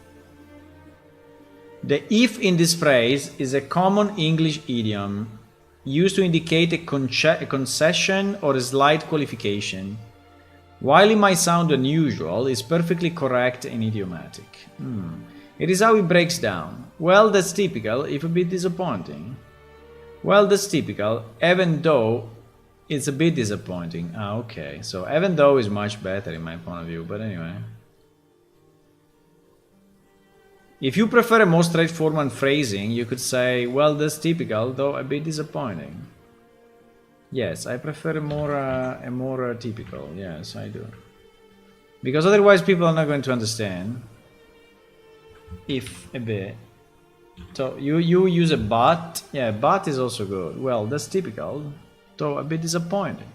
The if in this phrase is a common English idiom used to indicate a concession or a slight qualification. While it might sound unusual, it's perfectly correct and idiomatic. It is how it breaks down. Well, that's typical, if a bit disappointing. Well, that's typical, even though it's a bit disappointing. Ah, okay. So even though is much better in my point of view, but anyway. If you prefer a more straightforward phrasing, you could say, well, that's typical, though a bit disappointing. Yes, I prefer a more typical. Yes, I do. Because otherwise people are not going to understand. If a bit. So you use a but. Yeah, but is also good. Well, that's typical, though a bit disappointing.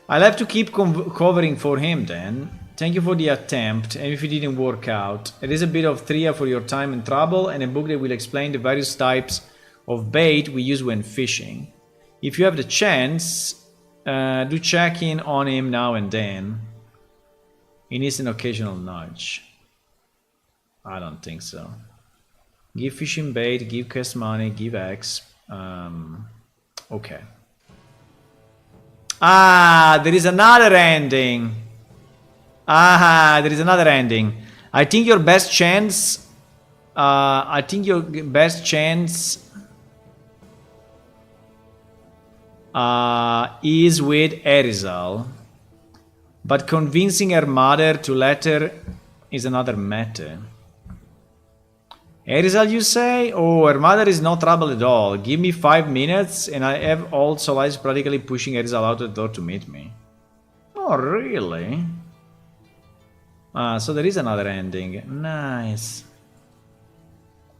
I'll have to keep covering for him then. Thank you for the attempt, and if it didn't work out, it is a bit of trivia for your time and trouble, and a book that will explain the various types of bait we use when fishing. If you have the chance, do check in on him now and then. He needs an occasional nudge. I don't think so. Give fishing bait, give cast money, give X. Okay. Ah, there is another ending. Ah, there is another ending. I think your best chance. Is with Erizal, but convincing her mother to let her is another matter. Erizal, you say? Oh, her mother is no trouble at all. Give me 5 minutes, and I have all Solis practically pushing Erizal out the door to meet me. Oh, really? So there is another ending. Nice.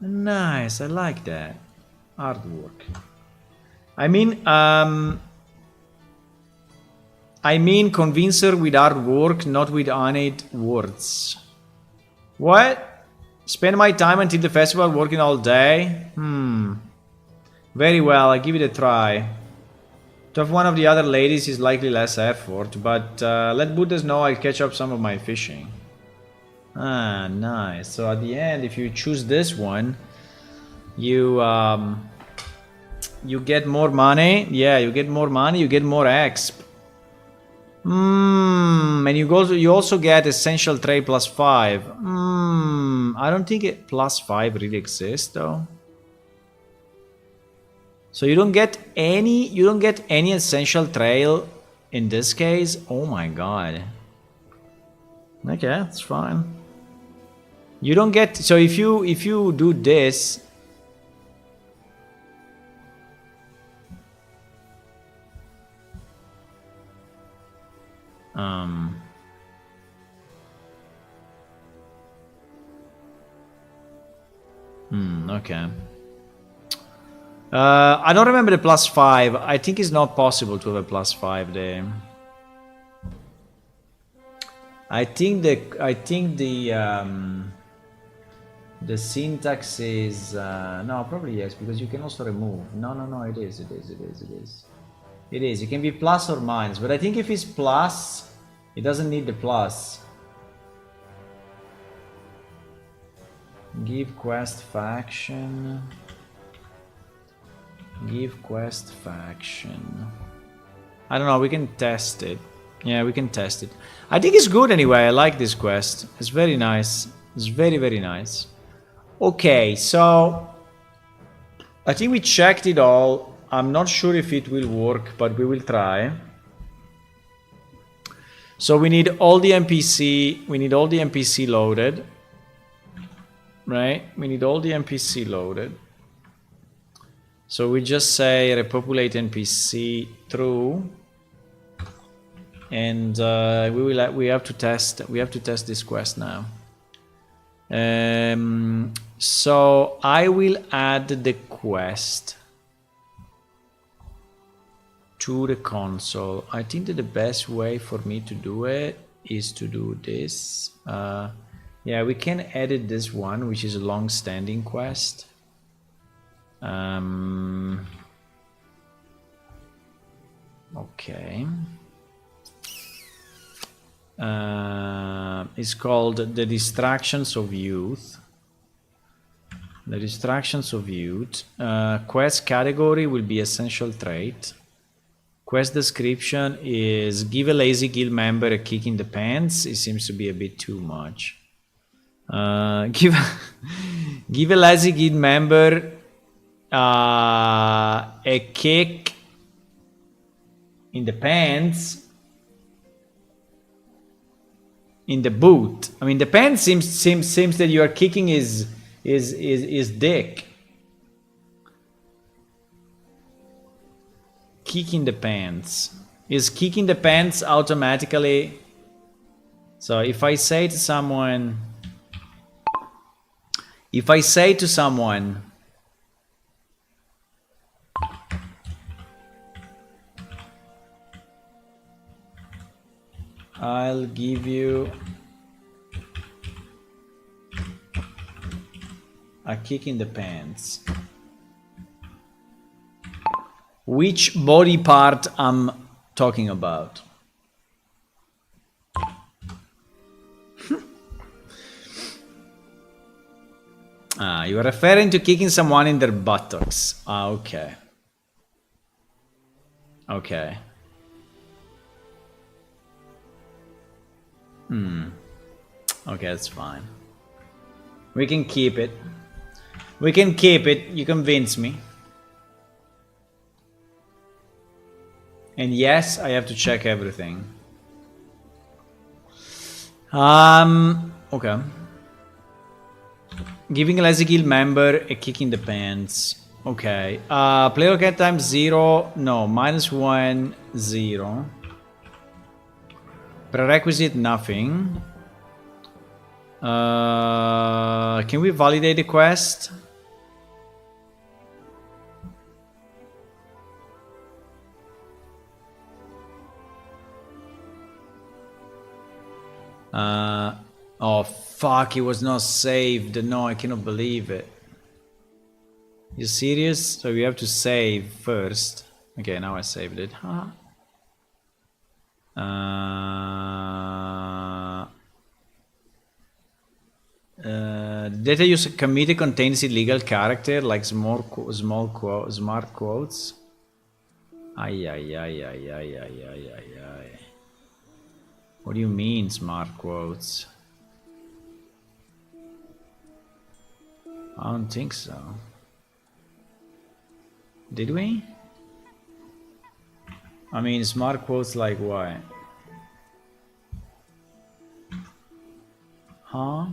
Nice, I like that. Artwork. I mean convince her with hard work, not with honeyed words. What? Spend my time until the festival working all day? Very well, I'll give it a try. To have one of the other ladies is likely less effort, but let Buddhas know I'll catch up some of my fishing. Ah, nice. So at the end, if you choose this one, you get more money. Yeah, you get more money, you get more exp. And you also get essential trade +5. I don't think +5 really exists though. So you don't get any essential trail in this case. Oh my god. Okay, that's fine. You don't get, so if you do this, okay. I don't remember the +5. I think it's not possible to have a +5 there. I think the syntax is no, probably yes, because you can also remove. No, it is. It is. It can be plus or minus, but I think if it's plus, it doesn't need the plus. Give quest faction. Give quest faction. I don't know, we can test it. Yeah, we can test it. I think it's good anyway. I like this quest. It's very nice. It's very, very nice. Okay, so I think we checked it all. I'm not sure if it will work, but we will try. So we need all the NPC. We need all the NPC loaded. Right? We need all the NPC loaded. So we just say repopulate NPC true. And we have to test this quest now. So I will add the quest to the console. I think that the best way for me to do it is to do this. Yeah, we can edit this one, which is a long-standing quest. Okay. It's called The Distractions of Youth. The Distractions of Youth. Quest category will be Essential Trait. Quest description is give a lazy guild member a kick in the pants. It seems to be a bit too much. Give a lazy guild member a kick in the pants. In the boot. I mean, the pants seems that you are kicking is dick. Kicking the pants. Is kicking the pants automatically? So if I say to someone, I'll give you a kick in the pants. Which body part I'm talking about? You are referring to kicking someone in their buttocks. Okay. Okay. Okay, that's fine. We can keep it. We can keep it. You convince me. And yes, I have to check everything. Okay. Giving a lazy guild member a kick in the pants. Okay. Player location time 0. No, -1, 0. Prerequisite nothing. Can we validate the quest? Oh fuck, it was not saved. No, I cannot believe it. You serious? So we have to save first. Okay, now I saved it. Huh? Data you committed contains illegal character like smart quotes. Ay. What do you mean smart quotes? I don't think so. Did we? I mean, smart quotes like what? Huh?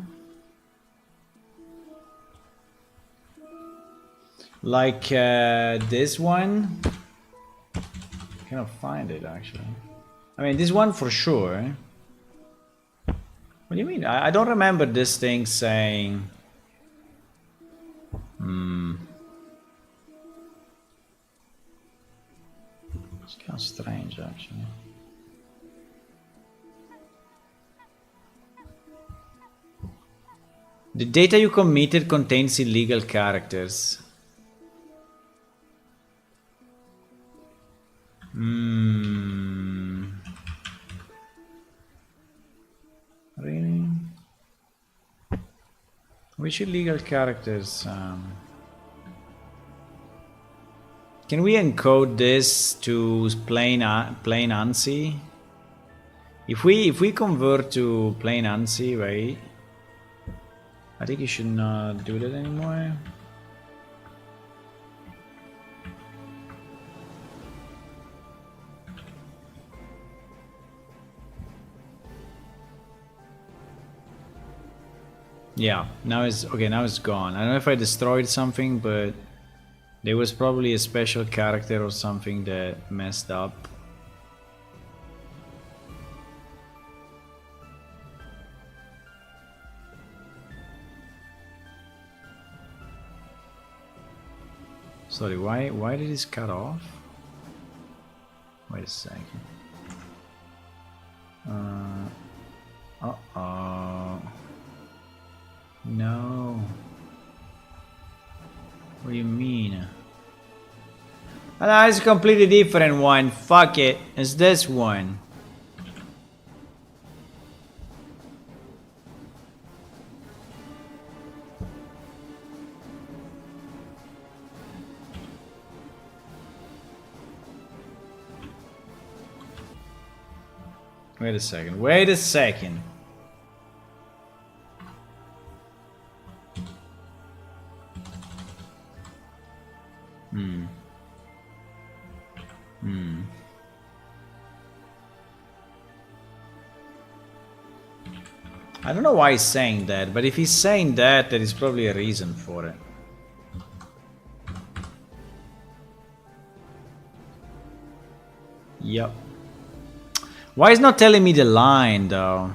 Like this one? I cannot find it actually. I mean, this one for sure. What do you mean? I don't remember this thing saying... It's kind of strange, actually. The data you committed contains illegal characters. Really? Which illegal characters? Can we encode this to plain ANSI? If we convert to plain ANSI, right? I think you should not do that anymore. Yeah, now it's okay. Now it's gone. I don't know if I destroyed something, but there was probably a special character or something that messed up. Sorry, why did this cut off? Wait a second. Uh-oh. No. What do you mean? Oh, no, it's a completely different one. Fuck it. It's this one. Wait a second. Wait a second. I don't know why he's saying that, but if he's saying that, there is probably a reason for it. Yep. Why is not telling me the line though?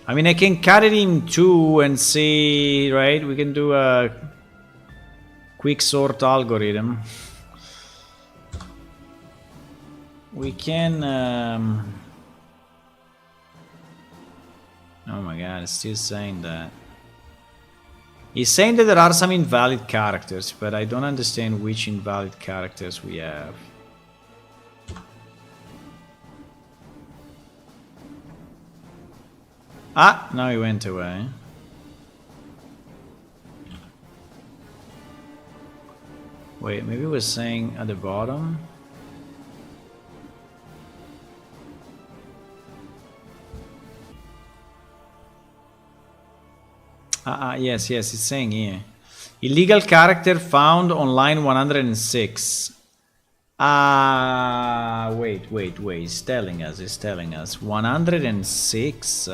I mean, I can cut it in two and see, right? We can do a quick sort algorithm. We can. Oh my god, it's still saying that. He's saying that there are some invalid characters, but I don't understand which invalid characters we have. Ah, now he went away. Wait, maybe we're saying at the bottom? Yes, it's saying here. Illegal character found on line 106. Wait. It's telling us. 106.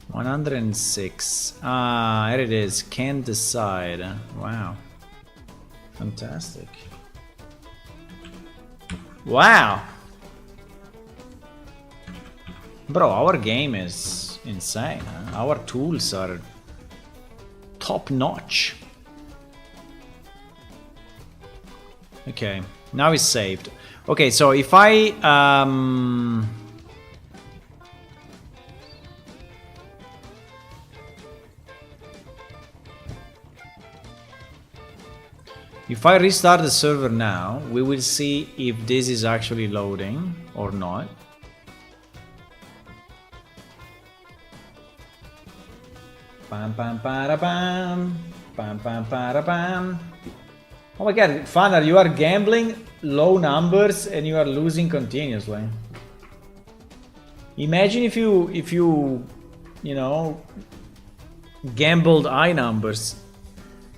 106. Here it is. Can't decide. Wow. Fantastic. Wow. Bro, our game is insane. Huh? Our tools are top notch. Okay, now it's saved. Okay, so if I restart the server now, we will see if this is actually loading or not. Pam pam para pam, pam pam para pam. Oh my god, Fanner, you are gambling low numbers and you are losing continuously. Imagine if you know, gambled high numbers.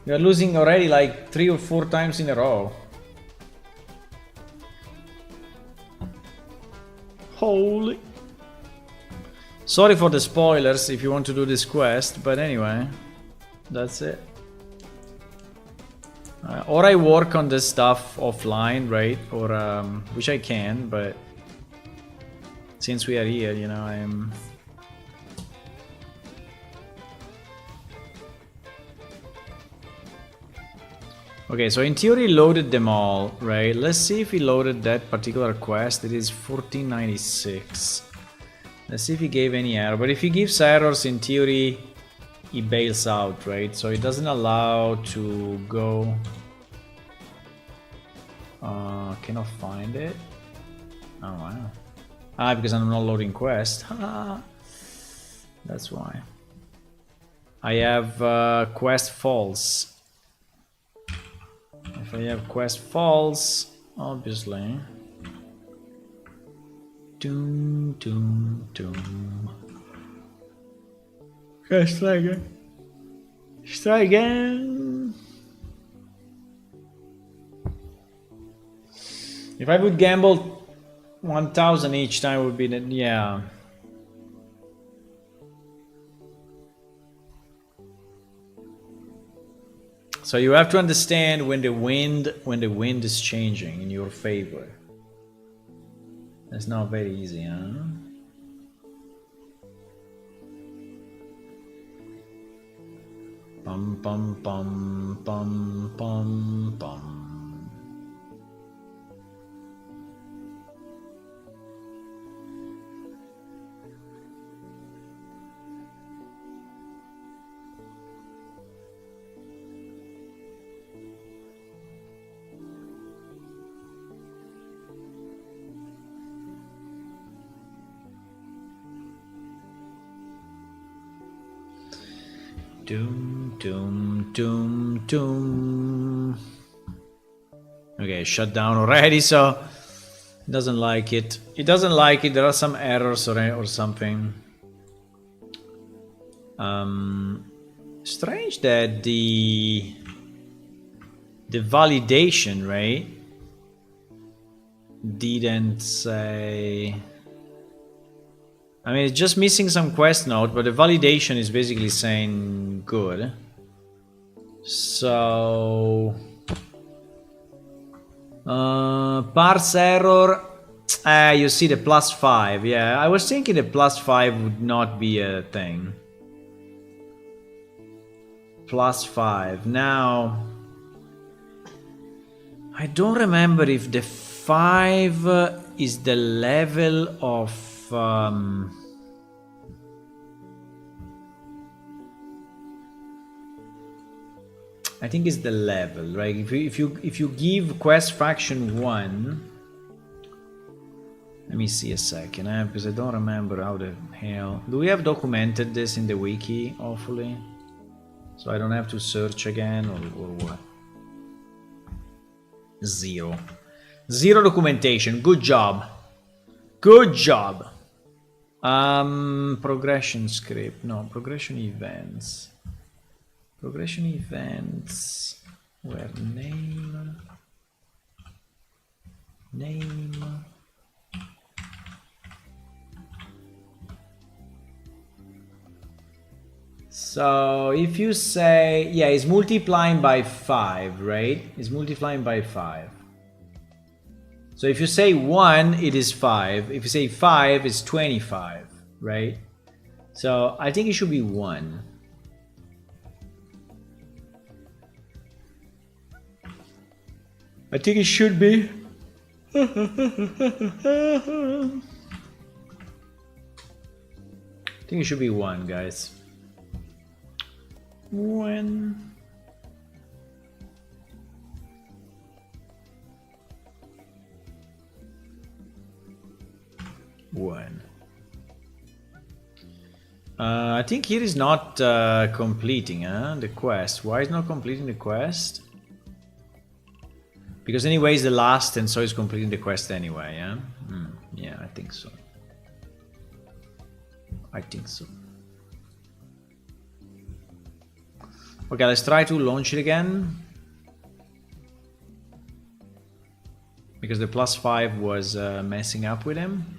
You are losing already like 3 or 4 times in a row. Holy. Sorry for the spoilers if you want to do this quest, but anyway, that's it. Or I work on this stuff offline, right? Or which I can, but since we are here, you know, I'm. Okay, so in theory loaded them all, right? Let's see if he loaded that particular quest. It is 1496. Let's see if he gave any error. But if he gives errors, in theory, he bails out, right? So it doesn't allow to go. Cannot find it. Oh wow. Ah, because I'm not loading quest. That's why. I have quest false. If I have quest false, obviously. Doom, doom, doom. Okay, let's try again. Let's try again. If I would gamble 1,000 each time, would be the, yeah. So you have to understand when the wind is changing in your favor. That's not very easy, huh? Pum pum pum pum pum pum. Doom, doom, doom, doom. Okay, shut down already, so it doesn't like it. It doesn't like it. There are some errors or something. Strange that the validation, right, didn't say. I mean, it's just missing some quest note, but the validation is basically saying good. So parse error. You see the +5. Yeah, I was thinking the +5 would not be a thing. +5. Now I don't remember if the 5 is the level of I think it's the level, right? If you give quest faction 1, let me see a second, because I don't remember how the hell. Do we have documented this in the wiki? Hopefully, so I don't have to search again or what. Zero documentation. Good job. Good job. Progression script. No, progression events. Progression events. Where name. So if you say, yeah, it's multiplying by 5, right? It's multiplying by 5. So if you say 1, it is 5. If you say 5, it's 25, right? So I think it should be 1. I think it should be. I think it should be 1, guys. 1. I think here is not completing the quest. Why is not completing the quest? Because anyway it's the last, and so it's completing the quest anyway, yeah? Yeah, I think so. Okay, let's try to launch it again. Because the +5 was messing up with him.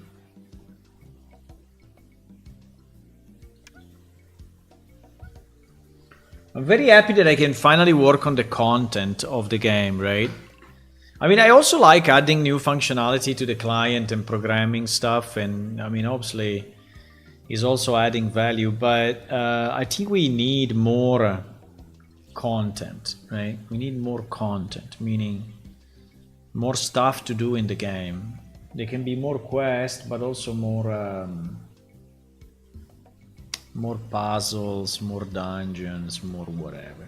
I'm very happy that I can finally work on the content of the game, right? I mean, I also like adding new functionality to the client and programming stuff, and I mean, obviously, is also adding value, but I think we need more content, right? We need more content, meaning more stuff to do in the game. There can be more quests, but also more More puzzles, more dungeons, more whatever.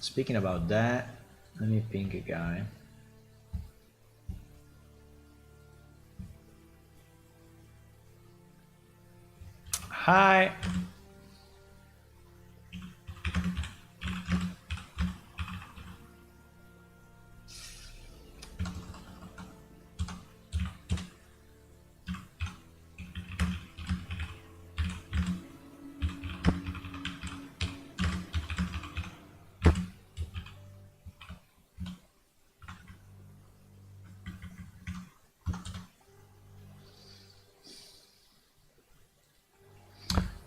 Speaking about that, let me ping a guy. Hi.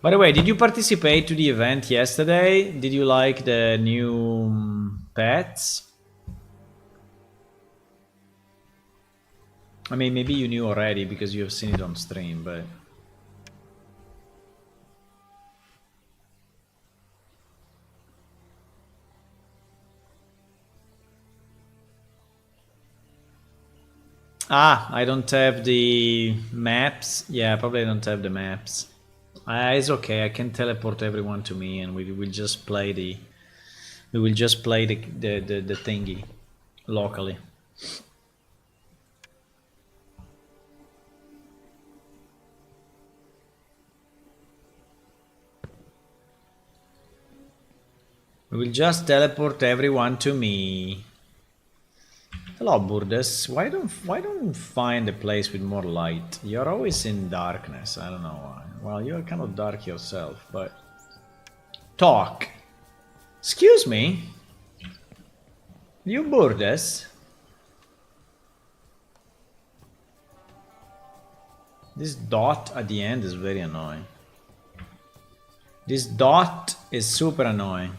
By the way, did you participate to the event yesterday? Did you like the new pets? I mean, maybe you knew already because you have seen it on stream, but... Ah, I don't have the maps. Yeah, probably I don't have the maps. It's okay. I can teleport everyone to me, and we will just play the. We will just play the thingy locally. We will just teleport everyone to me. Hello, Burdes. Why don't you find a place with more light? You're always in darkness. I don't know why. Well, you're kind of dark yourself, but... Talk! Excuse me? You Burdes? This dot at the end is very annoying. This dot is super annoying.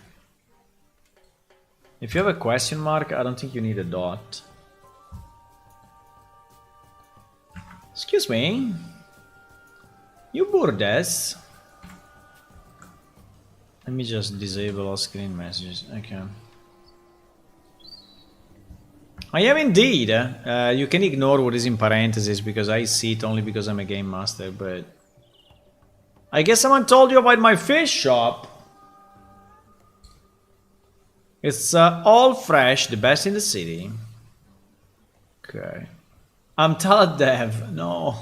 If you have a question mark, I don't think you need a dot. Excuse me? You Burdes? Let me just disable all screen messages. Okay. I am indeed. You can ignore what is in parentheses because I see it only because I'm a game master, but... I guess someone told you about my fish shop. It's all fresh, the best in the city. Okay. I'm Talad Dev. No.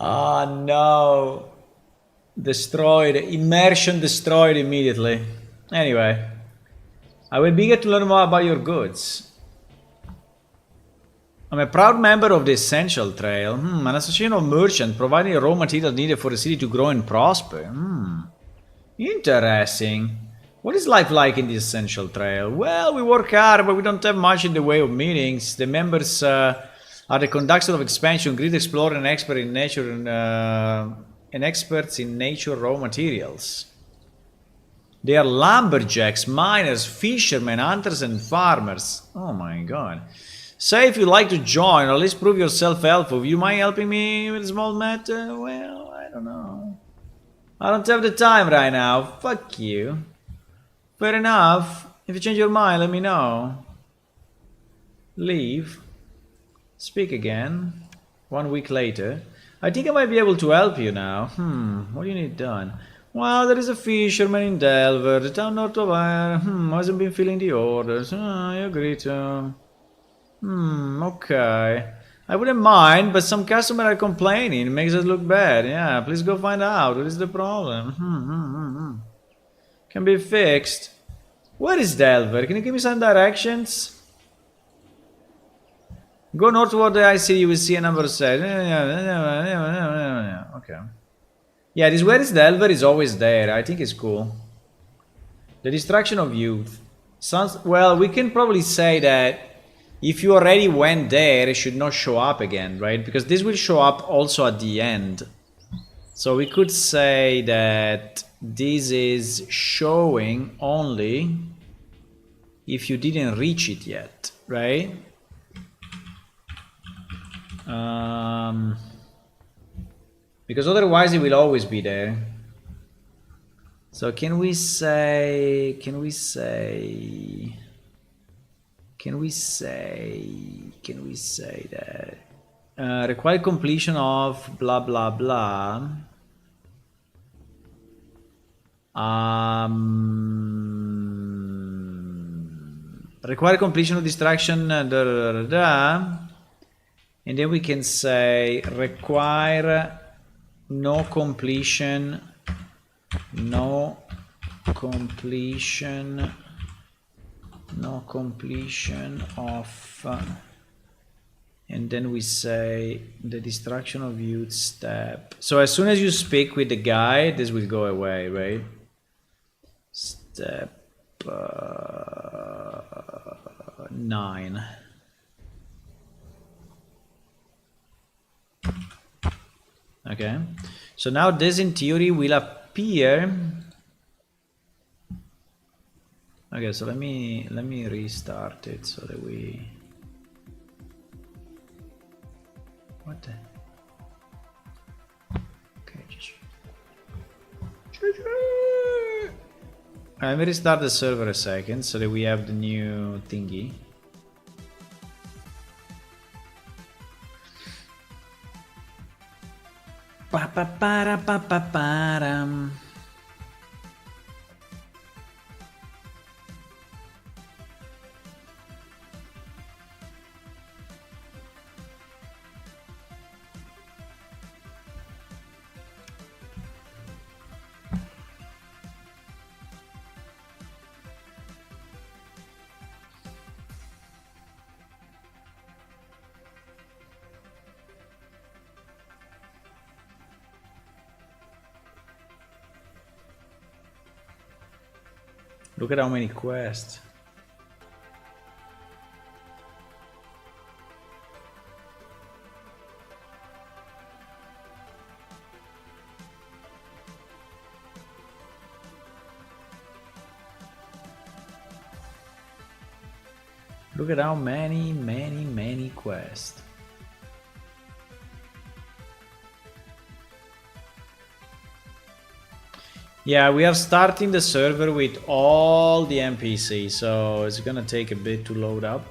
Oh no. Destroyed. Immersion destroyed immediately. Anyway. I will be eager to learn more about your goods. I'm a proud member of the Essential Trail. An association of merchants providing raw materials needed for the city to grow and prosper. Interesting. What is life like in the Essential Trail? Well, we work hard, but we don't have much in the way of meetings. The members are the conductors of expansion, grid explorer, and expert in nature and experts in nature raw materials. They are lumberjacks, miners, fishermen, hunters, and farmers. Oh my god. Say if you'd like to join, or at least prove yourself helpful. You mind helping me with a small matter? Well, I don't know. I don't have the time right now. Fuck you. Fair enough. If you change your mind, let me know. Leave. Speak again. 1 week later. I think I might be able to help you now. What do you need done? Well, there is a fisherman in Delver, the town north of hasn't been filling the orders. I agree to. Okay. I wouldn't mind, but some customers are complaining. It makes us look bad. Yeah, please go find out. What is the problem? Can be fixed. Where is Delver? Can you give me some directions? Go north toward the IC, you will see a number 7. Okay. Yeah, this where is Delver is always there. I think it's cool. The distraction of youth. Sounds well, we can probably say that if you already went there, it should not show up again, right? Because this will show up also at the end. So we could say that this is showing only if you didn't reach it yet, right? because otherwise it will always be there. So can we say that require completion of blah blah blah. Require completion of distraction, da, da, da, da. And then we can say require no completion of and then we say the distraction of youth step. So as soon as you speak with the guy, this will go away, right? Step 9. Okay, so now this in theory will appear. Okay, so let me restart it so that we. What the? Okay, just. Let me restart the server a second so that we have the new thingy. Pa pa para pa pa para. Look at how many quests. Look at how many quests. Yeah, we are starting the server with all the NPCs, so it's gonna take a bit to load up.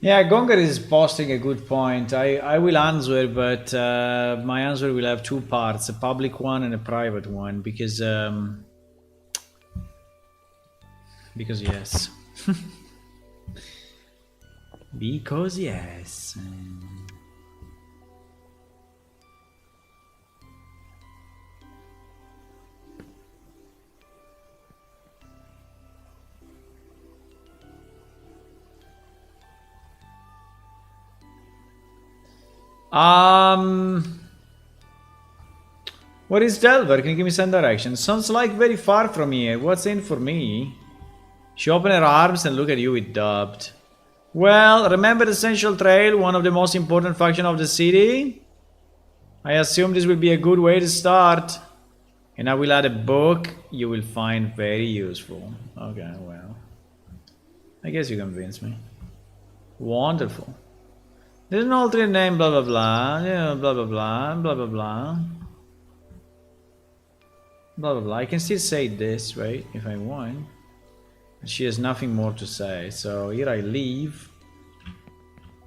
Yeah, Gonger is posting a good point. I will answer, but my answer will have two parts, a public one and a private one, because yes. Because yes. What is Delver? Can you give me some direction? Sounds like very far from here. What's in for me? She opened her arms and looked at you with doubt. Well, remember the Central Trail, one of the most important factions of the city? I assume this will be a good way to start. And I will add a book you will find very useful. Okay, well. I guess you convinced me. Wonderful. There's an alternate name, blah blah blah, yeah, blah blah blah, blah blah blah. blah blah blah. I can still say this, right, if I want. She has nothing more to say, so here I leave.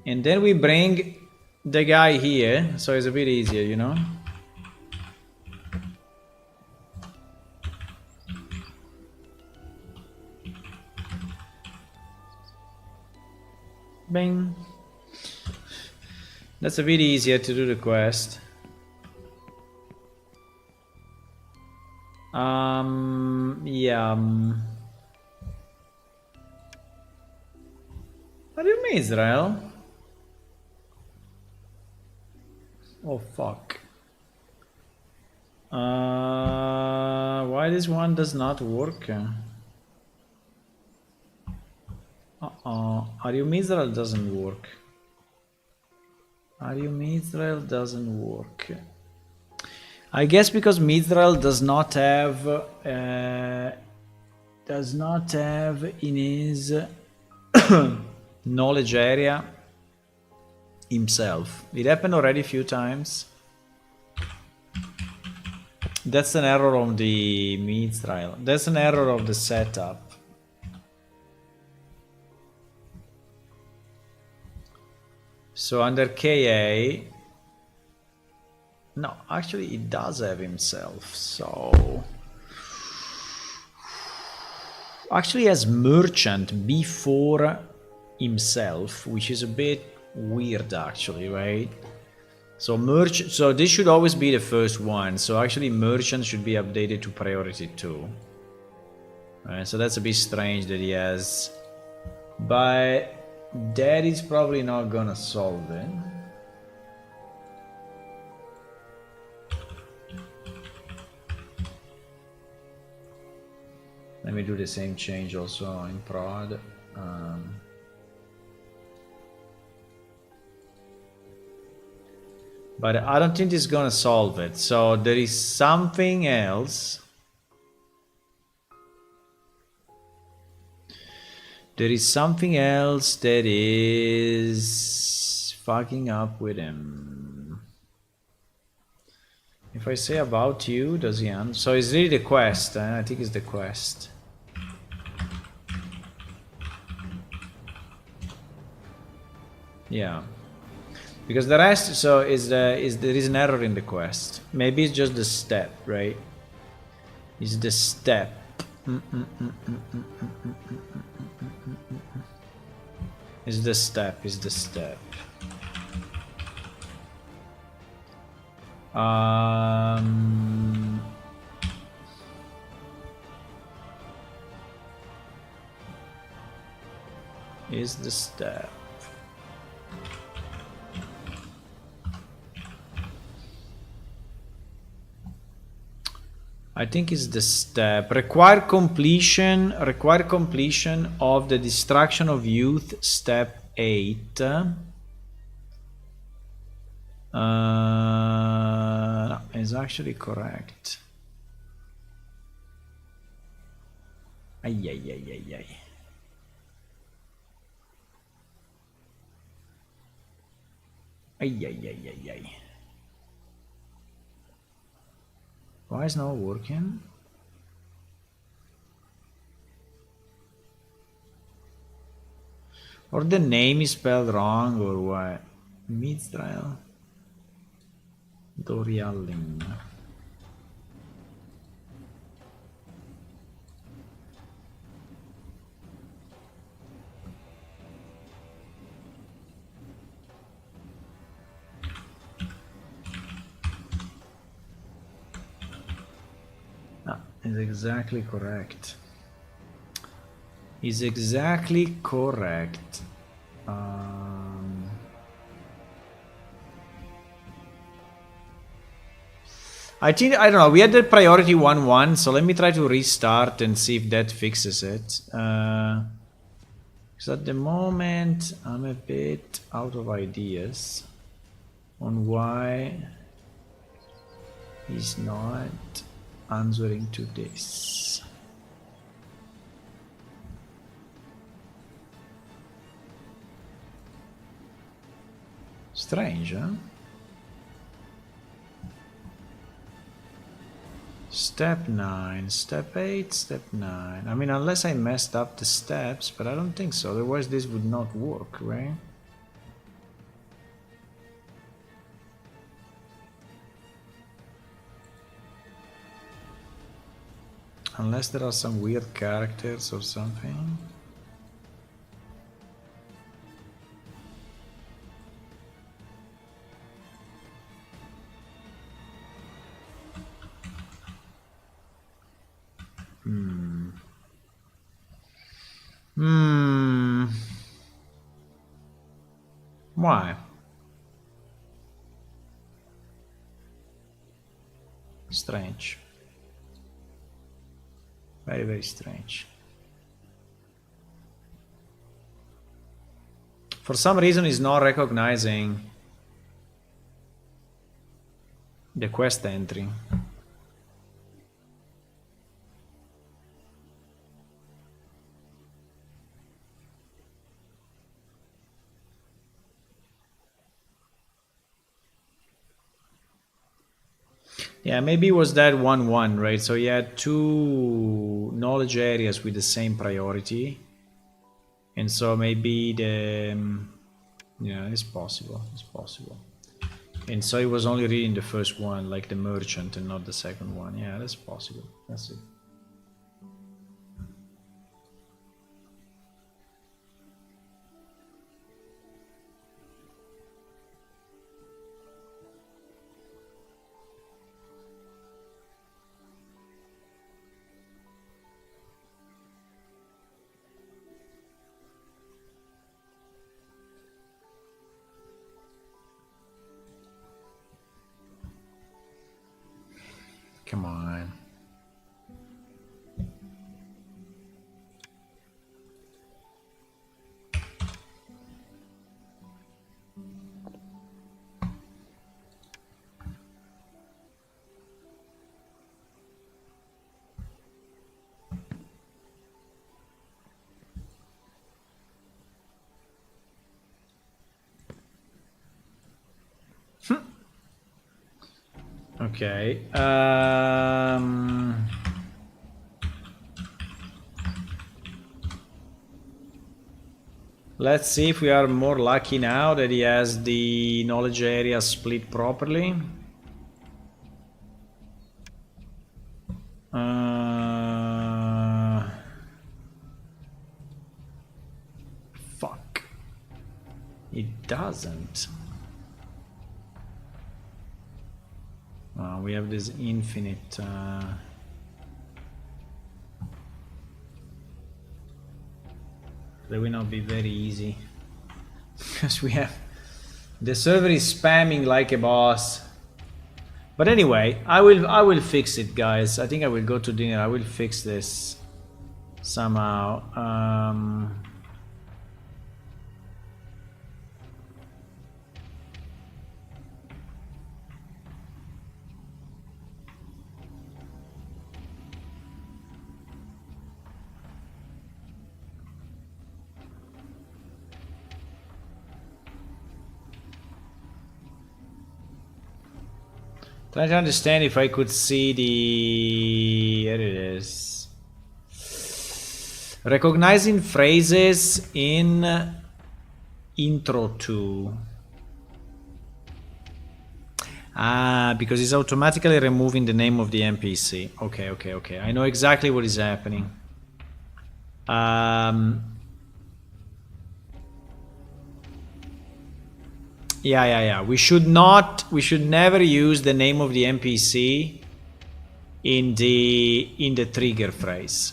And then we bring the guy here, so it's a bit easier, you know? Bing. That's a bit easier to do the quest. Yeah. Are you in Israel? Oh fuck. Why this one does not work? Are you Israel doesn't work. Are you Israel doesn't work. I guess because Mithral does not have in his knowledge area himself. It happened already a few times. That's an error of the Mithral. That's an error of the setup. So under KA, no, actually it does have himself, so actually has merchant before himself, which is a bit weird actually, right? So so this should always be the first one, so actually merchant should be updated to priority 2. Right, so that's a bit strange that he has, but that is probably not gonna solve it. Let me do the same change also in prod. But I don't think it's gonna solve it. So there is something else. There is something else that is fucking up with him. If I say about you, does he answer? So it's really the quest, I think it's the quest. Yeah. Because the rest, so there is an error in the quest. Maybe it's just the step, right? It's the step. It's the step, it's the step. Is the step. I think it's the step. Require completion of the distraction of youth, step 8. No, it's actually correct. Ay. Why is not working? Or the name is spelled wrong, or what? Mithrael Dorialin. Is exactly correct. Is exactly correct. I think, I don't know, we had the priority 1-1, so let me try to restart and see if that fixes it. Because at the moment I'm a bit out of ideas on why he's not answering to this. Strange, huh? Step 9, step 8, step 9. I mean, unless I messed up the steps, but I don't think so. Otherwise, this would not work, right? Unless there are some weird characters or something. Why? Strange. Very, very strange. For some reason, it's not recognizing the quest entry. Yeah, maybe it was that 1-1, right? So you had two knowledge areas with the same priority. And so maybe the... yeah, it's possible. It's possible. And so it was only reading the first one, like the merchant, and not the second one. Yeah, that's possible. That's it. Come on. Okay. Let's see if we are more lucky now that he has the knowledge area split properly. Fuck. It doesn't. We have this infinite... that will not be very easy. Because we have... the server is spamming like a boss. But anyway, I will fix it, guys. I think I will go to dinner. I will fix this somehow. Trying to understand if I could see the... here it is. Recognizing phrases in intro 2. Ah, because it's automatically removing the name of the NPC. Okay, okay, okay. I know exactly what is happening. Yeah. We should never use the name of the NPC in the trigger phrase.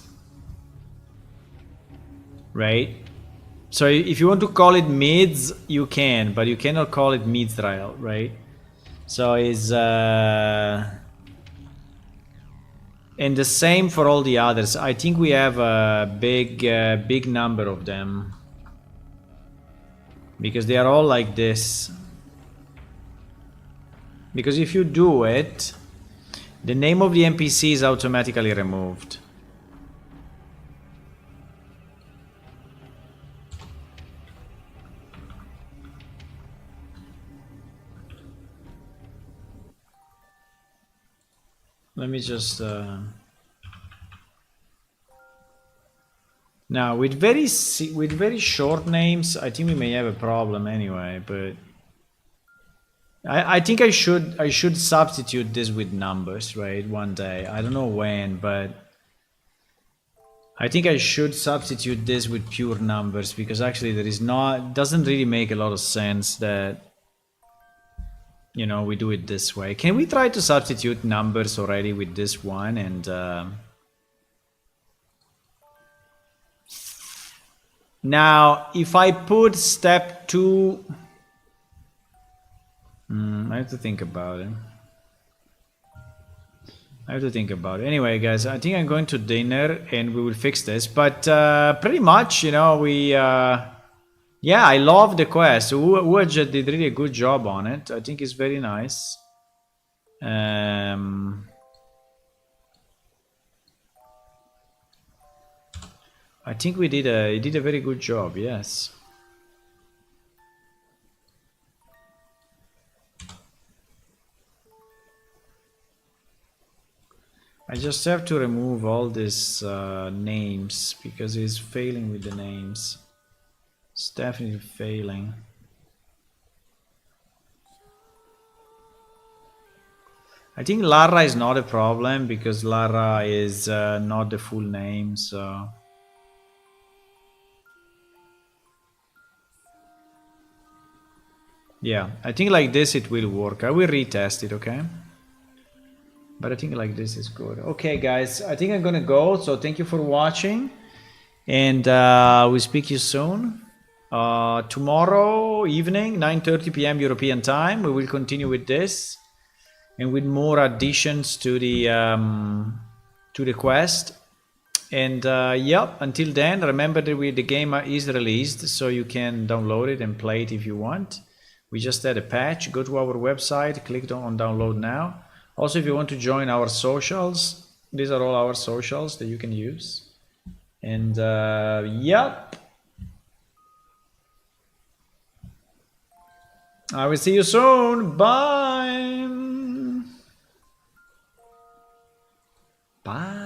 Right? So if you want to call it mids, you can, but you cannot call it Mithril, right? So it's and the same for all the others. I think we have a big number of them. Because they are all like this. Because if you do it, the name of the NPC is automatically removed. let me just now with very short names, I think we may have a problem anyway. But I think I should substitute this with numbers, right? One day, I don't know when, but I think I should substitute this with pure numbers, because actually there is not doesn't really make a lot of sense that, you know, we do it this way. Can we try to substitute numbers already with this one? And now if I put step 2, I have to think about it. Anyway, guys, I think I'm going to dinner and we will fix this. But pretty much, you know, we yeah, I love the quest. Uaj did really a good job on it. I think it's very nice. I think he did a very good job. Yes. I just have to remove all these names because he's failing with the names. It's definitely failing. I think Lara is not a problem because Lara is not the full name, so... Yeah, I think like this it will work. I will retest it, okay? But I think like this is good. Okay, guys, I think I'm gonna go. So thank you for watching, and we'll speak to you soon. Tomorrow evening, 9:30 p.m. European time, we will continue with this and with more additions to the quest. And yep, until then, remember that the game is released, so you can download it and play it if you want. We just had a patch. Go to our website, click on download now. Also, if you want to join our socials, these are all our socials that you can use. And yep, I will see you soon. Bye. Bye.